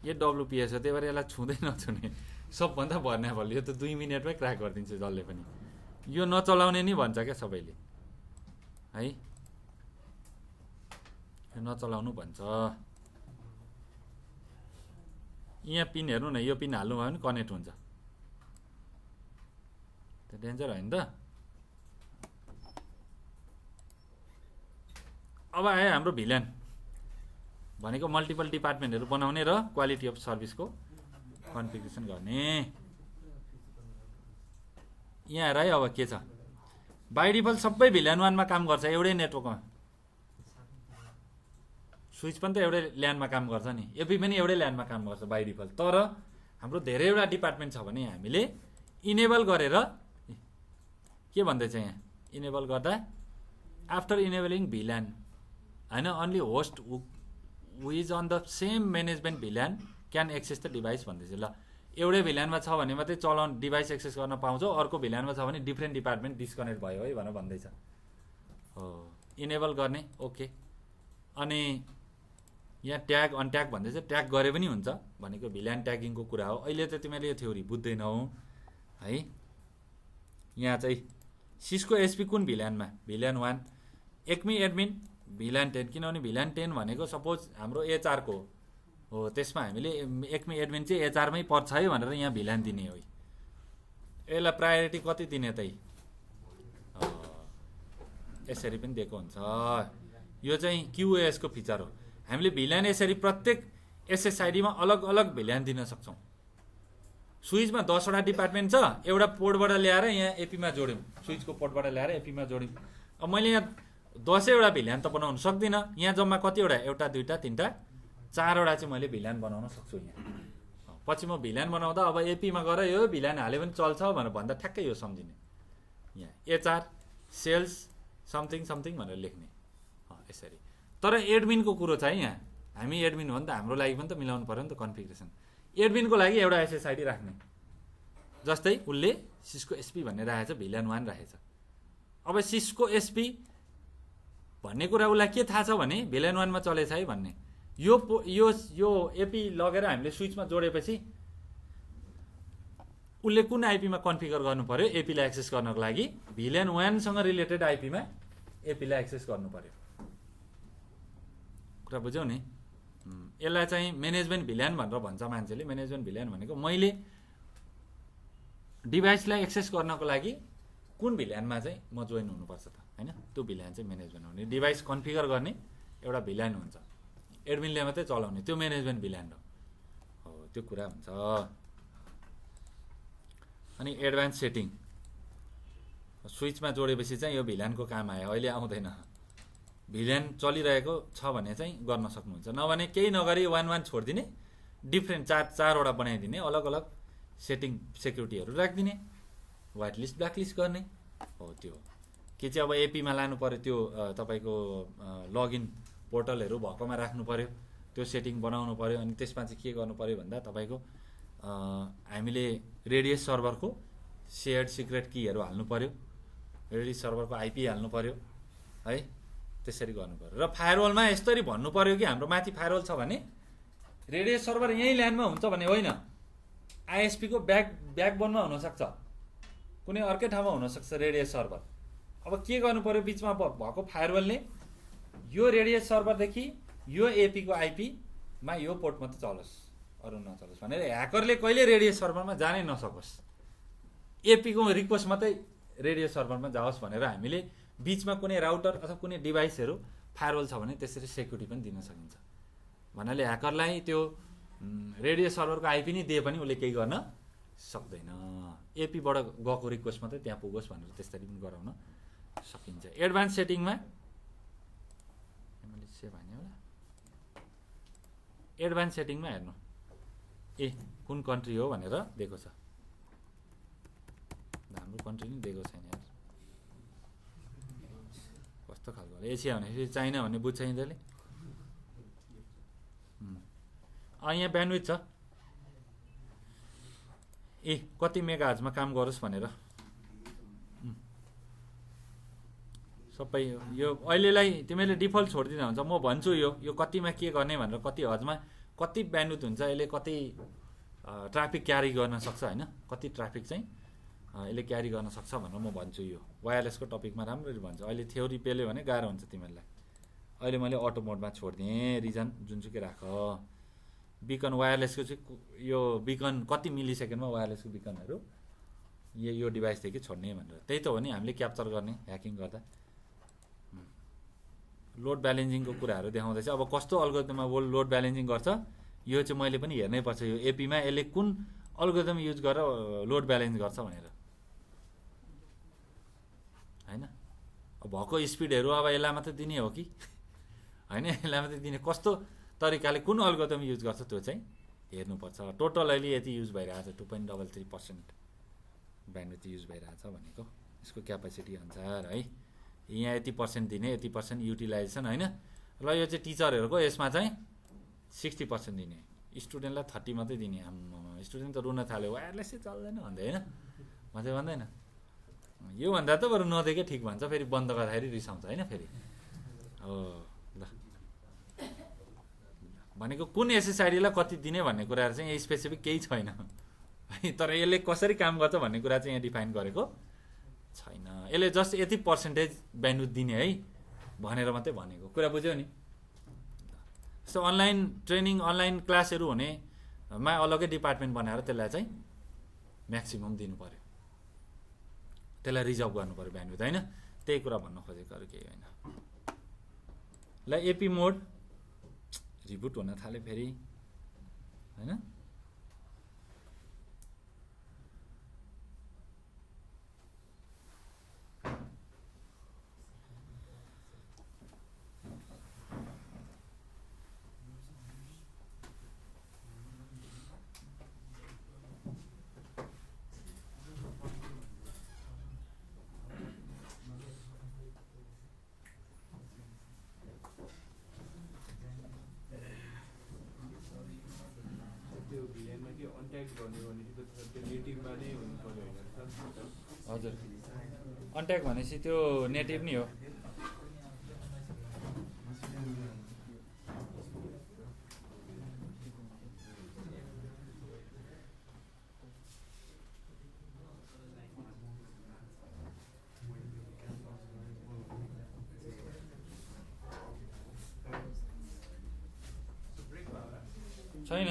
यो WPS हो, त्यही भएर यसलाई छुँदै नछुने, सबभन्दा भर्नेबल। यो त 2 मिनटमै क्र्याक गरिदिन्छ जसले पनि। यो नचलाउने नि भन्छ क्या सबैले है, यो नचलाउनु भन्छ। यहाँ पिन हेर्नु न, यो पिन हाल्नु भयो भने कनेक्ट हुन्छ, त्यो डेन्जर होइन त। अब आयो हाम्रो भिल्यान भनेको मल्टिपल डिपार्टमेन्टहरू बनाउने र क्वालिटी अफ सर्भिसको कन्फिगरेसन गर्ने। यहाँ हेर है, अब के छ, बाई डिफल्ट सबै भिल्यान 1मा काम गर्छ, एउटै नेटवर्कमा। स्विच पनि त एउटै ल्यानमा काम गर्छ नि, एपी पनि एउटै ल्यानमा काम गर्छ बाई डिफल्ट। तर हाम्रो धेरैवटा डिपार्टमेन्ट छ भने हामीले इनेबल गरेर, के भन्दैछ यहाँ, इनेबल गर्दा आफ्टर इनेबलिङ भिल्यान होइन, only host who is on the same management VLAN can access the device भन्दैछ। ल, एउटै भिल्यानमा छ भने मात्रै चलाउन डिभाइस एक्सेस गर्न पाउँछौ, अर्को भिल्यानमा छ भने डिफ्रेन्ट डिपार्टमेन्ट डिस्कनेक्ट भयो है भनेर भन्दैछ। हो, इनेबल गर्ने, ओके। अनि यहाँ ट्याग अनट्याग भन्दैछ, ट्याग गरे पनि हुन्छ भनेको भिल्यान ट्यागिङको कुरा हो। अहिले त तिमीले यो थ्योरी बुझ्दैनौ है। यहाँ चाहिँ सिस्को एसपी कुन भिल्यानमा, भिल्यान 1, एक्मी एडमिन भिल्यान 10, किनभने भिल्यान 10 भनेको सपोज हाम्रो एचआरको हो, त्यसमा हामीले एक्मी एडमिन चाहिँ एचआरमै पर्छ है भनेर यहाँ भिल्यान दिने हो। यसलाई प्रायोरिटी कति दिने त, यसरी पनि दिएको हुन्छ। यो चाहिँ क्युओएसको फिचर हो। हामीले भिल्यान यसरी प्रत्येक एसएसआइडीमा अलग अलग भिल्यान दिन सक्छौँ। स्विचमा 10 वटा डिपार्टमेन्ट छ, एउटा पोर्टबाट ल्याएर यहाँ एपीमा जोड्यौँ, स्विचको पोर्टबाट ल्याएर एपीमा जोड्यौँ। अब मैले यहाँ 10 वटा भिल्यान त बनाउन सक्दिनँ, यहाँ जम्मा कतिवटा, एउटा दुईवटा तिनवटा 4वटा चाहिँ मैले भिल्यान बनाउन सक्छु। यहाँ पछि म भिल्यान बनाउँदा अब एपीमा गएर यो भिल्यान हाले पनि चल्छ भनेर भन्दा ठ्याक्कै यो सम्झिने। यहाँ एचआर सेल्स समथिङ समथिङ भनेर लेख्ने यसरी। तर एडमिनको कुरो छ है, यहाँ हामी एडमिन हो नि त, हाम्रो लागि पनि त मिलाउनु पऱ्यो नि त कन्फिगरेसन। एडमिनको लागि एउटा एसएसआइडी राख्ने, जस्तै उसले सिस्को एसपी भन्ने राखेछ, भिल्यान 1 राखेछ। अब सिस्को एसपी भन्ने कुरा उसलाई के थाहा छ भने भिल्यान 1मा चलेछ है भन्ने। यो एपी लगेर हामीले स्विचमा जोडेपछि उसले कुन आइपीमा कन्फिगर गर्नु पर्यो एपीलाई एक्सेस गर्नको लागि, भिल्यान 1सँग रिलेटेड आइपीमा एपीलाई एक्सेस गर्नु पर्यो। कुरा बुझ्यौ नि। यसलाई चाहिँ म्यानेजमेन्ट भिल्यान भनेर भन्छ मान्छेले। म्यानेजमेन्ट भिल्यान भनेको मैले डिभाइसलाई एक्सेस गर्नको लागि कुन भिल्यानमा चाहिँ म जोइन हुनुपर्छ त हैन, त्यो भिल्यान चाहिँ म्यानेजमेन्ट हुने। डिभाइस कन्फिगर गर्ने एउटा भिल्यान हुन्छ, एडमिनले मात्रै चलाउने, त्यो म्यानेजमेन्ट भिल्यान हो, त्यो कुरा हुन्छ। अनि एडभान्स सेटिङ स्विचमा जोडेपछि चाहिँ यो भिल्यानको काम आयो, अहिले आउँदैन। भिल्यान चलिरहेको छ भने चाहिँ गर्न सक्नुहुन्छ, नभने केही नगरी 1 छोडिदिने, डिफ्रेन्ट 4वटा बनाइदिने, अलग अलग सेटिङ सेक्युरिटीहरू राखिदिने, व्हाइट लिस्ट ब्ल्याक लिस्ट गर्ने हो। त्यो के चाहिँ अब एपीमा लानु पर्यो, त्यो तपाईँको लगइन पोर्टलहरू भएकोमा राख्नु पर्यो, त्यो सेटिङ बनाउनु पर्यो। अनि त्यसमा चाहिँ के गर्नु पर्यो भन्दा तपाईँको हामीले रेडियस सर्भरको सेयर्ड सिक्रेट कीहरू हाल्नु पर्यो, रेडियस सर्भरको आइपी हाल्नु पर्यो है, त्यसरी गर्नु पर्यो। र फायरवलमा यसरी भन्नु पर्यो कि हाम्रो माथि फायरवल छ भने रेडियस सर्भर यही ल्यान्डमा हुन्छ भने होइन, आइएसपीको ब्याकबोनमा हुनसक्छ, कुनै अर्कै ठाउँमा हुनसक्छ रेडियस सर्भर। अब के गर्नु पर्यो, बिचमा भएको फायरवलले यो रेडियस सर्भरदेखि यो एपीको आइपीमा यो पोर्ट मात्रै चलोस्, अरू नचलोस् भनेर ह्याकरले कहिले रेडियस सर्भरमा जानै नसकोस्, एपीको रिक्वेस्ट मात्रै रेडियस सर्भरमा जाओस् भनेर हामीले बिचमा कुनै राउटर अथवा कुनै डिभाइसहरू फायरवल छ भने त्यसरी सेक्युरिटी पनि दिन सकिन्छ। भन्नाले ह्याकरलाई त्यो रेडियस सर्भरको आइपी नै दिए पनि उसले केही गर्न सक्दैन, एपीबाट गएको रिक्वेस्ट मात्रै त्यहाँ पुगोस् भनेर त्यसरी पनि गराउन सकिन्छ। एडभान्स सेटिङमा मैले सेभ हाने होला, एडभान्स सेटिङमा हेर्नु कुन कन्ट्री हो भनेर दिएको छ, हाम्रो कन्ट्री नै दिएको छैन यार, कस्तो खालको होला। एसिया भनेपछि चाइना भन्ने बुझ्छ यिनीहरूले। यहाँ ब्यान्डविड्थ छ, कति मेगाहर्जमा काम गरोस् भनेर सबै यो अहिलेलाई तिमीले डिफल्ट छोडिदिँदा हुन्छ। म भन्छु यो कतिमा के गर्ने भनेर, कति हजमा कति ब्यान्डविड्थ हुन्छ, यसले कति ट्राफिक क्यारी गर्न सक्छ होइन, कति ट्राफिक चाहिँ यसले क्यारी गर्न सक्छ भनेर म भन्छु। यो वायरलेसको टपिकमा राम्ररी भन्छु। अहिले थ्योरी पेल्यो भने गाह्रो हुन्छ तिमीहरूलाई। अहिले मैले अटो मोडमा छोडिदिएँ, रिजन जुनसुकै राख। बिकन वायरलेसको चाहिँ यो बिकन कति मिलिसेकेन्डमा वायरलेसको बिकनहरू यो डिभाइसदेखि छोड्ने भनेर, त्यही त हो नि हामीले क्याप्चर गर्ने ह्याकिङ गर्दा। लोड ब्यालेन्सिङको कुराहरू देखाउँदैछ। अब कस्तो अल्गोरिदममा लोड ब्यालेन्सिङ गर्छ यो चाहिँ मैले पनि हेर्नै पर्छ। यो एपीमा यसले कुन अल्गोरिदम युज गरेर लोड ब्यालेन्स गर्छ भनेर होइन। अब भएको स्पिडहरू अब यसलाई मात्रै दिने हो कि होइन, यसलाई मात्रै दिने, कस्तो तरिकाले कुन अल्गोरिदम युज गर्छ त्यो चाहिँ हेर्नुपर्छ। टोटल अहिले यति युज भइरहेछ, 2.33% ब्यान्डविड्थ युज भइरहेछ भनेको यसको क्यापेसिटी अनुसार है। यहाँ यति % दिने, यति % युटिलाइजेसन होइन। र यो चाहिँ टिचरहरूको यसमा चाहिँ 60% दिने, स्टुडेन्टलाई 30 मात्रै दिने। हाम्रो स्टुडेन्ट त रुन थाल्यो, वायरलेसै चल्दैन भन्दै होइन, मात्रै भन्दैन। योभन्दा त बरु नदिएकै ठिक भन्छ, फेरि बन्द गर्दाखेरि रिसाउँछ होइन फेरि। हो ल भनेको कुन एसएसआइडीलाई कति दिने भन्ने कुराहरू चाहिँ यहाँ स्पेसिफिक केही छैन है, तर यसले कसरी काम गर्छ भन्ने कुरा चाहिँ यहाँ डिफाइन गरेको छैन। यसले जस्ट यति % ब्यान्डविड्थ दिने है भनेर मात्रै भनेको कुरा बुझ्यौ नि। सो अनलाइन ट्रेनिङ, अनलाइन क्लासहरू हुनेमा अलग्गै डिपार्टमेन्ट बनाएर त्यसलाई चाहिँ म्याक्सिमम दिनु पऱ्यो, त्यसलाई रिजर्भ गर्नु पऱ्यो ब्यान्डविड्थ होइन। त्यही कुरा भन्न खोजेको अरू केही होइन। ल एपी मोड रिबुट हुन थाल्यो फेरि होइन। हजुर अनट्याग भनेपछि त्यो नेटिभ नि हो। छैन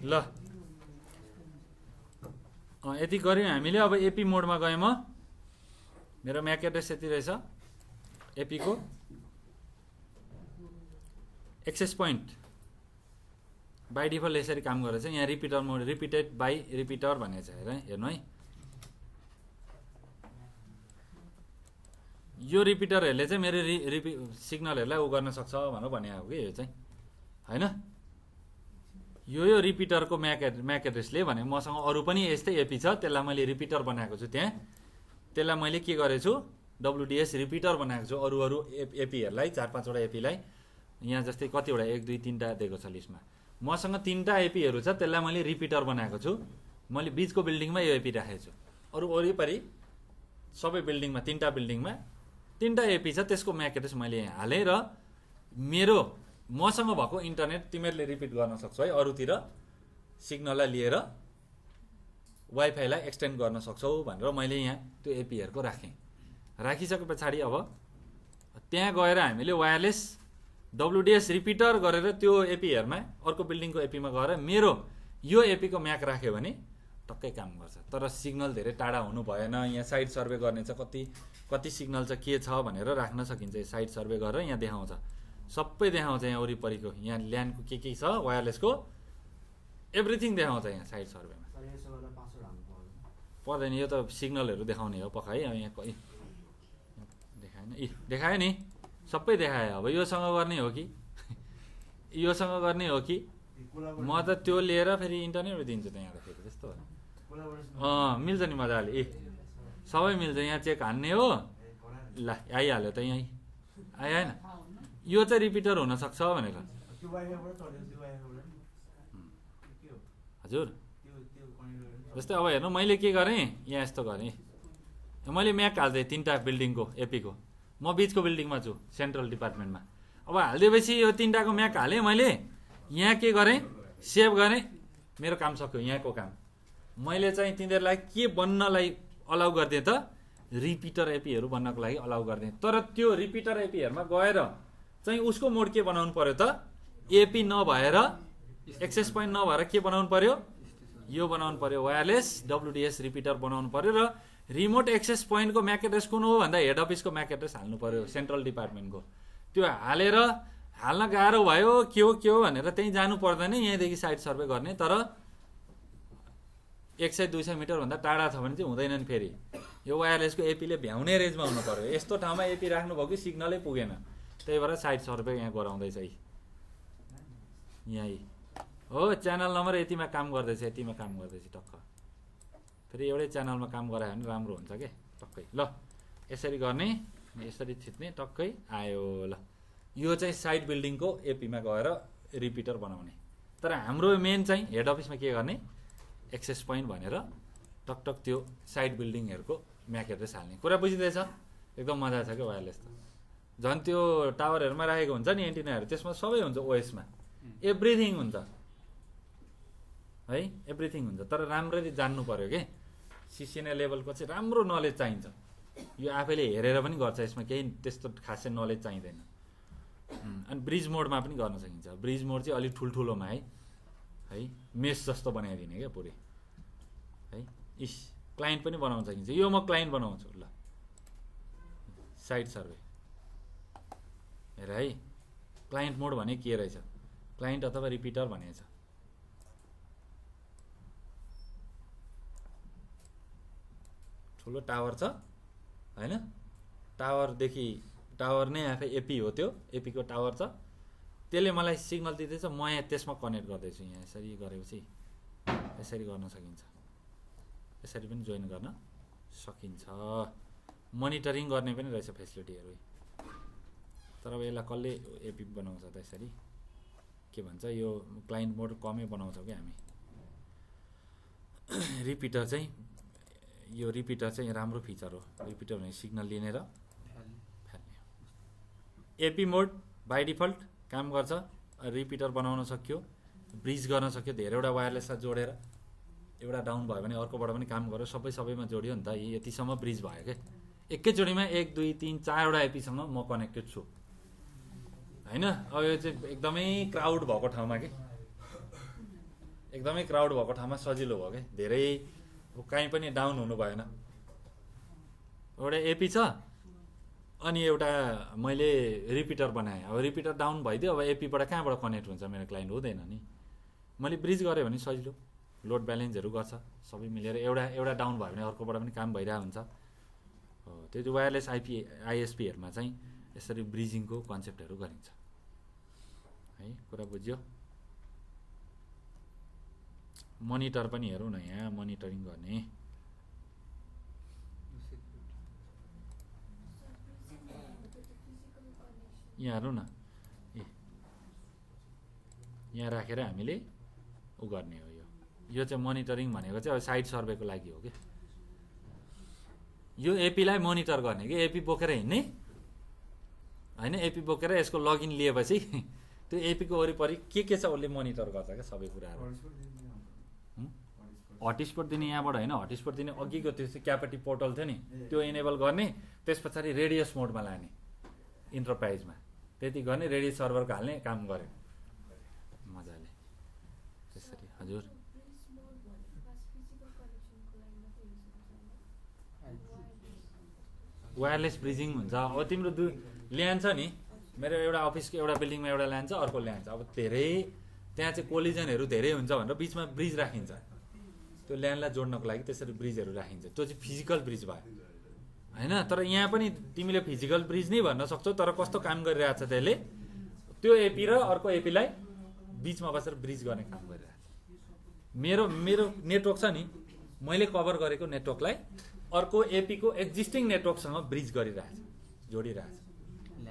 ल यति गऱ्यौँ हामीले। अब एपी मोडमा गएँ म। मेरो म्याक एड्रेस यति रहेछ। एपीको एक्सेस पोइन्ट बाई डिफल्ट यसरी काम गरेछ। यहाँ repeater mode, repeated by repeater भनेको छ, हेर्नु है। यो रिपिटरहरूले चाहिँ मेरो सिग्नलहरूलाई उ गर्न सक्छ भनेर भनेको कि यो चाहिँ होइन। यो रिपिटरको म्याक एड्रेसले भने मसँग अरू पनि यस्तै एपी छ, त्यसलाई मैले रिपिटर बनाएको छु। त्यहाँ त्यसलाई मैले के गरेछु, WDS रिपिटर बनाएको छु। अरू एपीहरूलाई 4-5वटा एपीलाई यहाँ जस्तै कतिवटा 1, 2, 3टा दिएको छ लिस्टमा। मसँग 3टा एपीहरू छ, त्यसलाई मैले रिपिटर बनाएको छु। मैले बिचको बिल्डिङमा यो एपी राखेको छु। अरू वरिपरि सबै बिल्डिङमा 3टा बिल्डिङमा 3टा एपी छ, त्यसको म्याक एड्रेस मैले यहाँ हालेँ। र मेरो मसँग भएको इन्टरनेट तिमीहरूले रिपिट गर्न सक्छौ है, अरूतिर सिग्नललाई लिएर वाइफाईलाई एक्सटेन्ड गर्न सक्छौ भनेर मैले यहाँ त्यो एपीहरूको राखेँ। राखिसके पछाडि अब त्यहाँ गएर हामीले वायरलेस WDS रिपिटर गरेर त्यो एपी हेर्मा अर्को बिल्डिङको एपीमा गएर मेरो यो एपीको म्याक राख्यो भने टक्कै काम गर्छ। तर सिग्नल धेरै टाढा हुनु भएन, यहाँ साइड सर्वे गर्ने छ, कति सिग्नल छ के छ भनेर राख्न सकिन्छ। साइड सर्वे गरेर यहाँ देखाउँछ, सबै देखाउँछ, यहाँ वरिपरिको यहाँ ल्यान्डको के छ वायरलेसको एभ्रिथिङ देखाउँछ यहाँ साइड सर्वेमा। पर्दैन, यो त सिग्नलहरू देखाउने हो पक्का है। यहाँ देखाएन, देखायो नि, सबै देखायो। अब योसँग गर्ने हो कि योसँग गर्ने हो कि म त त्यो लिएर फेरि इन्टरनेटमा दिन्छु त यहाँ राखेको त्यस्तो मिल्छ नि मजाले। सबै मिल्छ, यहाँ चेक हान्ने हो, ल आइहाल्यो त यहीँ आयो होइन। यो चाहिँ रिपिटर हुनसक्छ भनेर हजुर। जस्तै अब हेर्नु मैले के गरेँ, यहाँ यस्तो गरेँ, मैले म्याक हाल्थेँ 3टा बिल्डिङको एपीको, म बिचको बिल्डिङमा छु सेन्ट्रल डिपार्टमेन्टमा। अब हालिदिएपछि यो 3टाको म्याक हालेँ मैले, यहाँ के गरेँ सेभ गरेँ, मेरो काम सक्यो यहाँको काम। मैले चाहिँ तिनीहरूलाई के बन्नलाई अलाउ गरिदिएँ त, रिपिटर एपीहरू बन्नको लागि अलाउ गरिदिएँ। तर त्यो रिपिटर एपीहरूमा गएर चाहिँ उसको मोड के बनाउनु पर्यो त, एपी नभएर एक्सेस पोइन्ट नभएर के बनाउनु पर्यो, यो बनाउनु पर्यो वायरलेस WDS रिपिटर बनाउनु पर्यो। र रिमोट एक्सेस पोइन्टको म्याक एड्रेस कुन हो भन्दा हेड अफिसको म्याक एड्रेस हाल्नु पर्यो सेन्ट्रल डिपार्टमेन्टको। त्यो हालेर हाल्न गाह्रो भयो के हो भनेर त्यहीँ जानु पर्दैन, यहीँदेखि साइड सर्वे गर्ने। तर 100-200 मिटरभन्दा टाढा छ भने चाहिँ हुँदैन नि। फेरि यो वायरलेसको एपीले भ्याउने रेन्जमा हुनु पर्यो। यस्तो ठाउँमा एपी राख्नुभयो कि सिग्नलै पुगेन, त्यही भएर साइड सर्वे यहाँ गराउँदैछ यहीँ हो। च्यानल नम्बर यतिमा काम गर्दैछ, यतिमा काम गर्दैछ टक्क। फेरि एउटै च्यानलमा काम गरायो भने राम्रो हुन्छ के टक्कै। ल यसरी गर्ने, यसरी थिच्ने, टक्कै आयो। ल यो चाहिँ साइड बिल्डिङको एपीमा गएर रिपिटर बनाउने। तर हाम्रो मेन चाहिँ हेड अफिसमा के गर्ने, एक्सेस पोइन्ट भनेर टकटक त्यो साइड बिल्डिङहरूको म्याक एड्रेस हाल्ने। कुरा बुझिँदैछ? एकदम मजा छ क्या वायरलेस त। झन् त्यो टावरहरूमा राखेको हुन्छ नि एन्टिनाहरू, त्यसमा सबै हुन्छ, ओएसमा एभ्रिथिङ हुन्छ है, एभ्रिथिङ हुन्छ। तर राम्ररी जान्नु पर्यो के, सिसिएनए लेभलको चाहिँ राम्रो नलेज चाहिन्छ। यो आफैले हेरेर पनि गर्छ, यसमा केही त्यस्तो खासै नलेज चाहिँदैन। अनि ब्रिज मोडमा पनि गर्न सकिन्छ। ब्रिज मोड चाहिँ अलिक ठुल्ठुलोमा है, मेस जस्तो बनाइदिने क्या पुरै है। क्लाइन्ट पनि बनाउन सकिन्छ, यो म क्लाइन्ट बनाउँछु। ल साइड सर्वे हेर है, क्लाइन्ट मोड भने के रहेछ, क्लाइन्ट अथवा रिपिटर भनेको छ। ठुलो टावर छ होइन, टावरदेखि टावर नै आफै एपी हो, त्यो एपीको टावर छ, त्यसले मलाई सिग्नल दिँदैछ, म यहाँ त्यसमा कनेक्ट गर्दैछु। यहाँ यसरी गरेपछि यसरी गर्न सकिन्छ, यसरी पनि जोइन गर्न सकिन्छ। मोनिटरिङ गर्ने पनि रहेछ फेसिलिटीहरू। तर अब यसलाई कसले एपी बनाउँछ त, यसरी के भन्छ, यो क्लाइन्ट मोड कमै बनाउँछौँ कि हामी। रिपिटर चाहिँ, यो रिपिटर चाहिँ राम्रो फिचर हो। रिपिटर भने सिग्नल लिने र फाल्ने। एपी मोड बाई डिफल्ट काम गर्छ, रिपिटर बनाउन सक्यो, ब्रिज गर्न सक्यो, धेरैवटा वायरलेसलाई जोडेर। एउटा डाउन भयो भने अर्कोबाट पनि काम गर्यो, सबैमा जोडियो नि त। यतिसम्म ब्रिज भयो क्या, एकैचोटिमा 1 2 3 4वटा एपीसँग म कनेक्टेड छु होइन। अब यो चाहिँ एकदमै क्राउड भएको ठाउँमा के, एकदमै क्राउड भएको ठाउँमा सजिलो भयो क्या, धेरै कहीँ पनि डाउन हुनु भएन। एउटा एपी छ अनि एउटा मैले रिपिटर बनाएँ। अब रिपिटर डाउन भइदियो, अब एपीबाट कहाँबाट कनेक्ट हुन्छ, मेरो क्लाइन्ट हुँदैन नि। मैले ब्रिज गरेँ भने सजिलो, लोड ब्यालेन्सहरू गर्छ सबै मिलेर। एउटा डाउन भयो भने अर्कोबाट पनि काम भइरहेको हुन्छ। हो, त्यो चाहिँ वायरलेस आइएसपीहरूमा चाहिँ यसरी ब्रिजिङको कन्सेप्टहरू गरिन्छ है। कुरा बुझ्यो? मोनिटर पनि हेरौँ न, यहाँ मोनिटरिङ गर्ने। यहाँ हेरौँ न, यहाँ राखेर हामीले उ गर्ने हो। यो चाहिँ मोनिटरिङ भनेको चाहिँ अब साइड सर्वेको लागि हो कि। यो एपीलाई मोनिटर गर्ने कि, एपी बोकेर हिँड्ने होइन। एपी बोकेर यसको लगइन लिएपछि त्यो एपीको वरिपरि के छ उसले मोनिटर गर्छ क्या सबै कुराहरू। हटस्पट दिने यहाँबाट होइन, हटस्पट दिने अघिको त्यो चाहिँ क्यापेटिभ पोर्टल थियो नि, त्यो इनेबल गर्ने। त्यस पछाडि रेडियस मोडमा लाने इन्टरप्राइजमा, त्यति गर्ने, रेडी सर्भरको हाल्ने, काम गऱ्यो मजाले त्यसरी। हजुर वायरलेस ब्रिजिङ हुन्छ। अब तिम्रो ल्यान छ नि, मेरो एउटा अफिसको एउटा बिल्डिङमा एउटा ल्यान छ, अर्को ल्यान छ। अब धेरै त्यहाँ चाहिँ कोलिजनहरू धेरै हुन्छ भनेर बिचमा ब्रिज राखिन्छ, त्यो ल्यान्डलाई जोड्नको लागि त्यसरी ब्रिजहरू राखिन्छ। त्यो चाहिँ फिजिकल ब्रिज भयो होइन। तर यहाँ पनि तिमीले फिजिकल ब्रिज नै भन्न सक्छौ, तर कस्तो काम गरिरहेको छ त्यसले, त्यो एपी र अर्को एपीलाई बिचमा बसेर ब्रिज गर्ने काम गरिरहेको छ। मेरो नेटवर्क छ नि, मैले कभर गरेको नेटवर्कलाई अर्को एपीको एक्जिस्टिङ नेटवर्कसँग ब्रिज गरिरहेछ, जोडिरहेछ।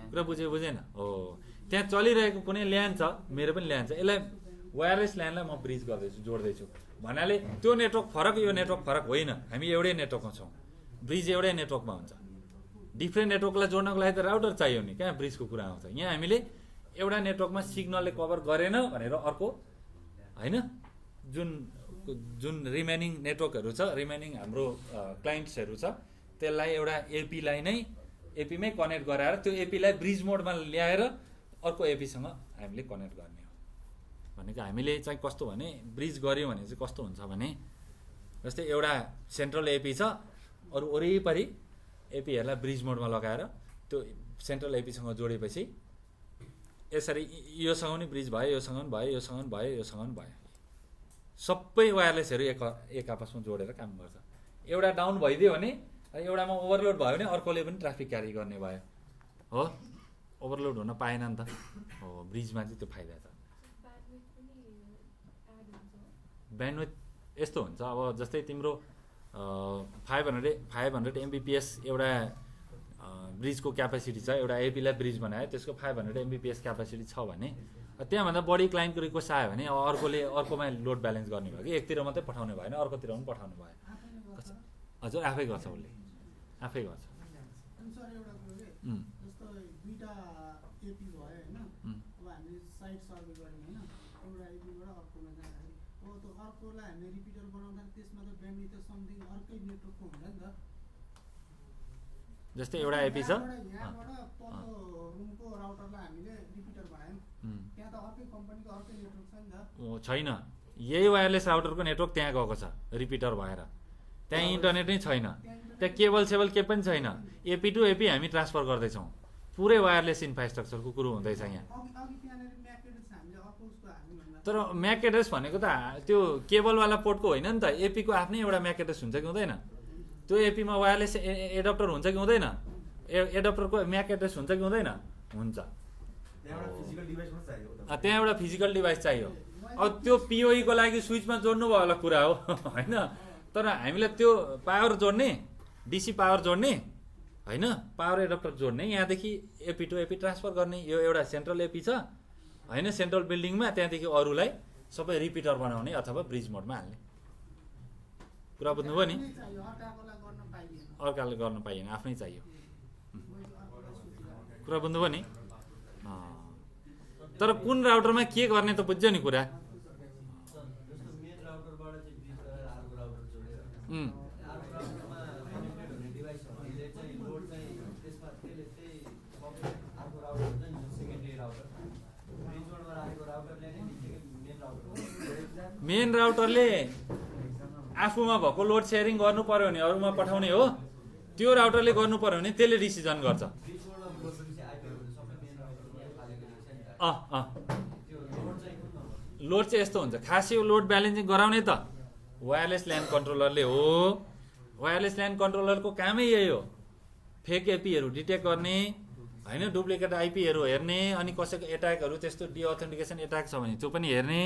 कुरा बुझेन हो। त्यहाँ चलिरहेको कुनै ल्यान छ, मेरो पनि ल्यान छ, यसलाई वायरलेस ल्यानलाई म ब्रिज गर्दैछु, जोड्दैछु भन्नाले त्यो नेटवर्क फरक, यो नेटवर्क फरक होइन, हामी एउटै नेटवर्कमा छौँ। ब्रिज एउटै नेटवर्कमा हुन्छ। डिफ्रेन्ट नेटवर्कलाई जोड्नको लागि त राउटर चाहियो नि, कहाँ ब्रिजको कुरा आउँछ। यहाँ हामीले एउटा नेटवर्कमा सिग्नलले कभर गरेन भनेर अर्को होइन, जुन रिमेनिङ नेटवर्कहरू छ, रिमेनिङ हाम्रो क्लाइन्ट्सहरू छ, त्यसलाई एउटा एपीलाई नै एपीमै कनेक्ट गराएर त्यो एपीलाई ब्रिज मोडमा ल्याएर अर्को एपीसँग हामीले कनेक्ट गर्ने हो भनेको। हामीले चाहिँ कस्तो भने ब्रिज गऱ्यो भने चाहिँ कस्तो हुन्छ भने, जस्तै एउटा सेन्ट्रल एपी छ, अरू वरिपरि एपीहरूलाई ब्रिज मोडमा लगाएर त्यो सेन्ट्रल एपीसँग जोडेपछि यसरी योसँग पनि ब्रिज भयो, योसँग पनि भयो, योसँग पनि भयो, योसँग पनि भयो, सबै वायरलेसहरू एक आपसमा जोडेर काम गर्छ। एउटा डाउन भइदियो भने, एउटामा ओभरलोड भयो भने अर्कोले पनि ट्राफिक क्यारी गर्ने भयो हो। ओभरलोड हुन पाएन नि त हो, ब्रिजमा चाहिँ त्यो फाइदा छ। ब्यान्डविथ यस्तो हुन्छ, अब जस्तै तिम्रो 500 MBPS एउटा ब्रिजको क्यापेसिटी छ, एउटा एपीलाई ब्रिज बनायो, त्यसको 500 MBPS क्यापेसिटी छ भने त्यहाँभन्दा बढी क्लाइन्टको रिक्वेस्ट आयो भने अर्कोले अर्कोमा लोड ब्यालेन्स गर्ने भयो कि, एकतिर मात्रै पठाउने भएन, अर्कोतिर पनि पठाउनु भयो। हजुर आफै गर्छ, उसले आफै गर्छ। जस्तै एउटा एपी छ, छैन, यही वायरलेस राउटरको नेटवर्क त्यहाँ गएको छ रिपिटर भएर, त्यहाँ इन्टरनेट नै छैन, त्यहाँ केबल सेबल के पनि छैन, एपी टु एपी हामी ट्रान्सफर गर्दैछौँ। पुरै वायरलेस इन्फ्रास्ट्रक्चरको कुरो हुँदैछ यहाँ। तर म्याक एड्रेस भनेको त त्यो केबलवाला पोर्टको होइन नि त, एपीको आफ्नै एउटा म्याक एड्रेस हुन्छ कि हुँदैन? त्यो एपीमा वायरलेस एडप्टर हुन्छ कि हुँदैन? एडप्टरको म्याक एड्रेस हुन्छ कि हुँदैन? हुन्छ। त्यहाँ एउटा फिजिकल डिभाइस चाहियो। अब त्यो पिओई को लागि स्विचमा जोड्नु भयो होला कुरा हो होइन, तर हामीलाई त्यो पावर जोड्ने, डिसी पावर जोड्ने होइन, पावर एडप्टर जोड्ने, यहाँदेखि एपी टु एपी ट्रान्सफर गर्ने। यो एउटा सेन्ट्रल एपी छ होइन, सेन्ट्रल बिल्डिङमा, त्यहाँदेखि अरूलाई सबै रिपिटर बनाउने अथवा ब्रिज मोडमा हाल्ने। कुरा बुझ्नुभयो नि? अर्काले गर्न पाइएन, आफ्नै चाहियो। कुरा बुझ्नुभयो नि? तर कुन राउटरमा के गर्ने त बुझ्यो नि कुरा। मेन राउटरले आफूमा भएको लोड सेयरिङ गर्नु पर्यो भने अरूमा पठाउने हो, त्यो राउटरले गर्नु पर्यो भने त्यसले डिसिजन गर्छ। लोड चाहिँ यस्तो हुन्छ, खास यो लोड ब्यालेन्सिङ गराउने त वायरलेस ल्यान कन्ट्रोलरले हो। वायरलेस ल्यान कन्ट्रोलरको कामै यही हो, फेक एपीहरू डिटेक्ट गर्ने होइन, डुप्लिकेट आइपीहरू हेर्ने, अनि कसैको एट्याकहरू त्यस्तो डिअथेन्टिकेसन एट्याक छ भने त्यो पनि हेर्ने,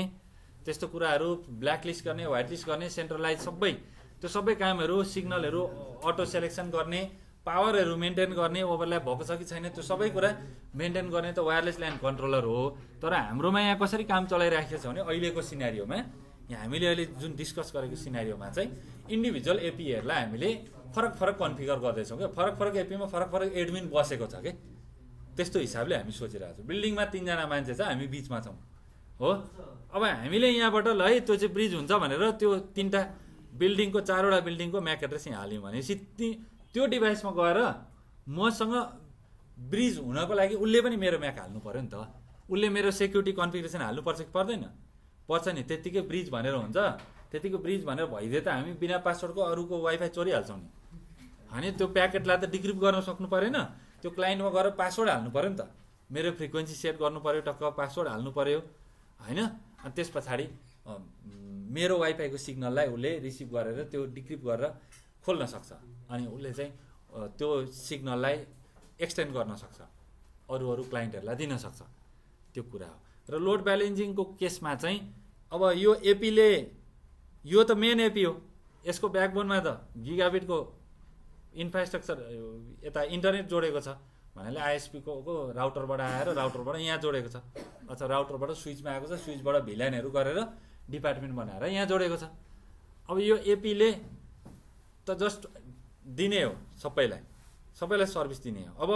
त्यस्तो कुराहरू ब्ल्याकलिस्ट गर्ने, व्हाइटलिस्ट गर्ने, सेन्ट्रलाइज सबै त्यो सबै कामहरू, सिग्नलहरू अटो सेलेक्सन गर्ने, पावरहरू मेन्टेन गर्ने, ओभरल्याप भएको छ कि छैन त्यो सबै कुरा मेन्टेन गर्ने त वायरलेस ल्यान कन्ट्रोलर हो। तर हाम्रोमा यहाँ कसरी काम चलाइराखेको छ भने अहिलेको सिनारियोमा, यहाँ हामीले अहिले जुन डिस्कस गरेको सिनारियोमा चाहिँ इन्डिभिजुअल एपीहरूलाई हामीले फरक फरक कन्फिगर गर्दैछौँ क्या। फरक फरक एपीमा फरक फरक एडमिन बसेको छ क्या, त्यस्तो हिसाबले हामी सोचिरहेको छौँ। बिल्डिङमा 3 जना मान्छे छ, हामी बिचमा छौँ हो। अब हामीले यहाँबाट ल है त्यो चाहिँ ब्रिज हुन्छ भनेर त्यो 3टा बिल्डिङको 4वटा बिल्डिङको म्याक एड्रेस यहाँ हाल्यौँ भनेपछि त्यो डिभाइसमा गएर मसँग ब्रिज हुनको लागि उसले पनि मेरो म्याक हाल्नु पऱ्यो नि त। उसले मेरो सेक्युरिटी कन्फिगरेसन हाल्नुपर्छ कि पर्दैन? पर्छ नि। त्यत्तिकै ब्रिज भनेर हुन्छ, त्यतिको ब्रिज भनेर भइदिए त हामी बिना पासवर्डको अरूको वाइफाई चोरिहाल्छौँ नि। अनि त्यो प्याकेटलाई त डिक्रिप्ट गर्न सक्नु परेन, त्यो क्लाइन्टमा गएर पासवर्ड हाल्नु पऱ्यो नि त। मेरो फ्रिक्वेन्सी सेट गर्नु पऱ्यो, टक्क पासवर्ड हाल्नु पऱ्यो होइन। अनि त्यस पछाडि मेरो वाइफाईको सिग्नललाई उसले रिसिभ गरेर त्यो डिक्रिप्ट गरेर खोल्न सक्छ। अनि उसले चाहिँ त्यो सिग्नललाई एक्सटेन्ड गर्न सक्छ, अरू क्लाइन्टहरूलाई दिन सक्छ। त्यो कुरा हो। र लोड ब्यालेन्सिङको केसमा चाहिँ अब यो एपीले, यो त मेन एपी हो, यसको ब्याकबोनमा त गिगाबिटको इन्फ्रास्ट्रक्चर यता इन्टरनेट जोडेको छ भन्नाले आइएसपीको राउटरबाट आएर राउटरबाट यहाँ जोडेको छ, अथवा राउटरबाट स्विचमा आएको छ, स्विचबाट भिल्यानहरू गरेर डिपार्टमेन्ट बनाएर यहाँ जोडेको छ। अब यो एपीले त जस्ट दिने हो, सबैलाई सर्भिस दिने हो। अब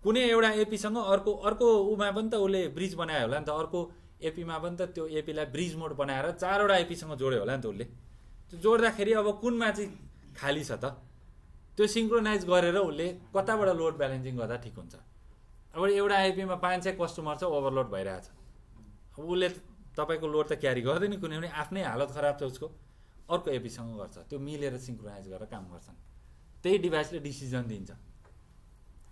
कुनै एउटा एपीसँग अर्को उमा पनि त उसले ब्रिज बनायो होला नि त, अर्को एपीमा पनि त त्यो एपीलाई ब्रिज मोड बनाएर 4वटा एपीसँग जोड्यो होला नि त उसले। त्यो जोड्दाखेरि अब कुनमा चाहिँ खाली छ त, त्यो सिङ्क्रोनाइज गरेर उसले कताबाट लोड ब्यालेन्सिङ गर्दा ठिक हुन्छ। अब एउटा एपीमा 500 कस्टमर छ, ओभरलोड भइरहेछ, अब उसले तपाईँको लोड त क्यारी गर्दैन कुनै पनि, आफ्नै हालत खराब छ उसको, अर्को एपीसँग गर्छ, त्यो मिलेर सिङ्क्रोनाइज गरेर काम गर्छन्। त्यही डिभाइसले डिसिजन दिन्छ,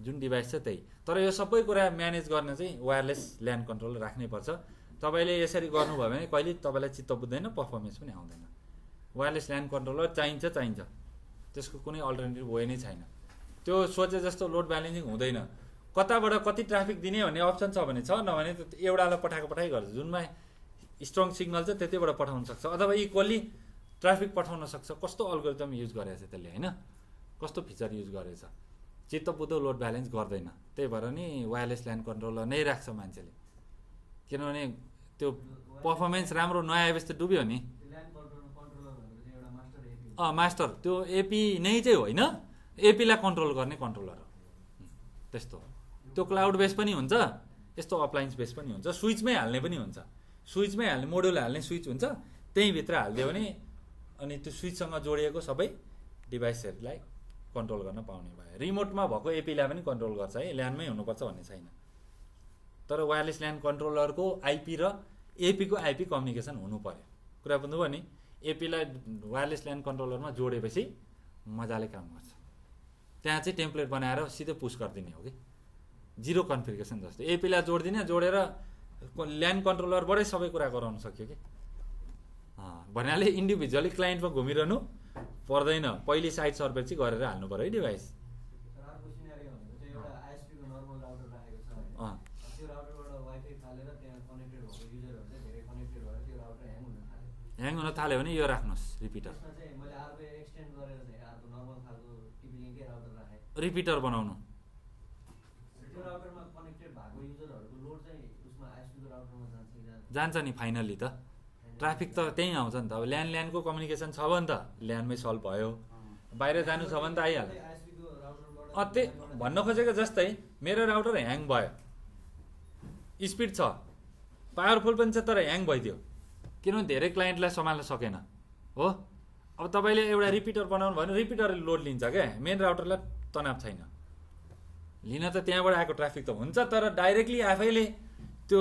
जुन डिभाइस छ त्यही। तर यो सबै कुरा म्यानेज गर्न चाहिँ वायरलेस ल्यान कन्ट्रोलर राख्नै पर्छ। तपाईँले यसरी गर्नुभयो भने कहिले तपाईँलाई चित्त बुझ्दैन, पर्फर्मेन्स पनि आउँदैन। वायरलेस ल्यान कन्ट्रोलर चाहिन्छ, त्यसको कुनै अल्टरनेटिभ वे नै छैन। त्यो सोचे जस्तो लोड ब्यालेन्सिङ हुँदैन। कताबाट कति ट्राफिक दिने भन्ने अप्सन छ भने छ, नभने त एउटालाई पठाइ गर्छ, जुनमा स्ट्रङ सिग्नल छ त्यतिबाट पठाउन सक्छ, अथवा इक्वली ट्राफिक पठाउन सक्छ। कस्तो अल्गोरिदम युज गरेछ त्यसले होइन, कस्तो फिचर युज गरेछ, चित्त बुझ्दो लोड ब्यालेन्स गर्दैन। त्यही भएर नि वायरलेस ल्यान कन्ट्रोलर नै राख्छ मान्छेले, किनभने त्यो पर्फर्मेन्स राम्रो नआएपछि त डुब्यो नि। मास्टर त्यो एपी नै चाहिँ होइन, एपीलाई कन्ट्रोल गर्ने कन्ट्रोलर हो। त्यस्तो त्यो क्लाउड बेस पनि हुन्छ, यस्तो अप्लायन्स बेस पनि हुन्छ, स्विचमै हाल्ने पनि हुन्छ। स्विचमै हाल्ने, मोड्युल हाल्ने स्विच हुन्छ, त्यहीँभित्र हालिदियो भने अनि त्यो स्विचसँग जोडिएको सबै डिभाइसहरूलाई कन्ट्रोल गर्न पाउने भयो। रिमोटमा भएको एपीलाई पनि कन्ट्रोल गर्छ है, ल्यानमै हुनुपर्छ भन्ने छैन। तर वायरलेस ल्यान कन्ट्रोलरको आइपी र एपीको आइपी कम्युनिकेसन हुनु पर्यो। कुरा बुझ्नुभयो नि? एपीलाई वायरलेस ल्यान कन्ट्रोलरमा जोडेपछि मजाले काम गर्छ। त्यहाँ चाहिँ टेम्प्लेट बनाएर सिधै पुस गरिदिने हो कि, जिरो कन्फिगरेसन जस्तो। एपीलाई जोडिदिने, जोडेर ल्यान कन्ट्रोलरबाटै सबै कुरा गराउन सक्यो कि। भन्नाले इन्डिभिजुअली क्लाइन्टमा घुमिरहनु पर्दैन, पहिले साइड सर्भर चाहिँ गरेर हाल्नु पऱ्यो है डिभाइस। ह्याङ हुन थाल्यो भने यो राख्नुहोस् रिपिटर, रिपिटर बनाउनु। जान्छ नि फाइनल्ली त, ट्राफिक त त्यहीँ आउँछ नि त। अब ल्यानको कम्युनिकेसन छ भने त ल्यानमै सल्भ भयो, बाहिर जानु छ भने त आइहाल्छ। त्यही भन्न खोजेको जस्तै मेरो राउटर ह्याङ भयो, स्पिड छ, पावरफुल पनि छ, तर ह्याङ भइदियो किनभने धेरै क्लाइन्टलाई सम्हाल्न सकेन हो। अब तपाईँले एउटा रिपिटर बनाउनु भयो भने रिपिटरले लोड लिन्छ क्या, मेन राउटरलाई तनाव छैन। लिन त त्यहाँबाट आएको ट्राफिक त हुन्छ, तर डाइरेक्टली आफैले त्यो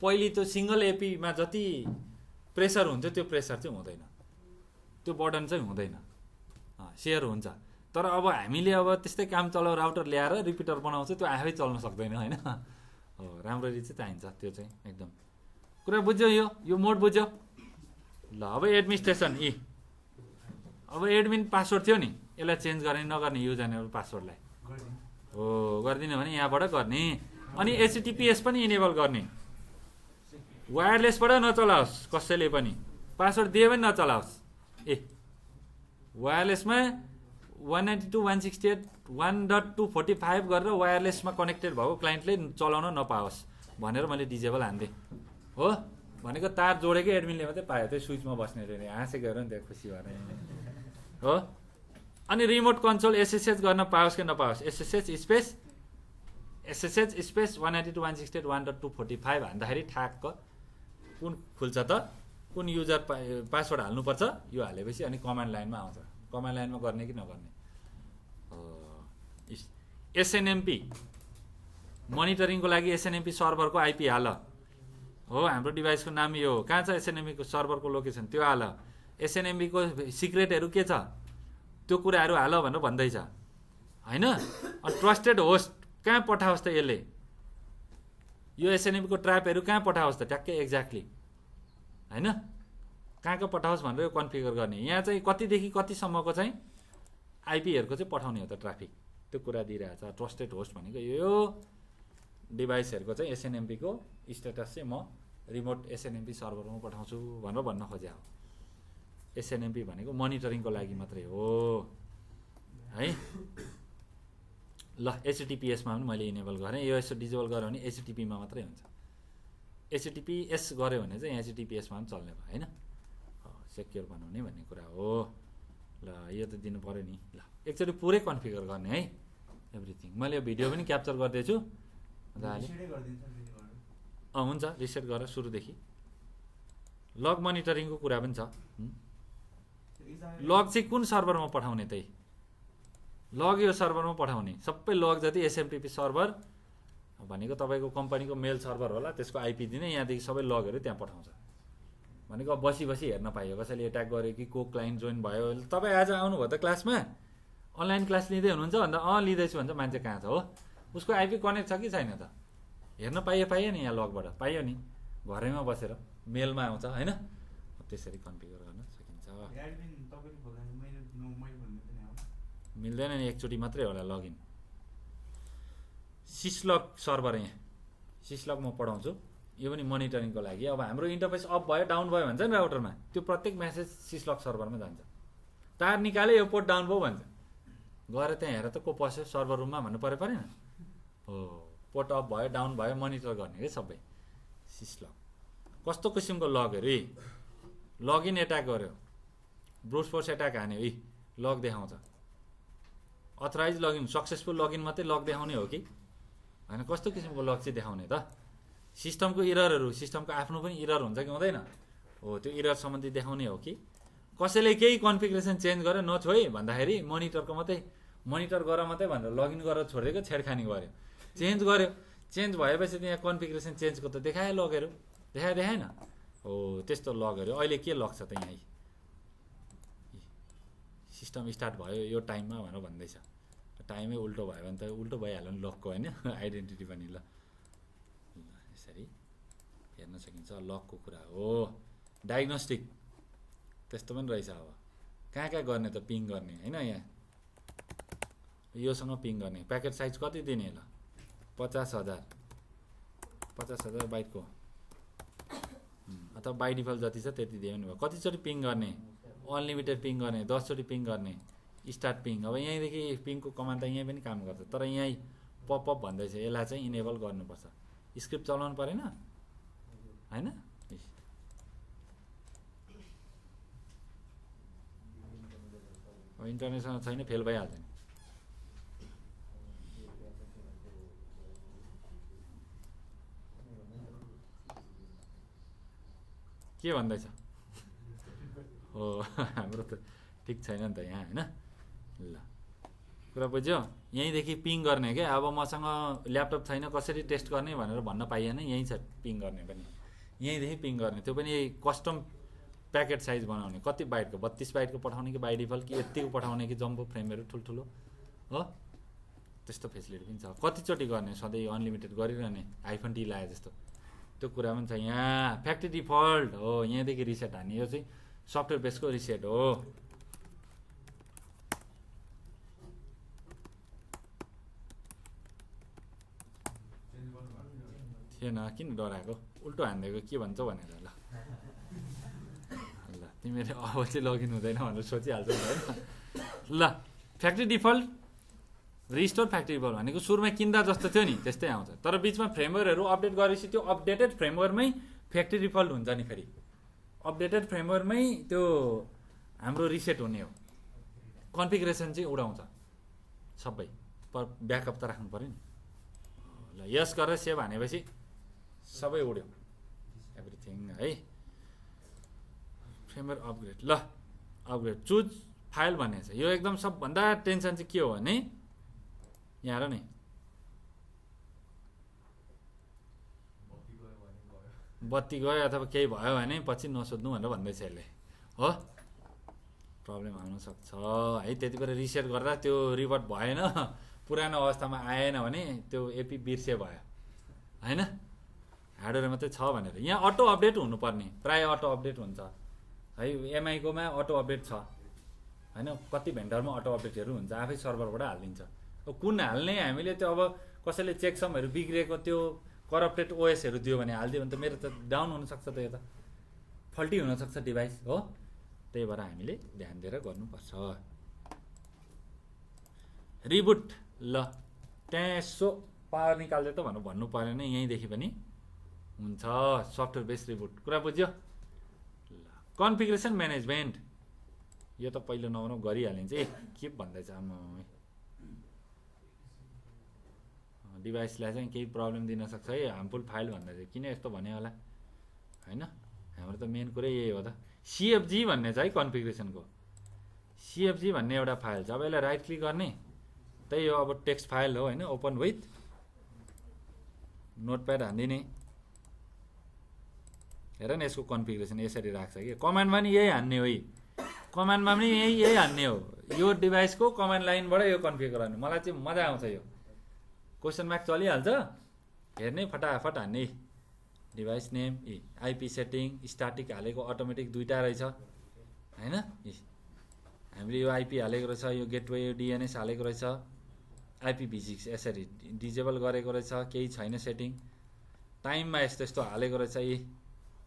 पहिले त्यो सिङ्गल एपीमा जति प्रेसर हुन्थ्यो त्यो प्रेसर चाहिँ हुँदैन, त्यो बर्डन चाहिँ हुँदैन, सेयर हुन्छ। तर अब हामीले अब त्यस्तै काम चलाउ राउटर ल्याएर रिपिटर बनाउँछ, त्यो आफै चल्न सक्दैन होइन। हो, राम्ररी चाहिँ चाहिन्छ त्यो चाहिँ एकदम। कुरा बुझ्यो? यो मोड बुझ्यो ल। अब एडमिनिस्ट्रेसन अब एडमिन पासवर्ड थियो नि, यसलाई चेन्ज गर्ने नगर्ने युजरनेम पासवर्डलाई हो गरिदिने भने यहाँबाट गर्ने। अनि एचटिटिपिएस पनि इनेबल गर्ने, वायरलेसबाट नचलाओस् कसैले पनि, पासवर्ड दिए पनि नचलाओस्। वायरलेसमा 192.168.1.245 गरेर वायरलेसमा कनेक्टेड भएको क्लाइन्टले चलाउन नपाओस् भनेर मैले डिजेबल हान्दिएँ हो। भनेको तार जोडेकै एडमिनले मात्रै पायो, त्यो स्विचमा बस्ने रे, हाँसेको हेर नि त्यहाँ खुसी भएर हो। अनि रिमोट कन्ट्रोल एसएसएच गर्न पाओस् कि नपाओस्, एसएसएच स्पेस 192.168.1.245 हान्दाखेरि ठ्याक्क कुन खुल्छ त, कुन युजर पासवर्ड हाल्नुपर्छ यो हालेपछि अनि कमान्ड लाइनमा आउँछ। कमान्ड लाइनमा गर्ने कि नगर्ने। एसएनएमपी मोनिटरिङको लागि एसएनएमपी सर्भरको आइपी हाल हो, हाम्रो डिभाइसको नाम यो हो, कहाँ छ एसएनएमपीको सर्भरको लोकेसन त्यो हाल, एसएनएमपीको सिक्रेटहरू के छ त्यो कुराहरू हाल भनेर भन्दैछ होइन। अनि ट्रस्टेड होस्ट कहाँ पठाओस् त, यसले यो एसएनएमपीको ट्र्यापहरू कहाँ पठाओस् त ट्याक्कै एक्ज्याक्टली होइन, कहाँ कहाँ पठाओस् भनेर यो कन्फिगर गर्ने। यहाँ चाहिँ कतिदेखि कतिसम्मको चाहिँ आइपीहरूको चाहिँ पठाउने हो त ट्राफिक, त्यो कुरा दिइरहेछ। ट्रस्टेड होस्ट भनेको यो डिभाइसहरूको चाहिँ एसएनएमपीको स्ट्याटस चाहिँ म रिमोट एसएनएमपी सर्भरमा पठाउँछु भनेर भन्न खोजे हो। एसएनएमपी भनेको मोनिटरिङको लागि मात्रै हो है। ल एचटिटिपिएसमा पनि मैले इनेबल गरेँ, यो यसो डिजेबल गरेँ भने एचटिटीपीमा मात्रै हुन्छ, एचटिटिपिएस गऱ्यो भने चाहिँ एचटिटिपिएसमा पनि चल्ने भयो होइन, सेक्योर बनाउने भन्ने कुरा हो। ल यो त दिनु पऱ्यो नि। ल एकचोटि पुरै कन्फिगर गर्ने है एभ्रिथिङ। मैले यो भिडियो पनि क्याप्चर गर्दैछु मजाले। हुन्छ रिसेट गरेर सुरुदेखि। लग मोनिटरिङको कुरा पनि छ। लग चाहिँ कुन सर्भरमा पठाउने त्यही लग यो सर्भरमा पठाउने, सबै लग जति एसएमटिपी सर्भर भनेको तपाईँको कम्पनीको मेल सर्भर होला, त्यसको आइपी दिने, यहाँदेखि सबै लगहरू त्यहाँ पठाउँछ भनेको। अब बसी बसी हेर्न पाइयो कसैले एट्याक गर्यो कि को क्लाइन्ट जोइन भयो। तपाईँ आज आउनुभयो त क्लासमा, अनलाइन क्लास लिँदै हुनुहुन्छ भन्दा लिँदैछु भन्छ, मान्छे कहाँ छ हो, उसको आइपी कनेक्ट छ कि छैन त हेर्न पाइयो नि, यहाँ लगबाट पाइयो नि, घरैमा बसेर मेलमा आउँछ होइन। त्यसरी कन्फिगर गर्न सकिन्छ। मिल्दैन नि, एकचोटि मात्रै होला लगइन। सिसलग सर्भर, यहाँ सिसलग म पढाउँछु, यो पनि मोनिटरिङको लागि। अब हाम्रो इन्टरफेस अफ भयो डाउन भयो भन्छ नि राउटरमा, त्यो प्रत्येक मेसेज सिसलग सर्भरमा जान्छ। तार निकाले यो पोर्ट डाउन भयो भन्छ, गएर त्यहाँ हेर त को पस्यो सर्भर रुममा भन्नु परेन हो। पोर्ट अफ भयो डाउन भयो मोनिटर गर्ने कि सबै सिसलग। कस्तो किसिमको लगहरू यी, लगइन एट्याक गर्यो, ब्रुट फोर्स एट्याक हान्यो, यी लग देखाउँछ। अथराइज लगइन, सक्सेसफुल लगइन मात्रै लग देखाउने हो कि होइन, कस्तो किसिमको लग चाहिँ देखाउने त। सिस्टमको इररहरू, सिस्टमको आफ्नो पनि इरर हुन्छ कि हुँदैन हो, त्यो इरर सम्बन्धी देखाउने हो कि। कसैले केही कन्फिगरेसन चेन्ज गर्यो नछोइ भन्दाखेरि मोनिटरको मात्रै, मोनिटर गर मात्रै भनेर लगइन गरेर छोडेको, छेडखानी गर्यो, चेन्ज गर्यो, चेन्ज भएपछि त्यहाँ कन्फिगरेसन चेन्जको त देखायो लगहरू, देखाएन हो। त्यस्तो लगहरू अहिले के लग्छ त, यहाँ सिस्टम स्टार्ट भयो यो टाइममा भनेर भन्दैछ, टाइमै उल्टो भयो भने त उल्टो भइहाल्यो नि लगको होइन, आइडेन्टिटी पनि। ल यसरी हेर्न सकिन्छ, लगको कुरा हो। डायग्नोस्टिक त्यस्तो पनि रहेछ। अब कहाँ कहाँ गर्ने त, पिङ गर्ने होइन, यहाँ योसँग पिङ गर्ने। प्याकेट साइज कति दिने, ल 50,000 बाइटको, अथवा बाई डिफल्ट जति छ त्यति दियो भने भयो। कतिचोटि पिङ गर्ने, अनलिमिटेड पिङ गर्ने, 10 चोटि पिङ गर्ने, स्टार्ट पिङ। अब यहीँदेखि पिङको कमान्ड त यहीँ पनि काम गर्छ, तर यहीँ पपअप भन्दैछ, यसलाई चाहिँ इनेबल गर्नुपर्छ। स्क्रिप्ट चलाउनु परेन होइन। अब इन्टरनेटसँग छैन, फेल भइहाल्छ नि। के भन्दैछ हो, हाम्रो त ठिक छैन नि त यहाँ होइन। ल कुरा बुझ्यो, यहीँदेखि पिङ गर्ने क्या। अब मसँग ल्यापटप छैन कसरी टेस्ट गर्ने भनेर भन्न पाइएन, यहीँ छ पिङ गर्ने पनि, यहीँदेखि पिङ गर्ने। त्यो पनि कस्टम प्याकेट साइज बनाउने, कति बाइटको, 32 बाइटको पठाउने कि बाई डिफल्ट कि यतिको पठाउने कि जम्बो फ्रेमहरू ठुल्ठुलो हो, त्यस्तो फेसिलिटी पनि छ। कतिचोटि गर्ने, सधैँ अनलिमिटेड गरिरहने, -T लाए जस्तो त्यो कुरा पनि छ। यहाँ फ्याक्ट्री डिफल्ट हो, यहाँदेखि रिसेट हान्ने, यो चाहिँ सफ्टवेयर बेसको रिसेट हो। थिएन किन डराएको, उल्टो हानिदिएको के भन्छ भनेर। ल ल तिमीले अब चाहिँ लगइन हुँदैन भनेर सोचिहाल्छौ होइन। ल factory default restore factory default भनेको सुरुमा किन्दा जस्तो थियो नि त्यस्तै आउँछ, तर बिचमा फ्रेमवेयरहरू अपडेट गरेपछि त्यो अपडेटेड फ्रेमवेयरमै फ्याक्ट्री डिफल्ट हुन्छ नि। फेरि अपडेटेड फ्रेमवेयरमै त्यो हाम्रो रिसेट हुने हो, कन्फिगरेसन चाहिँ उडाउँछ सबै, पर ब्याकअप त राख्नु पऱ्यो नि। ल यस गरेर सेभ हानेपछि सबै उड्यो एभ्रिथिङ है। फ्रेमवेयर अपग्रेड, ल अपग्रेड चुज फाइल भन्ने छ। यो एकदम सबभन्दा टेन्सन चाहिँ के हो भने यहाँ र नि बत्ती गयो अथवा केही भयो भने पछि नसोध्नु भनेर भन्दैछ यसले हो प्रब्लम आउन सक्छ है त्यति बेला रिसेट गर्दा त्यो रिभर्ट भएन पुरानो अवस्थामा आएन भने त्यो एपी बिर्से भयो हैन हार्डवेयर मात्रै छ भनेर यहाँ अटो अपडेट हुनुपर्ने प्राय अटो अपडेट हुन्छ है एमआईकोमा अटो अपडेट छ हैन कति भेन्डरमा अटो अपडेटहरू हुन्छ आफै सर्भरबाट हालिदिन्छ कुन हाल्ने हामीले त्यो अब कसैले चेकसमहरू बिग्रेको त्यो करप्टेड ओएसहरू दियो भने हालिदियो भने त मेरो त डाउन हुनसक्छ त यो त फल्टी हुनसक्छ डिभाइस हो त्यही भएर हामीले ध्यान दिएर गर्नुपर्छ रिबुट ल त्यहाँ यसो पावर निकाल्दै त भन्नु परेन यहीँदेखि पनि हुन्छ सफ्टवेयर बेस्ड रिबुट कुरा बुझ्यो ल कन्फिगरेसन म्यानेजमेन्ट यो त पहिलो नम्बरमा गरिहालिन्छ के भन्दैछ आमा डिभाइसलाई चाहिँ केही प्रब्लम दिन सक्छ है हार्मफुल फाइल भन्दा चाहिँ किन यस्तो भने होला हैन हाम्रो त मेन कुरै यही हो त सिएफजी भन्ने छ है कन्फिगरेसनको सिएफजी भन्ने एउटा फाइल छ अब यसलाई राइट क्लिक गर्ने त्यही हो अब टेक्स्ट फाइल हो हैन ओपन विथ नोटप्याड हान्दिने हेर न यसको कन्फिगरेसन यसरी राख्छ कि कमान्डमा नि यही हान्ने हो कमान्डमा पनि यही हान्ने हो यो डिभाइसको कमान्ड लाइनबाट यो कन्फिगर गर्ने मलाई चाहिँ मजा आउँछ यो क्वेसन मार्क चलिहाल्छ हेर्ने फटाफट हान्ने device name IP setting static हालेको अटोमेटिक दुईटा रहेछ हैन हामीले यो आइपी हालेको रहेछ यो गेटवे यो डिएनएस हालेको रहेछ आइपी v6 यसरी डिजेबल गरेको रहेछ केही छैन सेटिङ टाइममा यस्तो यस्तो हालेको रहेछ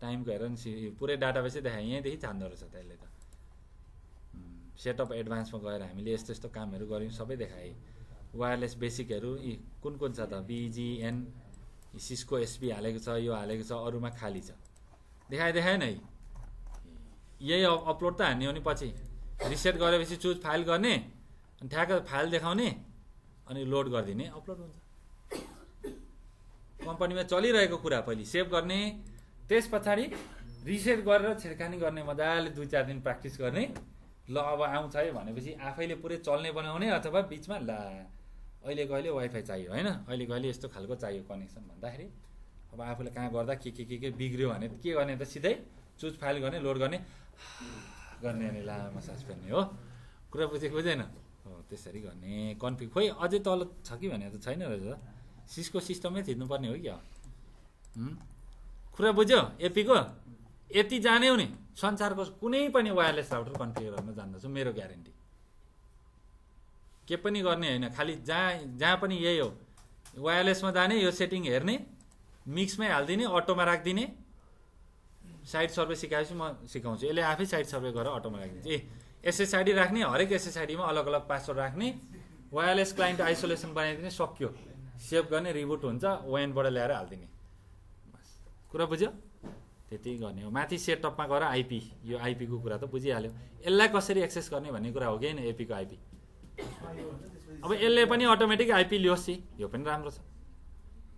टाइमको हेर नि पुरै डाटाबेसै देखाए यहीँदेखि छान्दो रहेछ त्यसले त सेटअप एडभान्समा गएर हामीले यस्तो यस्तो कामहरू गऱ्यौँ सबै देखाएँ वायरलेस बेसिकहरू कुन छ त बिजिएन सिस्को एसपी हालेको छ यो हालेको छ अरूमा खाली छ देखाएन है यही अपलोड त हान्ने हो नि पछि रिसेट गरेपछि चुज फाइल गर्ने अनि ठ्याक्क फाइल देखाउने अनि लोड गरिदिने अपलोड हुन्छ कम्पनीमा चलिरहेको कुरा पहिले सेभ गर्ने त्यस पछाडि रिसेट गरेर छेडखानी गर्ने मजाले 2-4 दिन प्र्याक्टिस गर्ने ल अब आउँछ है भनेपछि आफैले पुरै चल्ने बनाउने अथवा बिचमा ला अहिलेको अहिले वाइफाई चाहियो हैन अहिलेको अहिले यस्तो खालको चाहियो कनेक्सन भन्दाखेरि अब आफूले कहाँ गर्दा के बिग्रियो भने के गर्ने त सिधै चुज फाइल गर्ने लोड गर्ने अनि लामो सास फेर्ने हो कुरा बुझेन हो त्यसरी गर्ने कन्फिग खोइ अझै तल छ कि भने त छैन रहेछ सिस्को सिस्टमै थिच्नुपर्ने हो क्या कुरा बुझ्यो एपीको यति जान्यौ नि संसारको कुनै पनि वायरलेस राउटर कन्फिगर गर्न जान्दछु मेरो ग्यारेन्टी के पनि गर्ने हैन खालि जहाँ पनि यही हो वायरलेसमा जाने यो सेटिङ हेर्ने मिक्समै हाल्दिने अटोमा राख्दिने साइड सर्भे सिकाएपछि म सिकाउँछु यसले आफै साइड सर्भे गरेर अटोमा राखिदिन्छ एसएसआइडी राख्ने हरेक एसएसआइडीमा अलग अलग पासवर्ड राख्ने वायरलेस क्लाइन्ट आइसोलेसन बनाइदिने सक्यो सेभ गर्ने रिबुट हुन्छ ओएनबाट ल्याएर हालिदिने बस कुरा बुझ्यो त्यति गर्ने हो माथि सेटअपमा गएर आइपी यो आइपीको कुरा त बुझिहाल्यो यसलाई कसरी एक्सेस गर्ने भन्ने कुरा हो कि हैन एपीको आइपी अब यसले पनि अटोमेटिक आइपी लियोस् यो पनि राम्रो छ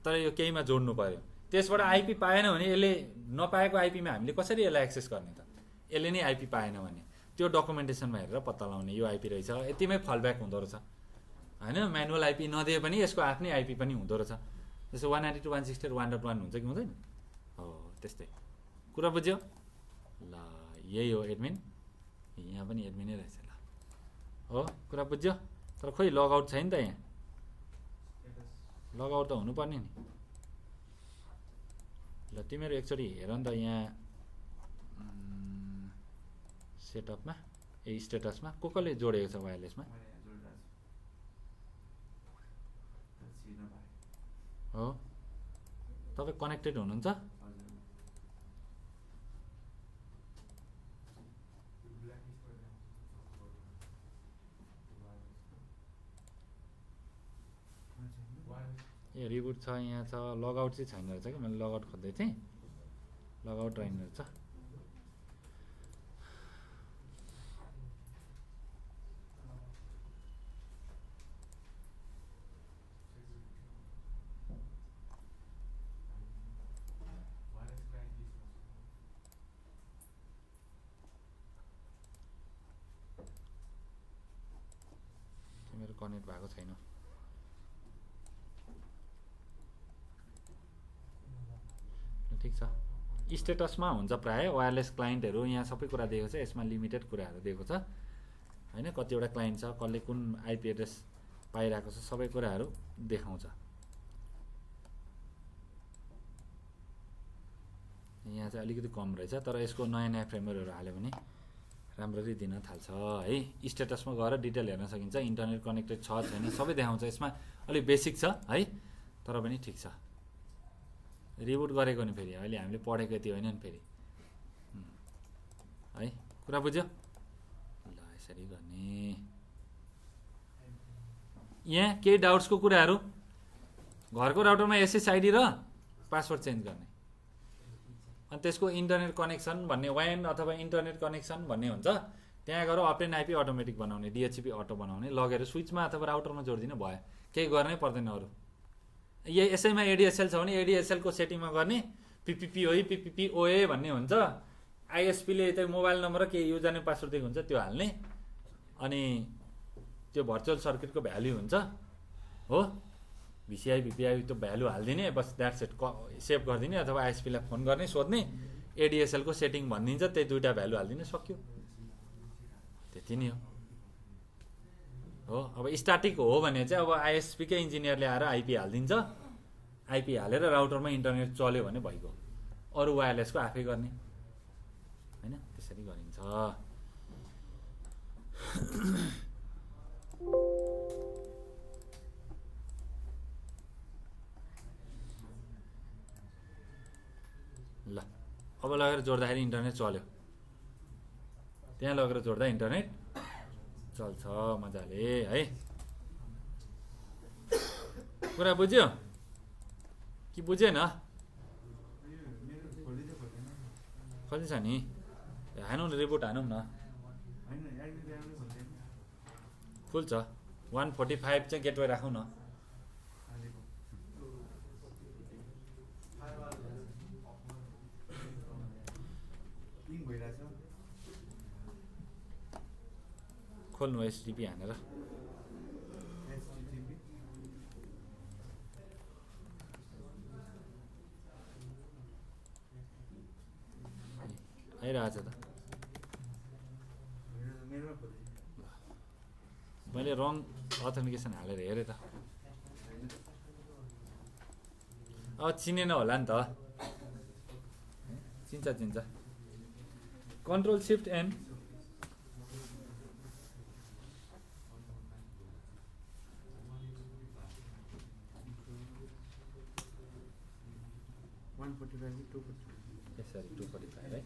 तर यो केहीमा जोड्नु पर्यो त्यसबाट आइपी पाएन भने यसले नपाएको आइपीमा हामीले कसरी यसलाई एक्सेस गर्ने त यसले नै आइपी पाएन भने त्यो डकुमेन्टेसनमा हेरेर पत्ता लगाउने यो आइपी रहेछ यतिमै फलब्याक हुँदो रहेछ हैन म्यानुअल आइपी नदिए पनि यसको आफ्नै आइपी पनि हुँदो रहेछ जस्तो 192.168.1.1 हुन्छ कि हुँदैन हो त्यस्तै कुरा बुझ्यो ल यही हो एडमिन यहाँ पनि एडमिनै रहेछ ल हो कुरा बुझ्यो तर खोइ लगआउट छैन त यहाँ लगआउट त हुनुपर्ने नि ल तिमीहरू एकचोटि हेर नि त यहाँ सेटअपमा स्टेटसमा कसले जोडेको छ वायरलेसमा हो तपाईँ कनेक्टेड हुनुहुन्छ ए रिबुट छ यहाँ छ लगआउट चाहिँ छैन रहेछ कि मैले लगआउट खोज्दै थिएँ लगआउट रहेन रहेछ तिमीहरू कनेक्ट भएको छैन ठिक छ स्टेटसमा हुन्छ प्राय वायरलेस क्लाइन्टहरू यहाँ सबै कुरा दिएको छ यसमा लिमिटेड कुराहरू दिएको छ हैन कतिवटा क्लाइन्ट छ कसले कुन आइपी एड्रेस पाइरहेको छ सबै कुराहरू देखाउँछ यहाँ चाहिँ अलिकति कम रहेछ तर यसको नयाँ नयाँ फ्रेमवर्कहरू हाल्यो भने राम्ररी दिन थाल्छ है स्टेटसमा गएर डिटेल हेर्न सकिन्छ इन्टरनेट कनेक्टेड छ छैन सबै देखाउँछ यसमा अलिक बेसिक छ है तर पनि ठिक छ रिबुट गरेको नि फेरि अहिले हामीले पढेको यति होइन नि फेरि है कुरा बुझ्यो ल यसरी गर्ने यहाँ केही डाउट्सको कुराहरू घरको राउटरमा एसएसआइडी र पासवर्ड चेन्ज गर्ने अनि त्यसको इन्टरनेट कनेक्सन भन्ने वान अथवा इन्टरनेट कनेक्सन भन्ने हुन्छ त्यहाँ गएर अप्टेन आइपी अटोमेटिक बनाउने डिएचसिपी अटो बनाउने लगेर स्विचमा अथवा राउटरमा जोडिदिनु भयो केही गर्नै पर्दैन अरू यही यसैमा एडिएसएल छ भने एडिएसएलको सेटिङमा गर्ने पिपिपिओई पिपिपिओए भन्ने हुन्छ आइएसपीले चाहिँ मोबाइल नम्बर र के युजर नेम पासवर्ड दिएको हुन्छ त्यो हाल्ने अनि त्यो भर्चुअल सर्किटको भ्याल्यु हुन्छ हो भिसिआई भिपिआई त्यो भ्यालु हालिदिने बस द्याट्स इट सेभ गरिदिने अथवा आइएसपीलाई फोन गर्ने सोध्ने एडिएसएलको सेटिङ भनिदिन्छ त्यही दुईवटा भ्यालु हालिदिने सक्यो त्यति नै हो अब स्ट्याटिक हो भने चाहिँ अब आइएसपीकै इन्जिनियरले आएर आइपी हालिदिन्छ आइपी हालेर राउटरमा इन्टरनेट चल्यो भने भइगयो अरू वायरलेसको आफै गर्ने हैन त्यसरी गरिन्छ ल अब लगेर जोड्दाखेरि इन्टरनेट चल्यो त्यहाँ लगेर जोड्दा इन्टरनेट चल्छ मजाले है कुरा बुझ्यो कि बुझेन खोल्छ नि हानौँ न रिपोर्ट हानौँ न खुल्छ 145 चाहिँ गेटवे राखौँ न खोल्नु एसटिपी हानेर आइरहेछ त मैले रङ अथेन्टिकेसन हालेर हेरेँ त अब चिनेन होला नि त चिन्छ control shift N sorry 245 right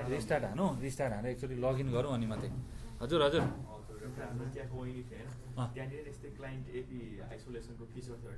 restart हानु रिस्टार्ट हानेर एकचोटि लगइन गरौँ अनि मात्रै हजुर त्यहाँनिर यस्तै क्लाइन्ट एपी आइसोलेसनको फिचर छ